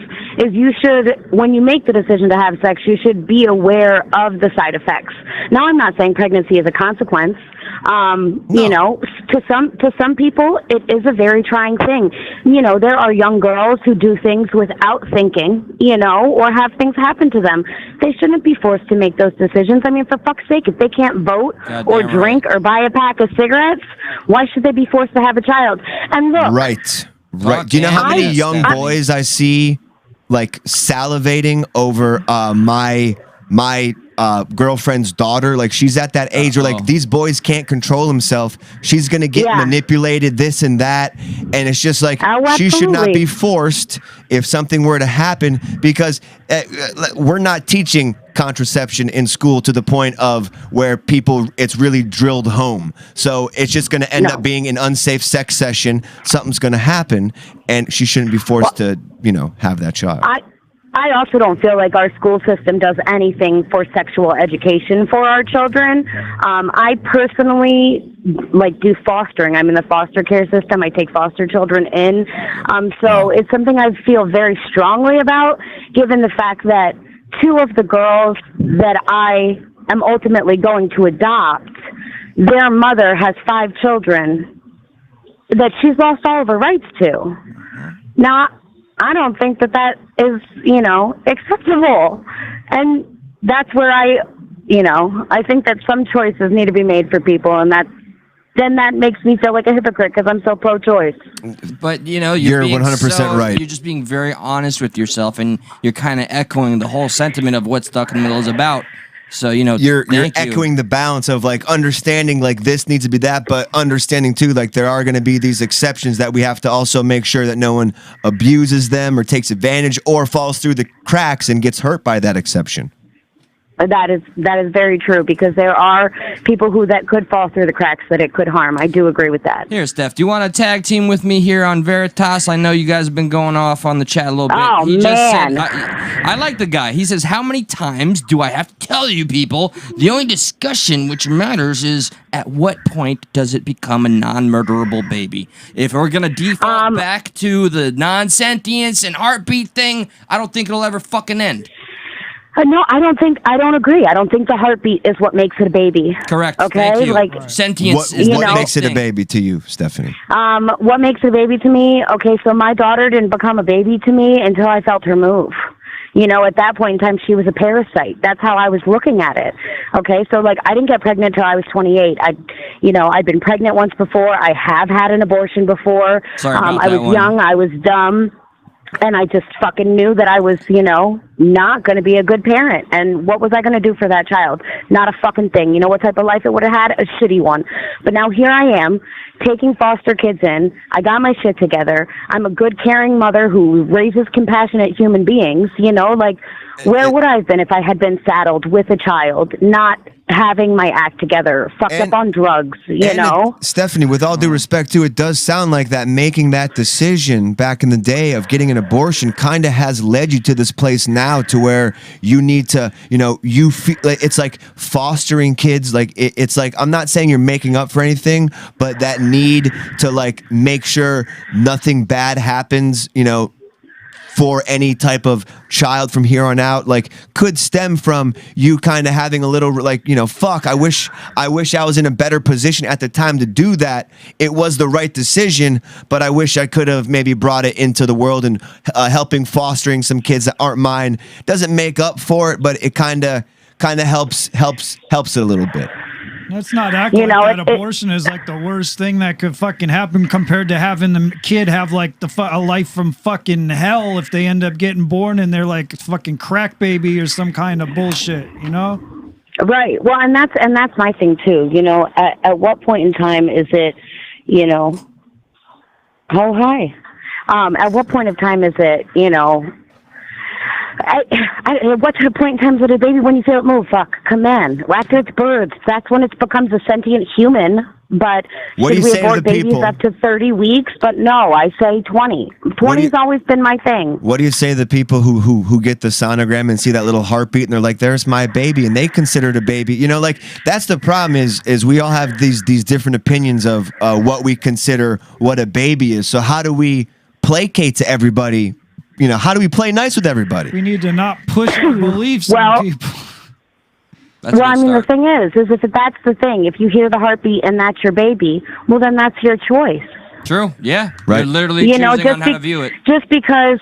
you should, when you make the decision to have sex, you should be aware of the side effects. Now, I'm not saying pregnancy is a consequence. No. You know, to some people, it is a very trying thing. You know, there are young girls who do things without thinking, you know, or have things happen to them. They shouldn't be forced to make those decisions. I mean, for fuck's sake, if they can't vote or drink or buy a pack of cigarettes, why should they be forced to have a child? And look, Right. Do you know how many young boys I see like salivating over my girlfriend's daughter? Like, she's at that age where like these boys can't control himself. She's gonna get manipulated, this and that, and it's just like she should not be forced if something were to happen, because we're not teaching contraception in school to the point of where it's really drilled home. So it's just going to end up being an unsafe sex session. Something's going to happen, and she shouldn't be forced to, have that child. I also don't feel like our school system does anything for sexual education for our children. I personally do fostering. I'm in the foster care system. I take foster children in. So it's something I feel very strongly about, given the fact that 2 of the girls that I am ultimately going to adopt, their mother has 5 children that she's lost all of her rights to. Now, I don't think that is, acceptable. And that's where I think that some choices need to be made for people, and that makes me feel like a hypocrite because I'm so pro-choice. But, you're 100% right. You're just being very honest with yourself, and you're kind of echoing the whole sentiment of what Stuck in the Middle is about. So, you're echoing the balance of like understanding like this needs to be that, but understanding too like there are going to be these exceptions that we have to also make sure that no one abuses them or takes advantage or falls through the cracks and gets hurt by that exception. That is very true, because there are people who that could fall through the cracks, that it could harm. I do agree with that. Here, Steph, do you want to tag team with me here on Veritas? I know you guys have been going off on the chat a little bit. Oh, He just said, man. I like the guy. He says, how many times do I have to tell you people? The only discussion which matters is at what point does it become a non-murderable baby? If we're going to default back to the non-sentience and heartbeat thing, I don't think it'll ever fucking end. No, I don't agree. I don't think the heartbeat is what makes it a baby. Correct. Okay, Thank you. like Sentience What, is what the makes it a thing. baby to you, Stephanie? what makes it a baby to me? Okay, so my daughter didn't become a baby to me until I felt her move. You know, at that point in time, she was a parasite. That's how I was looking at it. Okay, so like I didn't get pregnant until I was 28. I'd been pregnant once before. I have had an abortion before. Sorry about I that was one. young. I was dumb. And I just fucking knew that I was, not going to be a good parent. And what was I going to do for that child? Not a fucking thing. You know what type of life it would have had? A shitty one. But now here I am, taking foster kids in. I got my shit together. I'm a good, caring mother who raises compassionate human beings. Where would I have been if I had been saddled with a child, not having my act together, fucked up on drugs, you know? Stephanie, with all due respect, too, it does sound like that making that decision back in the day of getting an abortion kind of has led you to this place now to where you need to, you feel like it's like fostering kids. Like, it's like, I'm not saying you're making up for anything, but that need to, like, make sure nothing bad happens, for any type of child from here on out, like, could stem from you kind of having a little, like, fuck, I wish I was in a better position at the time to do that. It was the right decision, but I wish I could have maybe brought it into the world, and helping fostering some kids that aren't mine doesn't make up for it, but it kind of helps it a little bit. Let's not act like that abortion is like the worst thing that could fucking happen compared to having the kid have like a life from fucking hell if they end up getting born and they're like fucking crack baby or some kind of bullshit, Right. Well, and that's my thing too. At what point in time is it, oh hi. At what point of time is it, what's the point in time with a baby when you feel it move? Fuck, come in. After it's birds, that's when it becomes a sentient human. But what should do you we say to abort the babies people? up to 30 weeks? But no, I say 20. 20's always been my thing. What do you say to the people who get the sonogram and see that little heartbeat and they're like, there's my baby, and they consider it a baby? That's the problem is we all have these different opinions of what we consider what a baby is. So how do we placate to everybody? How do we play nice with everybody? We need to not push our beliefs on people. The thing is if that's the thing, if you hear the heartbeat and that's your baby, well, then that's your choice. True. Yeah. Right. You're literally choosing on how to view it. Just because,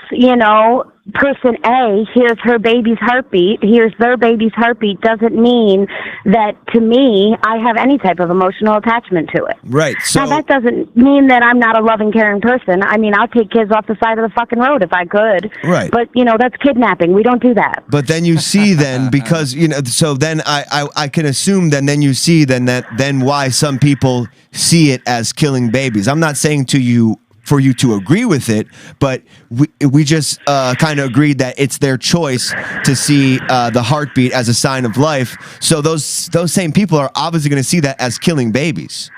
person A hears her baby's heartbeat, hears their baby's heartbeat, doesn't mean that to me, I have any type of emotional attachment to it. Right. So Now, that doesn't mean that I'm not a loving, caring person. I mean, I'll take kids off the side of the fucking road if I could. Right. But, that's kidnapping. We don't do that. But then you see because, so then I can assume then you see then why some people see it as killing babies. I'm not saying for you to agree with it, but we just kind of agreed that it's their choice to see the heartbeat as a sign of life. So those same people are obviously going to see that as killing babies.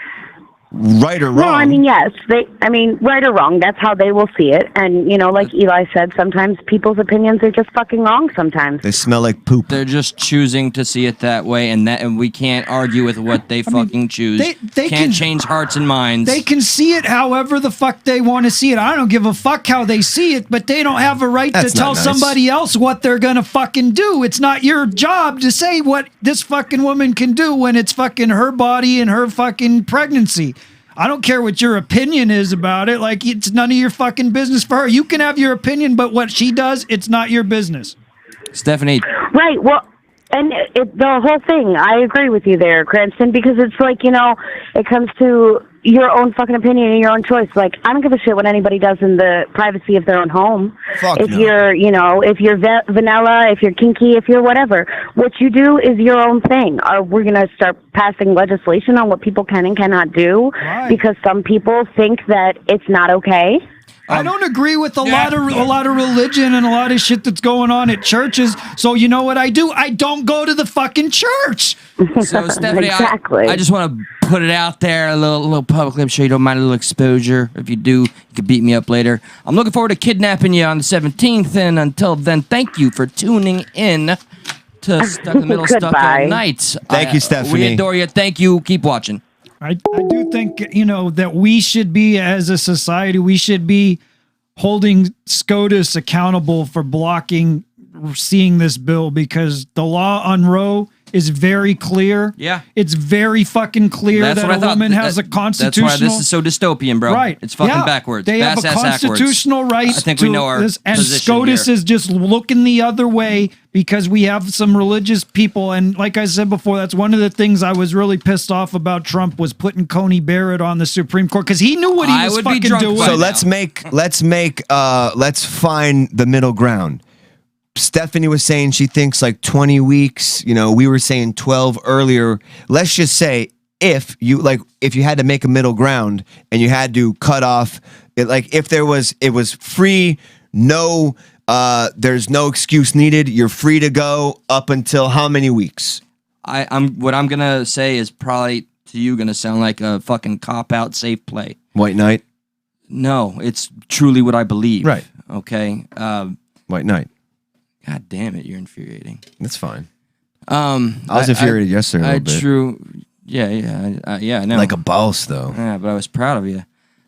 Right or wrong? No, I mean, yes. Right or wrong, that's how they will see it. And, like Eli said, sometimes people's opinions are just fucking wrong sometimes. They smell like poop. They're just choosing to see it that way, and we can't argue with what they fucking choose. They can't change hearts and minds. They can see it however the fuck they want to see it. I don't give a fuck how they see it, but they don't have a right That's to tell not nice. somebody else what they're gonna fucking do. It's not your job to say what this fucking woman can do when it's fucking her body and her fucking pregnancy. I don't care what your opinion is about it. Like, it's none of your fucking business for her. You can have your opinion, but what she does, it's not your business. Stephanie. Right. Well, and the whole thing, I agree with you there, Cranston, because it's like, it comes to your own fucking opinion and your own choice. Like, I don't give a shit what anybody does in the privacy of their own home. Fuck if no. you're, if you're vanilla, if you're kinky, if you're whatever, what you do is your own thing. We're going to start passing legislation on what people can and cannot do Right. because some people think that it's not okay. I don't agree with a lot of religion and a lot of shit that's going on at churches. So you know what I do? I don't go to the fucking church. So Stephanie, Exactly. I just want to put it out there, a little publicly. I'm sure you don't mind a little exposure. If you do, you can beat me up later. I'm looking forward to kidnapping you on the 17th, and until then, thank you for tuning in to Stuck in the Middle, Stuck Goodbye. All Night. Thank you, Stephanie. We adore you. Thank you. Keep watching. I do think, that we should be, as a society, we should be holding SCOTUS accountable for blocking seeing this bill, because the law on Roe is very clear. Yeah. It's very fucking clear That's that what I a thought. woman has a constitutional... That's why this is so dystopian, bro. Right. It's fucking Yeah. backwards. They have a Bass-ass constitutional right I think to we know our this, and position SCOTUS here. is just looking the other way because we have some religious people. And like I said before, that's one of the things I was really pissed off about Trump, was putting Coney Barrett on the Supreme Court, because he knew what he I was would be fucking drunk doing. by So now. let's find the middle ground. Stephanie was saying she thinks like 20 weeks. We were saying 12 earlier. Let's just say if you had to make a middle ground and you had to cut off it, like if it was free, no, there's no excuse needed. You're free to go up until how many weeks? What I'm gonna say is probably to you gonna sound like a fucking cop out safe play. White knight. No, it's truly what I believe. Right. Okay. White knight. God damn it, you're infuriating. That's fine. I was infuriated yesterday a little bit. Yeah, I know. Like a boss, though. Yeah, but I was proud of you.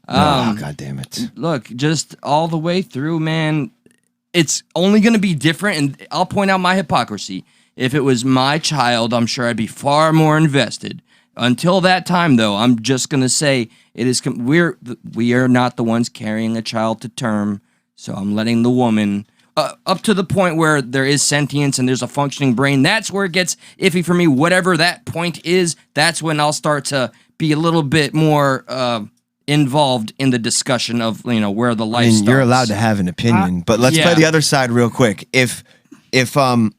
God damn it. Look, just all the way through, man, it's only going to be different, and I'll point out my hypocrisy. If it was my child, I'm sure I'd be far more invested. Until that time, though, I'm just going to say we are not the ones carrying a child to term, so I'm letting the woman... up to the point where there is sentience and there's a functioning brain, that's where it gets iffy for me. Whatever that point is, that's when I'll start to be a little bit more involved in the discussion of where the life starts. You're allowed to have an opinion, but let's play the other side real quick. If go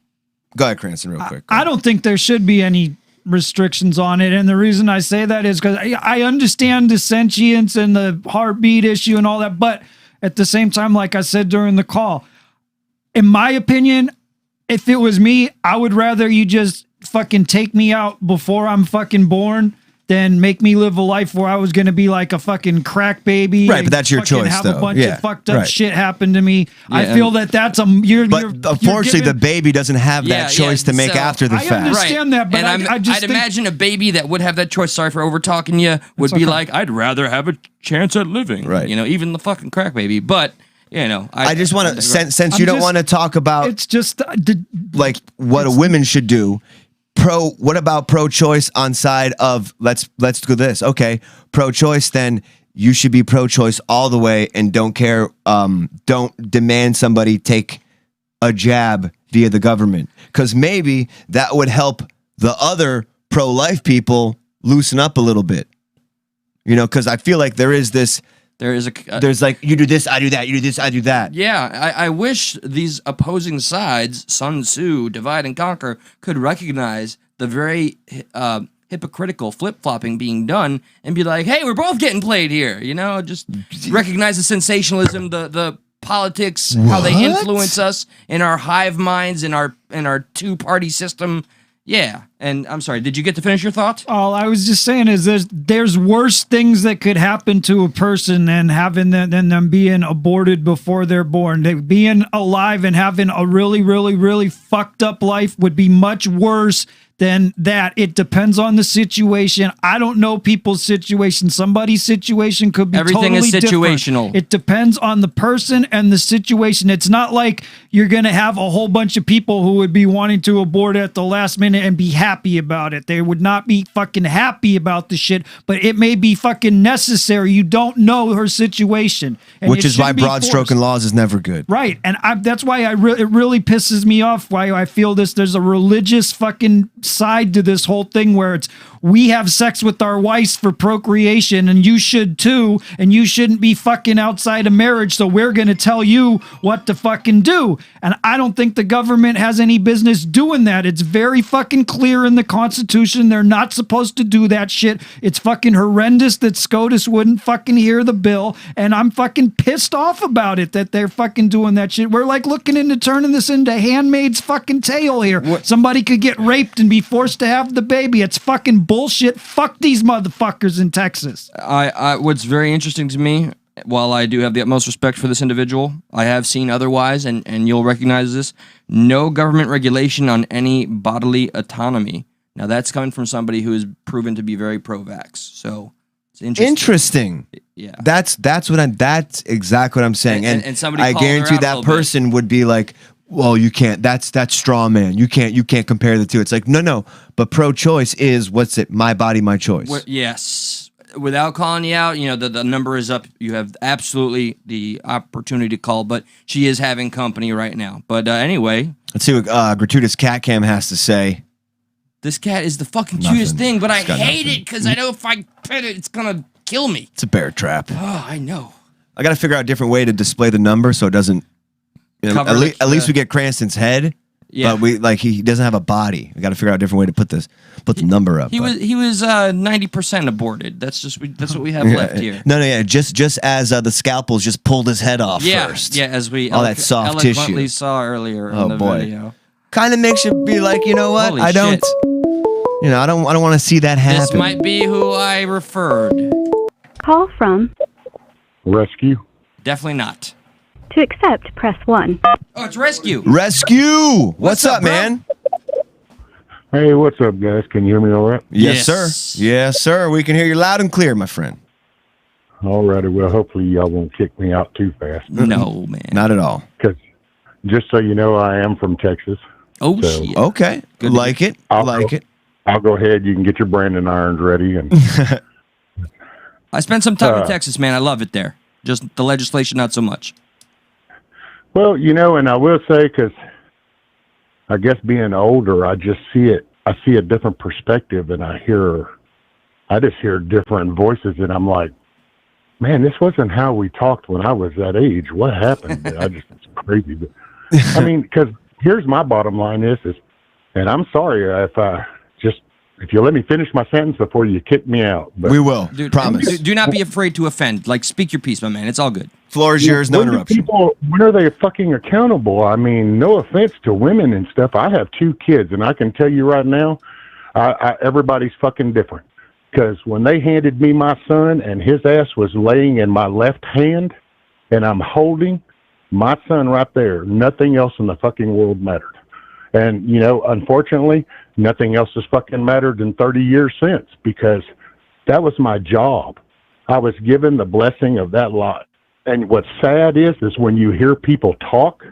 ahead, Cranston, real quick. I don't think there should be any restrictions on it, and the reason I say that is because I understand the sentience and the heartbeat issue and all that, but at the same time, like I said during the call, in my opinion, if it was me, I would rather you just fucking take me out before I'm fucking born than make me live a life where I was going to be like a fucking crack baby. Right, but that's your fucking choice, have though. a bunch Yeah, of fucked up right. shit happen to me. Yeah, I feel that's But unfortunately, the baby doesn't have Yeah, that choice to make so- after the I fact. understand that, but and I just I'd think- imagine a baby that would have that choice, sorry for over talking you, would be okay. like, I'd rather have a chance at living. Right. Even the fucking crack baby. But, I just want to, since I'm you don't just- want to talk about it's just like what a women should do. What about pro-choice on side of let's do this? Okay, pro-choice, then you should be pro-choice all the way and don't care. Don't demand somebody take a jab via the government, because maybe that would help the other pro-life people loosen up a little bit. Because I feel like there is this. There's like, you do this, I do that. You do this, I do that. Yeah, I wish these opposing sides, Sun Tzu, divide and conquer, could recognize the very hypocritical flip-flopping being done and be like, hey, we're both getting played here. Just recognize the sensationalism, the politics, how they influence us in our hive minds, in our two-party system. Yeah, and I'm sorry, did you get to finish your thought? All I was just saying is there's worse things that could happen to a person than than them being aborted before they're born. Being alive and having a really, really, really fucked up life would be much worse than that. It depends on the situation. I don't know people's situation. Somebody's situation could be Everything totally is situational. different. It depends on the person and the situation. It's not like you're going to have a whole bunch of people who would be wanting to abort at the last minute and be happy about it. They would not be fucking happy about the shit, but it may be fucking necessary. You don't know her situation. And Which it is why shouldn't be broad stroking forced. laws is never good. Right, and that's why it really pisses me off. Why I feel there's a religious fucking side to this whole thing where it's we have sex with our wives for procreation, and you should too, and you shouldn't be fucking outside of marriage, so we're gonna tell you what to fucking do. And I don't think the government has any business doing that. It's very fucking clear in the Constitution they're not supposed to do that shit. It's fucking horrendous that SCOTUS wouldn't fucking hear the bill, and I'm fucking pissed off about it that they're fucking doing that shit. We're like looking into turning this into Handmaid's fucking Tale here. Somebody could get raped and be forced to have the baby. It's fucking bullshit. Fuck these motherfuckers in Texas. What's very interesting to me, while I do have the utmost respect for this individual, I have seen otherwise, and you'll recognize this, no government regulation on any bodily autonomy. Now, that's coming from somebody who is proven to be very pro-vax. So, it's interesting. Yeah. That's exactly what I'm saying. And somebody I guarantee that person would be like, well, you can't. That's straw man. You can't compare the two. It's like, no. But pro-choice is, what's it? My body, my choice. Yes. Without calling you out, the number is up. You have absolutely the opportunity to call, but she is having company right now. But anyway. Let's see what Gratuitous Cat Cam has to say. This cat is the fucking cutest thing, but I hate it because I know if I pet it, it's going to kill me. It's a bear trap. Oh, I know. I got to figure out a different way to display the number so it doesn't... at least we get Cranston's head, but he doesn't have a body. We got to figure out a different way to put the number up. He was 90% aborted. That's what we have left here. No. Just as the scalpels just pulled his head off first. Yeah, as we all that soft eloquently tissue saw earlier in the video. Kind of makes you be like, you know what? Holy I don't. Shit. I don't want to see that happen. This might be who I referred. Call from Rescue. Definitely not. To accept, press 1. Oh, it's Rescue. Rescue. What's up, man? Hey, what's up, guys? Can you hear me all right? Yes, sir. Yes, sir. We can hear you loud and clear, my friend. All righty. Well, hopefully y'all won't kick me out too fast. No, man. Not at all. Because just so you know, I am from Texas. Oh, shit. Okay. Good. Like it. I'll go ahead. You can get your branding irons ready. And I spent some time in Texas, man. I love it there. Just the legislation, not so much. Well, and I will say, because I guess being older, I just see it. I see a different perspective, and I just hear different voices, and I'm like, man, this wasn't how we talked when I was that age. What happened? It's crazy. But, I mean, because here's my bottom line is, and I'm sorry if you let me finish my sentence before you kick me out. But we will. Dude, promise. Do not be afraid to offend. Like, speak your piece, my man. It's all good. Floor is yours, no interruption. When are they fucking accountable? I mean, no offense to women and stuff. I have 2 kids, and I can tell you right now, everybody's fucking different. Because when they handed me my son and his ass was laying in my left hand, and I'm holding my son right there, nothing else in the fucking world mattered. And, unfortunately, nothing else has fucking mattered in 30 years since, because that was my job. I was given the blessing of that lot. And what's sad is when you hear people talk,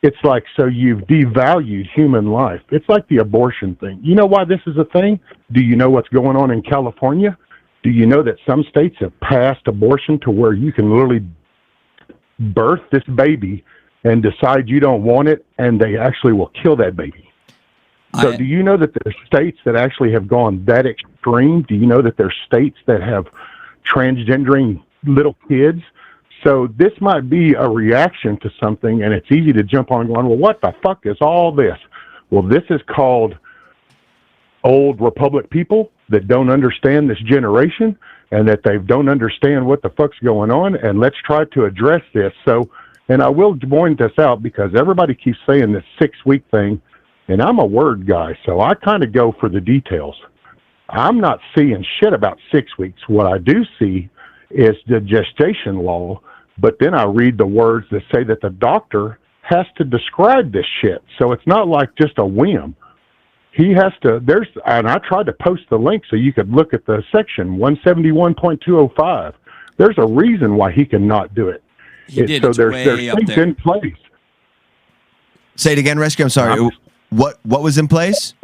it's like, so you've devalued human life. It's like the abortion thing. You know why this is a thing? Do you know what's going on in California? Do you know that some states have passed abortion to where you can literally birth this baby and decide you don't want it, and they actually will kill that baby? So do you know that there are states that actually have gone that extreme? Do you know that there are states that have transgendering little kids? So this might be a reaction to something, and it's easy to jump on going, well, what the fuck is all this? Well, this is called old republic people that don't understand this generation, and that they don't understand what the fuck's going on, and let's try to address this. So, and I will point this out because everybody keeps saying this 6-week thing, and I'm a word guy, so I kind of go for the details. I'm not seeing shit about 6 weeks. What I do see is the gestation law, but then I read the words that say that the doctor has to describe this shit. So it's not like just a whim. He has to, and I tried to post the link so you could look at the section 171.205. There's a reason why he cannot do it. So there's things in place. Say it again, Rescue. I'm sorry. What was in place?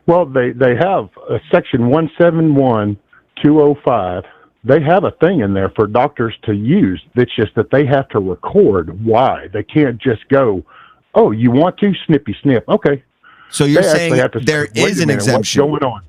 Well, they have a section 171.205. They have a thing in there for doctors to use. It's just that they have to record why. They can't just go, oh, you want to? Snippy snip. Okay. So you're They actually saying have to say, there "Wait is a an minute, exemption. What's going on?"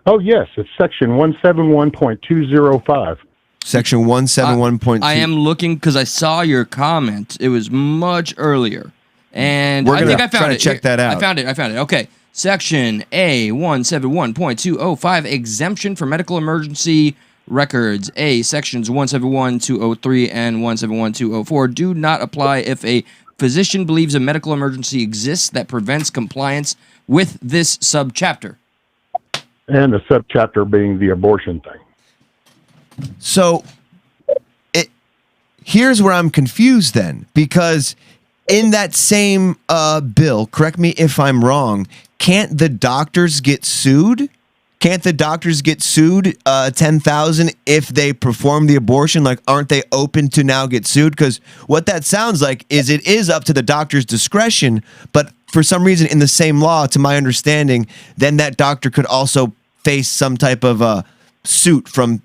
Oh, yes. It's section 171.205. Section 171.2. I am looking because I saw your comment. It was much earlier. And We're I gonna think I found try it. to check that out. I found it. Okay. Section A171.205, exemption for medical emergency records. A, sections 171.203 and 171.204 do not apply if a physician believes a medical emergency exists that prevents compliance with this subchapter. And the subchapter being the abortion thing. So here's where I'm confused then, because in that same bill, correct me if I'm wrong, can't the doctors get sued? Can't the doctors get sued $10,000 if they perform the abortion? Like, aren't they open to now get sued? Because what that sounds like is it is up to the doctor's discretion, but for some reason in the same law, to my understanding, then that doctor could also face some type of suit from,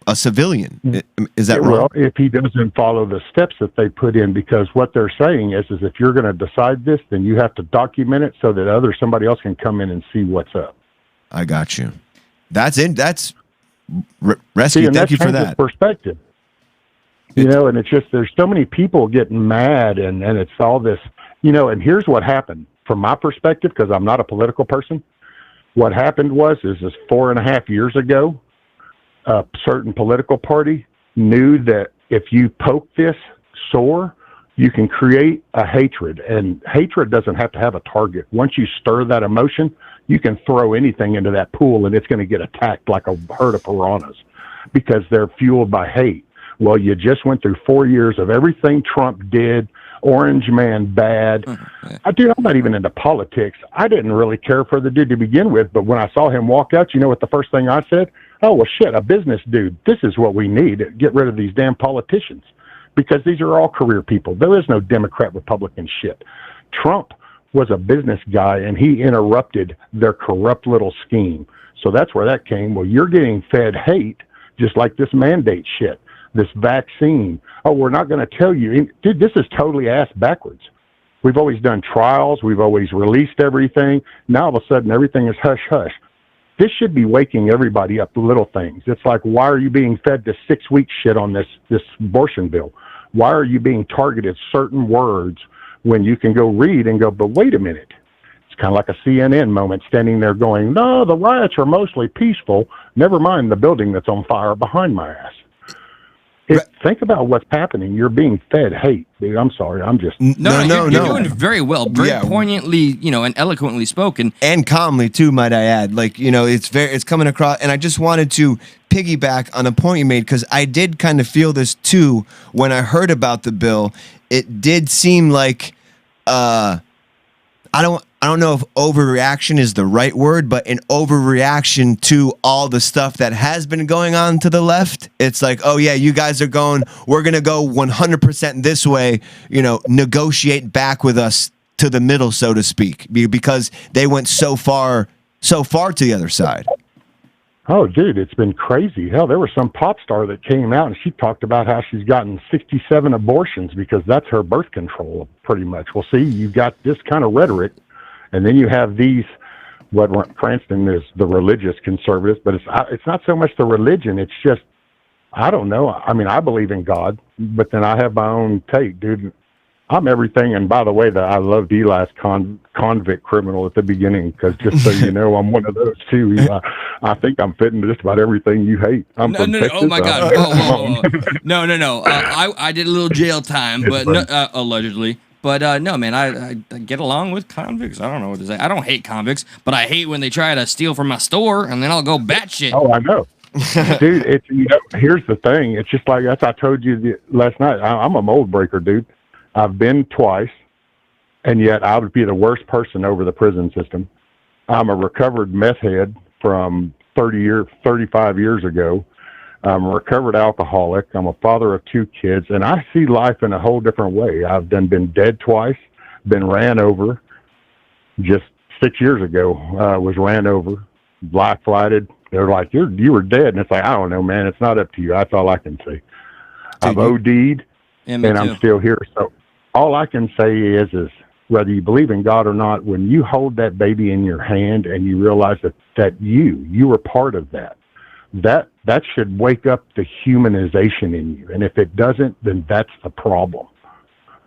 a civilian. Is that wrong? Well, if he doesn't follow the steps that they put in, because what they're saying is if you're going to decide this, then you have to document it so that somebody else can come in and see what's up. I got you. That's rescue. See, Thank you for changes that. Perspective. And it's just there's so many people getting mad, and it's all this. And here's what happened from my perspective, because I'm not a political person. What happened is 4.5 years ago, a certain political party knew that if you poke this sore, you can create a hatred, and hatred doesn't have to have a target. Once you stir that emotion, you can throw anything into that pool and it's going to get attacked like a herd of piranhas because they're fueled by hate. Well, you just went through 4 years of everything Trump did, orange man bad. I'm not even into politics. I didn't really care for the dude to begin with, but when I saw him walk out, you know what the first thing I said? Oh, well, shit, a business dude. This is what we need. Get rid of these damn politicians, because these are all career people. There is no Democrat, Republican shit. Trump was a business guy, and he interrupted their corrupt little scheme. So that's where that came. Well, you're getting fed hate, just like this mandate shit, this vaccine. Oh, we're not going to tell you. Dude, this is totally ass backwards. We've always done trials. We've always released everything. Now, all of a sudden, everything is hush-hush. This should be waking everybody up, the little things. It's like, why are you being fed this 6-week shit on this abortion bill? Why are you being targeted certain words when you can go read and go, but wait a minute. It's kind of like a CNN moment, standing there going, no, the riots are mostly peaceful. Never mind the building that's on fire behind my ass. Think about what's happening. You're being fed hate, dude. I'm sorry. I'm just You're doing very well, very poignantly, and eloquently spoken, and calmly too. Might I add? Like, it's coming across, and I just wanted to piggyback on a point you made, because I did kind of feel this too when I heard about the bill. It did seem like I don't know if overreaction is the right word, but an overreaction to all the stuff that has been going on to the left. It's like, oh yeah, you guys are we're going to go 100% this way, negotiate back with us to the middle, so to speak, because they went so far to the other side. Oh, dude, it's been crazy. Hell, there was some pop star that came out and she talked about how she's gotten 67 abortions because that's her birth control, pretty much. Well, see, you've got this kind of rhetoric, and then you have these, what Cranston is the religious conservatives, but it's not so much the religion. It's just, I don't know. I mean, I believe in God, but then I have my own take, dude. I'm everything, and by the way, I loved Eli's convict criminal at the beginning, because just so you know, I'm one of those too. Eli, I think I'm fitting to just about everything you hate. I'm from Texas. Oh my God! No. I did a little jail time, but allegedly. But no, man, I get along with convicts. I don't know what to say. I don't hate convicts, but I hate when they try to steal from my store, and then I'll go batshit. Oh, I know. Dude, it's here's the thing. It's just like, as I told you last night, I'm a mold breaker, dude. I've been twice, and yet I would be the worst person over the prison system. I'm a recovered meth head from 35 years ago. I'm a recovered alcoholic. I'm a father of 2 kids, and I see life in a whole different way. I've been dead twice, been ran over. Just 6 years ago, was ran over, life flighted. They were like, you were dead. And it's like, I don't know, man. It's not up to you. That's all I can say. I've OD'd, and I'm still here. So all I can say is whether you believe in God or not, when you hold that baby in your hand and you realize that you were part of that should wake up the humanization in you. And if it doesn't, then that's the problem.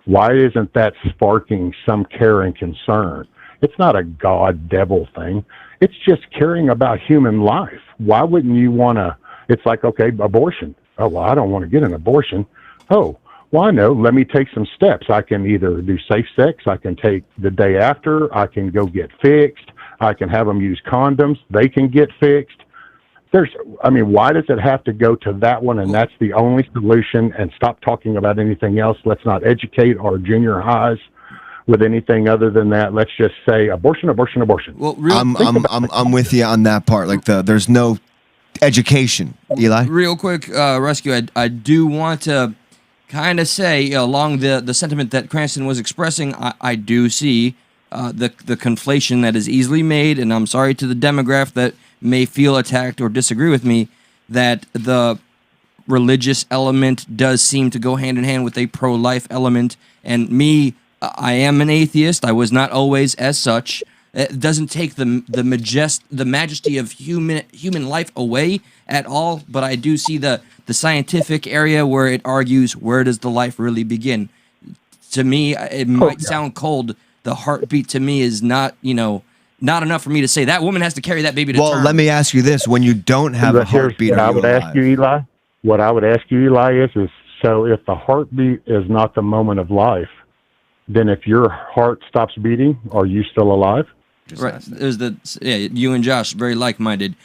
Why isn't that sparking some care and concern? It's not a God devil thing. It's just caring about human life. Why wouldn't you want to? It's like, okay, abortion. Oh, well, I don't want to get an abortion. Oh, well, I know. Let me take some steps. I can either do safe sex. I can take the day after. I can go get fixed. I can have them use condoms. They can get fixed. Why does it have to go to that one? And that's the only solution, and stop talking about anything else. Let's not educate our junior highs with anything other than that. Let's just say abortion, abortion, abortion. Well, I'm with you on that part. Like there's no education, Eli. Real quick, Rescue, I do want to kind of say along the sentiment that Cranston was expressing, I do see the conflation that is easily made, and I'm sorry to the demographic that may feel attacked or disagree with me, that the religious element does seem to go hand in hand with a pro-life element. And me, I am an atheist. I was not always as such. It doesn't take the majesty of human life away at all, but I do see the scientific area where it argues, where does the life really begin? To me, it might sound cold. The heartbeat to me is not enough for me to say that woman has to carry that baby to term. Well, let me ask you this: when you don't have a heartbeat, what I would ask you, Eli, is so if the heartbeat is not the moment of life, then if your heart stops beating, are you still alive? Right. There's you and Josh very like-minded.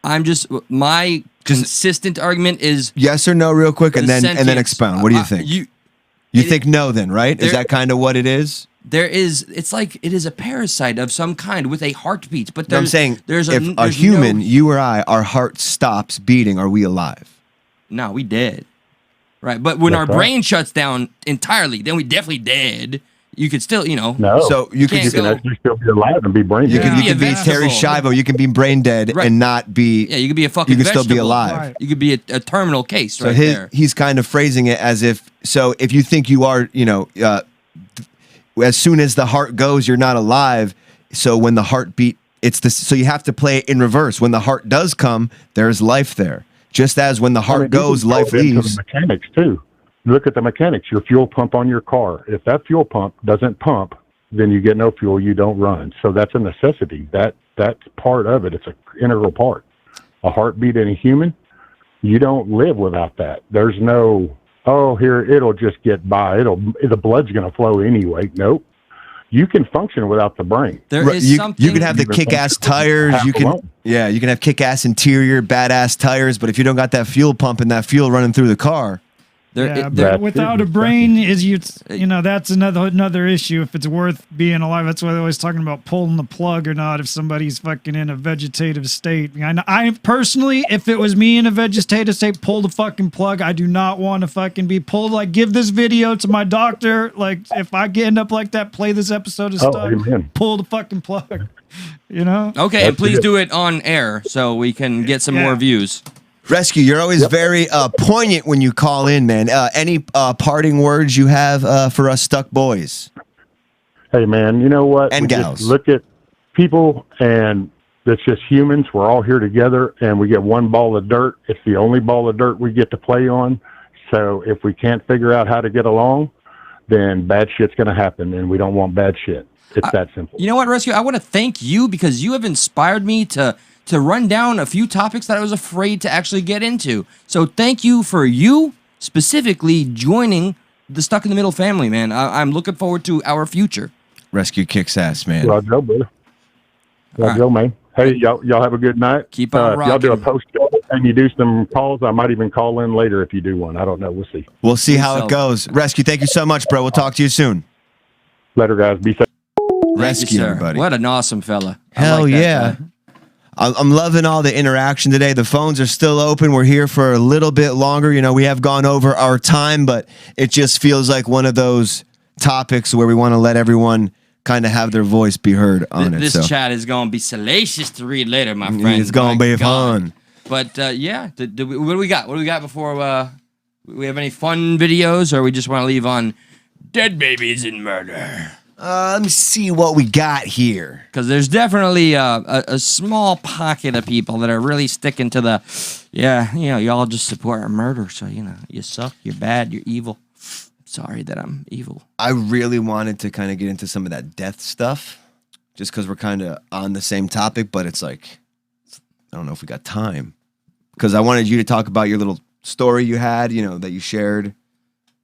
My consistent argument is yes or no, real quick, and then expound. What do you think? You think no, then, right? Is that kind of what it is? It's like it is a parasite of some kind with a heartbeat. But I'm saying, if a human, you or I, our heart stops beating, are we alive? No, we dead. Right, but when our brain shuts down entirely, then we definitely dead. You could still, No. So you can still be alive and be brain dead. You can be Terry Schiavo. You can be brain dead and not be. Yeah, you could be a fucking. You can vegetable. still be alive. Right. You could be a terminal case. So right there. He's kind of phrasing it as if. So if you think you are, as soon as the heart goes, you're not alive. So when the heartbeat, so you have to play it in reverse. When the heart does come, there's life there. Just as when the heart goes, life leaves. The mechanics too. Look at the mechanics. Your fuel pump on your car. If that fuel pump doesn't pump, then you get no fuel. You don't run. So that's a necessity. That's part of it. It's an integral part. A heartbeat in a human, you don't live without that. There's no it'll just get by. The blood's going to flow anyway. Nope. You can function without the brain. There is something. You can have the kick-ass tires. You can have kick-ass interior, badass tires. But if you don't got that fuel pump and that fuel running through the car, without a brain, that's another issue. If it's worth being alive, that's why they're always talking about pulling the plug or not. If somebody's fucking in a vegetative state, I personally, if it was me in a vegetative state, pull the fucking plug. I do not want to fucking be pulled. Like, give this video to my doctor. Like, if I end up like that, play this episode of stuff. Amen. Pull the fucking plug. Okay, and please do it on air so we can get some more views. Rescue, you're always very poignant when you call in, man. Any parting words you have for us stuck boys? Hey, man, you know what? And gals. Just look at people, and it's just humans. We're all here together, and we get one ball of dirt. It's the only ball of dirt we get to play on. So if we can't figure out how to get along, then bad shit's going to happen, and we don't want bad shit. It's that simple. You know what, Rescue? I want to thank you because you have inspired me to run down a few topics that I was afraid to actually get into. So thank you for you specifically joining the Stuck in the Middle family, man. I'm looking forward to our future. Rescue kicks ass, man. Well, go, brother. Go, man. Hey, y'all have a good night. Keep on rocking. Y'all do a post and you do some calls. I might even call in later if you do one. I don't know. We'll see. We'll see how it goes. Rescue, thank you so much, bro. We'll talk to you soon. Later, guys. Be safe. Rescue, everybody. What an awesome fella. Hell yeah. I'm loving all the interaction today. The phones are still open. We're here for a little bit longer. We have gone over our time, but it just feels like one of those topics where we want to let everyone kind of have their voice be heard on it. This chat is going to be salacious to read later, my friend. It's going to be fun. But what do we got? What do we got before we have any fun videos, or we just want to leave on dead babies and murder? Let me see what we got here. Because there's definitely a small pocket of people that are really sticking to the, y'all just support murder, so, you suck, you're bad, you're evil. Sorry that I'm evil. I really wanted to kind of get into some of that death stuff, just because we're kind of on the same topic, but it's like, I don't know if we got time. Because I wanted you to talk about your little story you had, that you shared.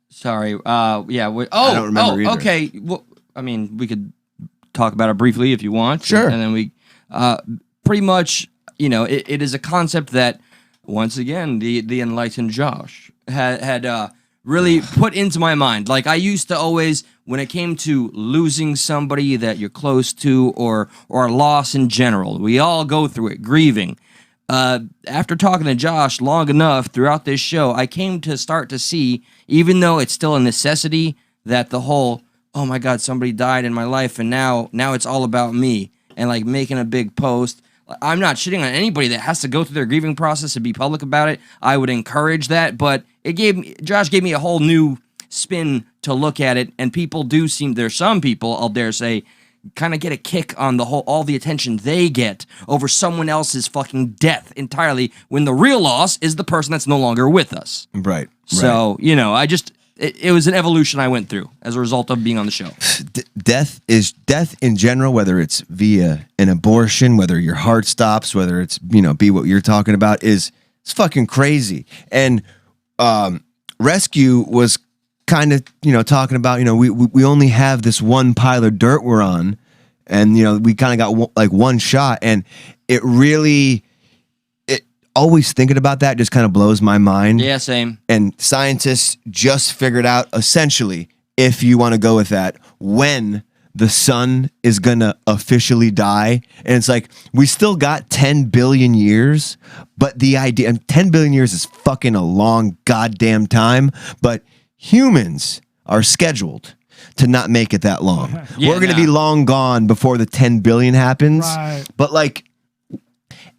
Sorry. I don't remember either. Okay. Well, I mean, we could talk about it briefly if you want. Sure. And then we, pretty much, it is a concept that, once again, the enlightened Josh had really put into my mind. Like, I used to always, when it came to losing somebody that you're close to or loss in general, we all go through it, grieving. After talking to Josh long enough throughout this show, I came to start to see, even though it's still a necessity, that the whole, oh my God, somebody died in my life and now it's all about me, and like making a big post. I'm not shitting on anybody that has to go through their grieving process and be public about it. I would encourage that, but Josh gave me a whole new spin to look at it, and people do seem, there's some people, I'll dare say, kind of get a kick on all the attention they get over someone else's fucking death entirely, when the real loss is the person that's no longer with us. Right. So, it was an evolution I went through as a result of being on the show. Death in general, whether it's via an abortion, whether your heart stops, whether it's, be what you're talking about, it's fucking crazy. And Rescue was kind of, talking about, we only have this one pile of dirt we're on, and, we kind of got one shot, and it really, always thinking about that just kind of blows my mind. Yeah, same. And scientists just figured out, essentially, if you want to go with that, when the sun is going to officially die. And it's like, we still got 10 billion years, but the idea, and 10 billion years is fucking a long goddamn time, but humans are scheduled to not make it that long. Yeah, we're going to be long gone before the 10 billion happens. Right. But like,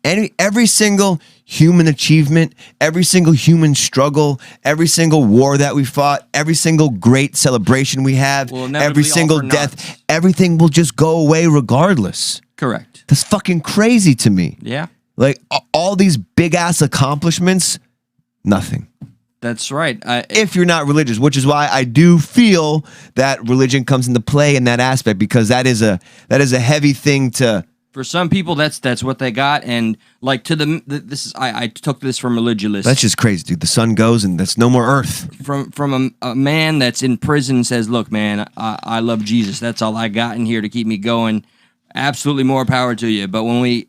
every single human achievement, every single human struggle, every single war that we fought, every single great celebration we have, every single death, everything will just go away regardless. Correct. That's fucking crazy to me. Yeah. Like, all these big ass accomplishments, nothing. That's right. If you're not religious, which is why I do feel that religion comes into play in that aspect, because that is a heavy thing to. For some people, that's what they got, and like I took this from Religulous. That's just crazy, dude. The sun goes, and that's no more Earth. From a man that's in prison says, "Look, man, I love Jesus. That's all I got in here to keep me going. Absolutely, more power to you." But when we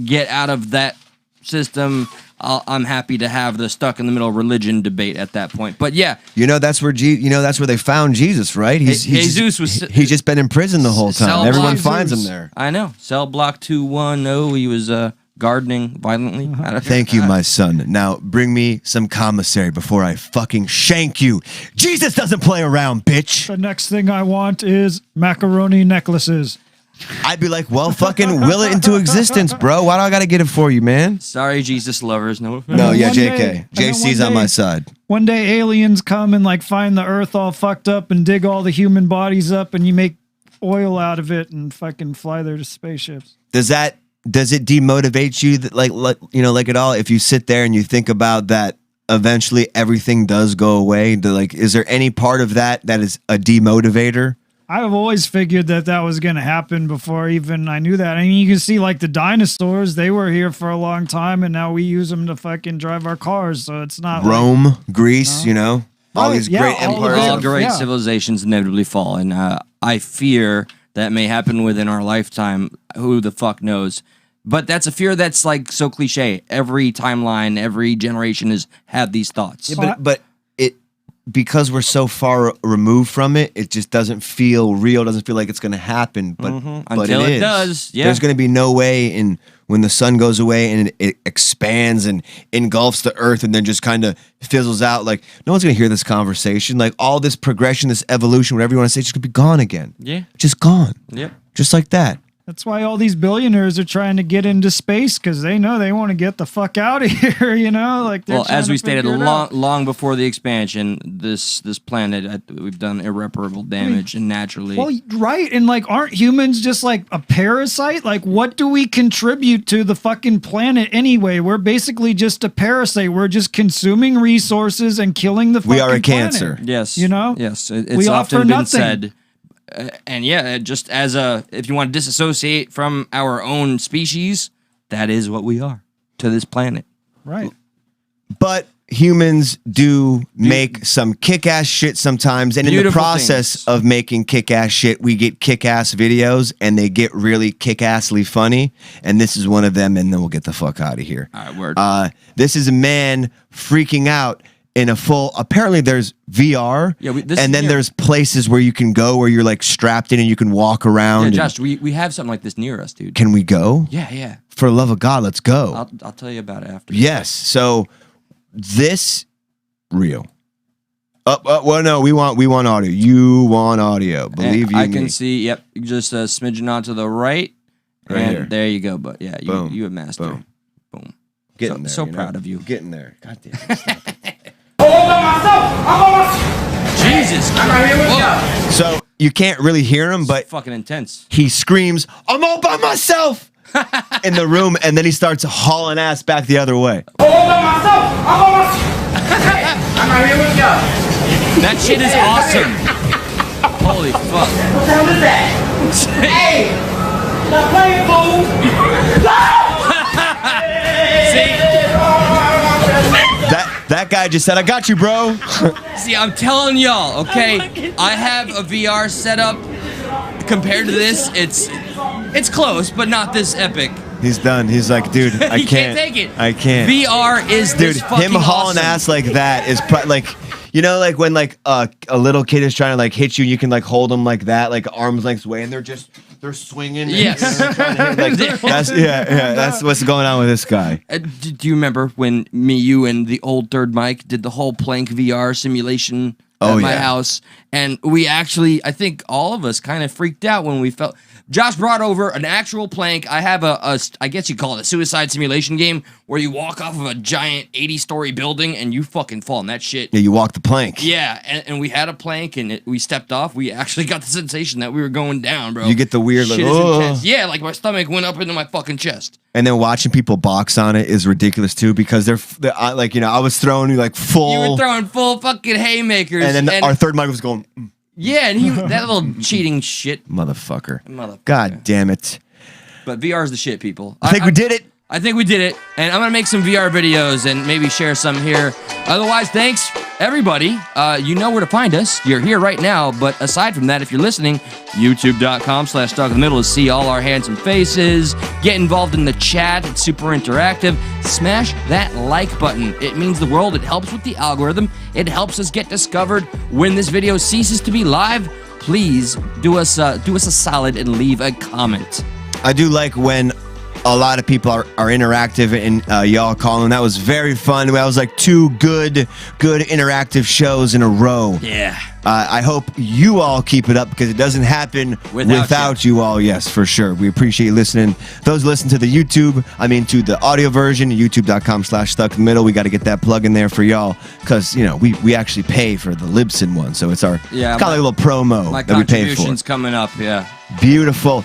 get out of that system, I'm happy to have the stuck in the middle religion debate at that point. But yeah, that's where that's where they found Jesus, right? He's just been in prison the whole time. Everyone finds him there. I know. Cell block 210. He was gardening violently. Thank you, my son. Now bring me some commissary before I fucking shank you. Jesus doesn't play around, bitch. The next thing I want is macaroni necklaces. I'd be like, well, fucking will it into existence, bro. Why do I got to get it for you, man? Sorry, Jesus lovers. No, yeah, JK. JC's on my side. One day aliens come and like find the earth all fucked up and dig all the human bodies up, and you make oil out of it and fucking fly there to spaceships. Does it demotivate you that like at all, if you sit there and you think about that eventually everything does go away? Is there any part of that is a demotivator? I've always figured that was going to happen before even I knew that. I mean, you can see like the dinosaurs, they were here for a long time, and now we use them to fucking drive our cars. So it's not Rome, Greece, all these great empires. All great civilizations inevitably fall. And I fear that may happen within our lifetime. Who the fuck knows? But that's a fear that's like so cliche. Every timeline, every generation has had these thoughts. Yeah, but because we're so far removed from it, it just doesn't feel real. Doesn't feel like it's going to happen. But until it does, there's going to be no way when the sun goes away and it expands and engulfs the earth and then just kind of fizzles out. Like, no one's going to hear this conversation. Like, all this progression, this evolution, whatever you want to say, it's just going to be gone again. Yeah, just gone. Yep, just like that. That's why all these billionaires are trying to get into space because they know they want to get the fuck out of here. You know, like well, as we stated long before the expansion, this planet we've done irreparable damage and naturally. Well, right, and like, aren't humans just like a parasite? Like, what do we contribute to the fucking planet anyway? We're basically just a parasite. We're just consuming resources and killing the fucking planet. We are a cancer. Yes, you know. Yes, it's often been said. And yeah, just as if you want to disassociate from our own species, that is what we are to this planet. Right. But humans do make some kick-ass shit sometimes, and in the process of making kick-ass shit, we get kick-ass videos, and they get really kick-assly funny, and this is one of them, and then we'll get the fuck out of here. All right, word. This is a man freaking out in a full, apparently there's VR, and then there's places where you can go where you're like strapped in and you can walk around. Yeah, Josh, we have something like this near us, dude. Can we go? Yeah. For the love of God, let's go. I'll tell you about it after. Yes. So this real. Well, no, we want audio. You want audio. Believe you me. I can see. Yep, just a smidgen on to the right, and here. There you go. But yeah, you have mastered. Boom. Getting there. So proud of you. Getting there. God damn it. Jesus Christ. So you can't really hear him, but fucking intense. He screams, "I'm all by myself!" in the room, and then he starts hauling ass back the other way. That shit is awesome. Holy fuck. What the hell is that? Hey! Stop playing, fool! See? That guy just said, "I got you, bro." See, I'm telling y'all, okay? I have a VR setup. Compared to this, it's close, but not this epic. He's done. He's like, dude, I You can't take it. I can't. VR is dude. this fucking Him hauling awesome. ass like that is like, you know, like when like a little kid is trying to like hit you, you can like hold them like that, like arms length away, and they're swinging. Yes. And trying to hit, like, that's what's going on with this guy. Do you remember when me, you, and the old third Mike did the whole Plank VR simulation at my house? And we actually, I think all of us kind of freaked out when we felt. Josh brought over an actual plank. I have I guess you call it a suicide simulation game where you walk off of a giant 80-story building and you fucking fall in that shit. Yeah, you walk the plank. Yeah, and we had a plank and we stepped off. We actually got the sensation that we were going down, bro. You get the weird shit like, is oh. intense. Yeah, like my stomach went up into my fucking chest. And then watching people box on it is ridiculous too, because they're like, you know, I was throwing like full. You were throwing full fucking haymakers. And then our third Mike was going. Yeah, and that little cheating shit. Motherfucker. God damn it. But VR is the shit, people. I think we did it. I think we did it. And I'm going to make some VR videos and maybe share some here. Otherwise, thanks, everybody. You know where to find us. You're here right now. But aside from that, if you're listening, youtube.com/stuckinthemiddle to see all our handsome faces. Get involved in the chat. It's super interactive. Smash that like button. It means the world. It helps with the algorithm. It helps us get discovered. When this video ceases to be live, please do us a solid and leave a comment. I do like when a lot of people are interactive and y'all calling. That was very fun. That was like two good interactive shows in a row. Yeah. I hope you all keep it up because it doesn't happen without you all. Yes, for sure. We appreciate you listening. Those listen to the YouTube, to the audio version, youtube.com/stuckmiddle. We got to get that plug in there for y'all because, you know, we actually pay for the Libsyn one. So it's our kind of like a little promo my that we pay for. contribution's coming up, yeah. Beautiful.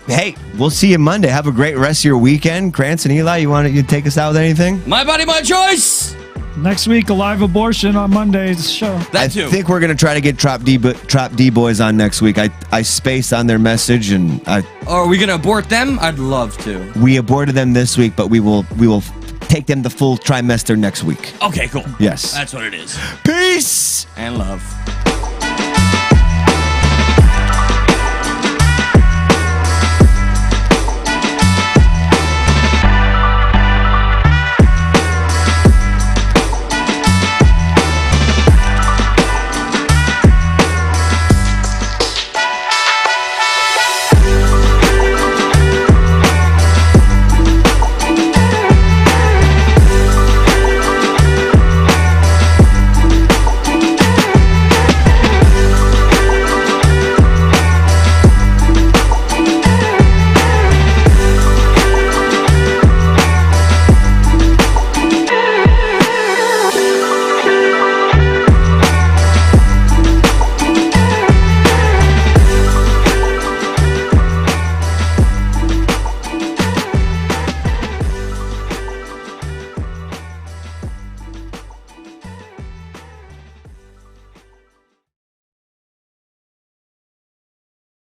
Hey, we'll see you Monday. Have a great rest of your weekend. Cranston, Eli, you take us out with anything? My body, my choice. Next week, a live abortion on Monday's show. I think we're going to try to get Trap D Boys on next week. I spaced on their message and are we going to abort them? I'd love to. We aborted them this week, but we will take them the full trimester next week. Okay, cool. Yes. That's what it is. Peace and love.